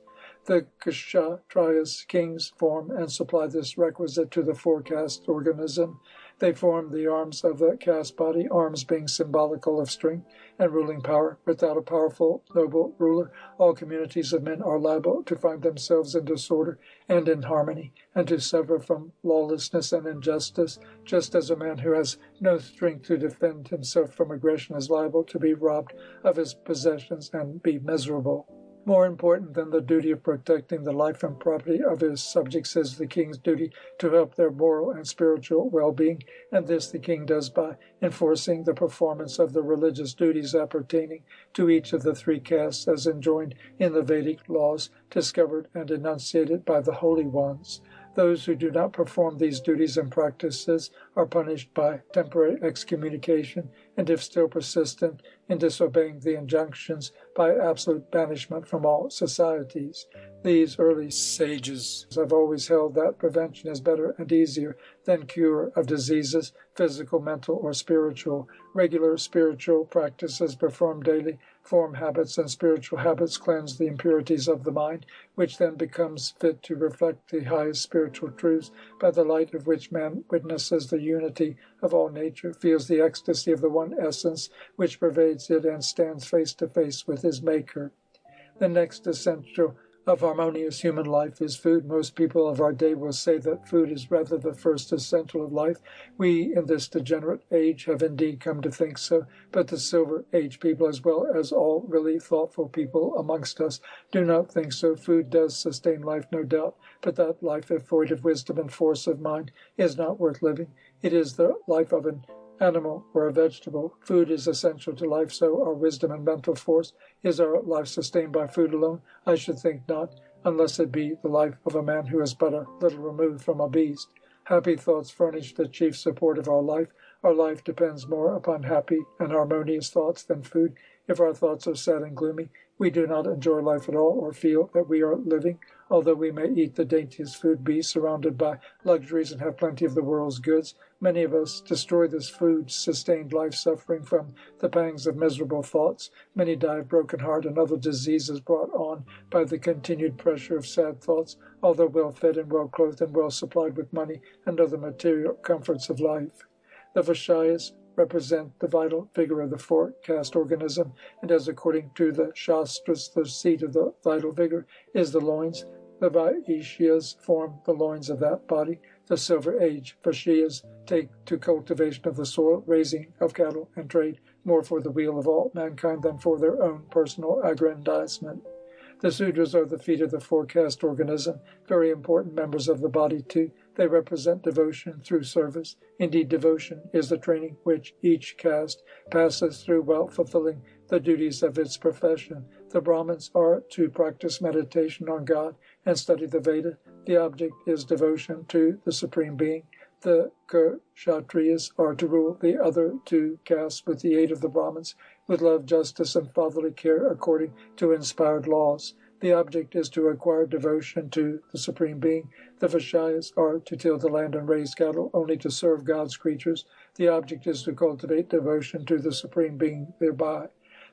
The Kshatriyas, kings, form and supply this requisite to the four-caste organism. They form the arms of the caste body, arms being symbolical of strength and ruling power. Without a powerful, noble ruler, all communities of men are liable to find themselves in disorder and in harmony, and to suffer from lawlessness and injustice, just as a man who has no strength to defend himself from aggression is liable to be robbed of his possessions and be miserable. More important than the duty of protecting the life and property of his subjects is the king's duty to help their moral and spiritual well-being, and this the king does by enforcing the performance of the religious duties appertaining to each of the three castes as enjoined in the Vedic laws, discovered and enunciated by the holy ones. Those who do not perform these duties and practices are punished by temporary excommunication, and if still persistent in disobeying the injunctions, by absolute banishment from all societies. These early sages have always held that prevention is better and easier than cure of diseases, physical, mental, or spiritual. Regular spiritual practices performed daily form habits, and spiritual habits cleanse the impurities of the mind, which then becomes fit to reflect the highest spiritual truths, by the light of which man witnesses the unity of all nature, feels the ecstasy of the one essence which pervades it, and stands face to face with his Maker. The next essential of harmonious human life is food. Most people of our day will say that food is rather the first essential of life. We, in this degenerate age, have indeed come to think so, but the Silver Age people, as well as all really thoughtful people amongst us, do not think so. Food does sustain life, no doubt, but that life, if void of wisdom and force of mind, is not worth living. It is the life of an animal or a vegetable. Food is essential to life, so our wisdom and mental force. Is our life sustained by food alone? I should think not, unless it be the life of a man who is but a little removed from a beast. Happy thoughts furnish the chief support of our life. Our life depends more upon happy and harmonious thoughts than food. If our thoughts are sad and gloomy, we do not enjoy life at all, or feel that we are living. Although we may eat the daintiest food, be surrounded by luxuries, and have plenty of the world's goods, many of us destroy this food-sustained life, suffering from the pangs of miserable thoughts. Many die of broken heart and other diseases brought on by the continued pressure of sad thoughts, although well-fed and well-clothed and well-supplied with money and other material comforts of life. The Vaishyas represent the vital vigor of the four-caste organism, and as according to the Shastras, the seat of the vital vigor is the loins. The Vaishyas form the loins of that body. The Silver Age Vaishyas take to cultivation of the soil, raising of cattle, and trade, more for the weal of all mankind than for their own personal aggrandizement. The Sudras are the feet of the four-caste organism, very important members of the body too. They represent devotion through service. Indeed, devotion is the training which each caste passes through while fulfilling the duties of its profession. The Brahmins are to practice meditation on God and study the Veda. The object is devotion to the Supreme Being. The Kshatriyas are to rule the other two castes with the aid of the Brahmins, with love, justice, and fatherly care according to inspired laws. The object is to acquire devotion to the Supreme Being. The Vaishyas are to till the land and raise cattle, only to serve God's creatures. The object is to cultivate devotion to the Supreme Being thereby.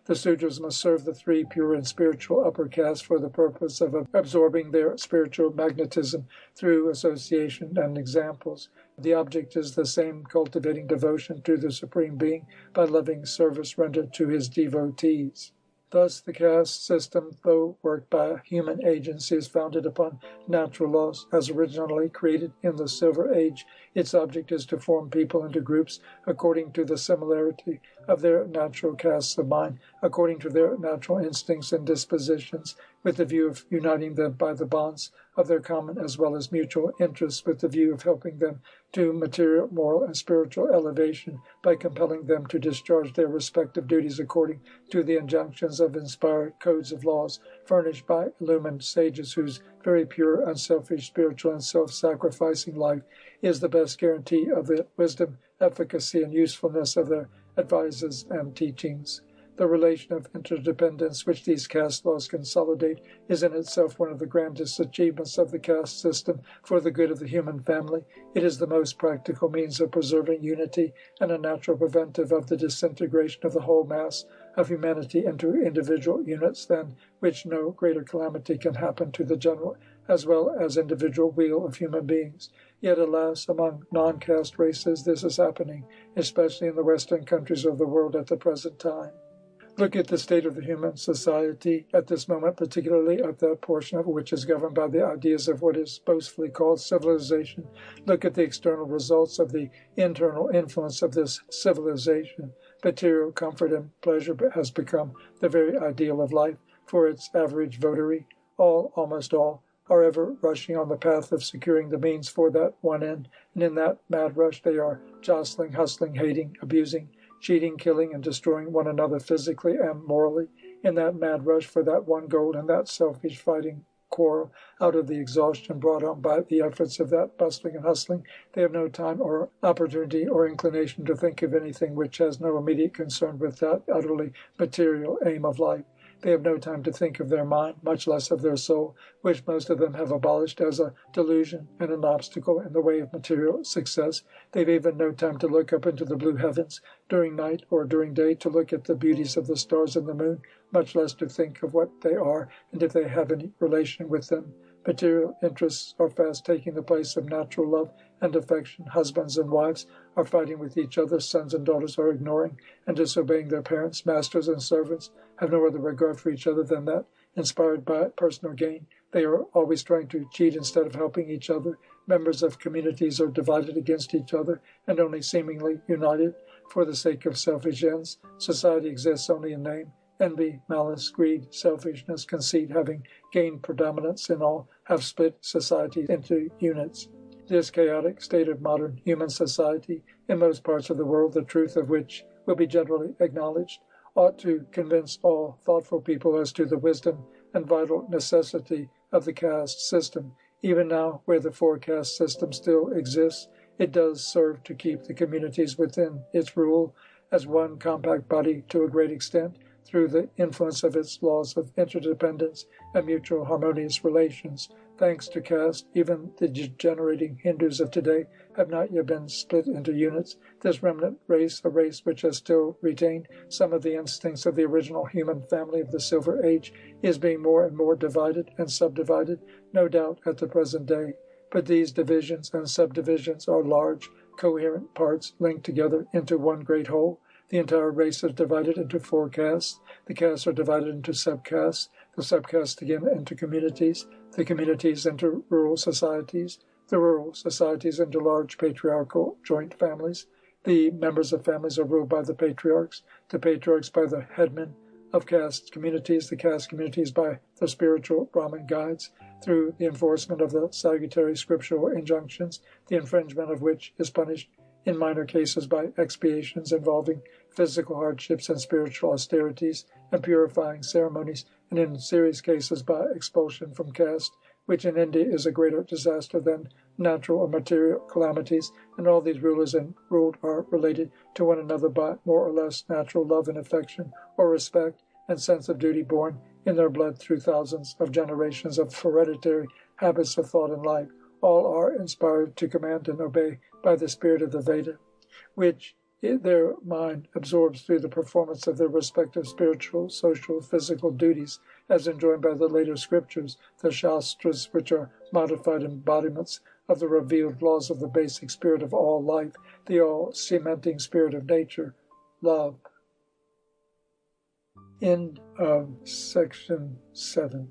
The Sudras must serve the three pure and spiritual upper castes for the purpose of absorbing their spiritual magnetism through association and examples. The object is the same, cultivating devotion to the Supreme Being by loving service rendered to his devotees. Thus the caste system, though worked by a human agency, is founded upon natural laws. As originally created in the Silver Age, its object is to form people into groups according to the similarity of their natural castes of mind, according to their natural instincts and dispositions, with the view of uniting them by the bonds of their common as well as mutual interests, with the view of helping them to material, moral, and spiritual elevation by compelling them to discharge their respective duties according to the injunctions of inspired codes of laws furnished by illumined sages, whose very pure, unselfish, spiritual, and self-sacrificing life is the best guarantee of the wisdom, efficacy, and usefulness of their advices and teachings. The relation of interdependence which these caste laws consolidate is in itself one of the grandest achievements of the caste system for the good of the human family. It is the most practical means of preserving unity and a natural preventive of the disintegration of the whole mass of humanity into individual units than which no greater calamity can happen to the general as well as individual weal of human beings. Yet, alas, among non-caste races this is happening, especially in the Western countries of the world at the present time. Look at the state of the human society at this moment, particularly at that portion of it which is governed by the ideas of what is boastfully called civilization. Look at the external results of the internal influence of this civilization. Material comfort and pleasure has become the very ideal of life for its average votary. All, almost all, are ever rushing on the path of securing the means for that one end, and in that mad rush they are jostling, hustling, hating, abusing, cheating, killing, and destroying one another physically and morally, in that mad rush for that one goal and that selfish fighting quarrel. Out of the exhaustion brought on by the efforts of that bustling and hustling, they have no time or opportunity or inclination to think of anything which has no immediate concern with that utterly material aim of life. They have no time to think of their mind, much less of their soul, which most of them have abolished as a delusion and an obstacle in the way of material success. They've even no time to look up into the blue heavens during night or during day, to look at the beauties of the stars and the moon, much less to think of what they are and if they have any relation with them. Material interests are fast taking the place of natural love and affection. Husbands and wives are fighting with each other. Sons and daughters are ignoring and disobeying their parents. Masters and servants have no other regard for each other than that inspired by personal gain. They are always trying to cheat instead of helping each other. Members of communities are divided against each other and only seemingly united for the sake of selfish ends. Society exists only in name. Envy, malice, greed, selfishness, conceit, having gained predominance in all, have split society into units. This chaotic state of modern human society, in most parts of the world, the truth of which will be generally acknowledged, ought to convince all thoughtful people as to the wisdom and vital necessity of the caste system. Even now, where the four-caste system still exists, it does serve to keep the communities within its rule as one compact body to a great extent, through the influence of its laws of interdependence and mutual harmonious relations. Thanks to caste, even the degenerating Hindus of today have not yet been split into units. This remnant race, a race which has still retained some of the instincts of the original human family of the Silver Age, is being more and more divided and subdivided, no doubt, at the present day. But these divisions and subdivisions are large, coherent parts linked together into one great whole. The entire race is divided into four castes. The castes are divided into subcastes. The subcastes again into communities. The communities into rural societies. The rural societies into large patriarchal joint families. The members of families are ruled by the patriarchs by the headmen of caste communities, the caste communities by the spiritual Brahmin guides, through the enforcement of the salutary scriptural injunctions, the infringement of which is punished in minor cases by expiations involving physical hardships and spiritual austerities and purifying ceremonies, and in serious cases by expulsion from caste, which in India is a greater disaster than natural or material calamities, and all these rulers and ruled are related to one another by more or less natural love and affection, or respect and sense of duty born in their blood through thousands of generations of hereditary habits of thought and life. All are inspired to command and obey by the spirit of the Veda, which their mind absorbs through the performance of their respective spiritual, social, physical duties, as enjoined by the later scriptures, the Shastras, which are modified embodiments of the revealed laws of the basic spirit of all life, the all-cementing spirit of nature, love. End of section 7.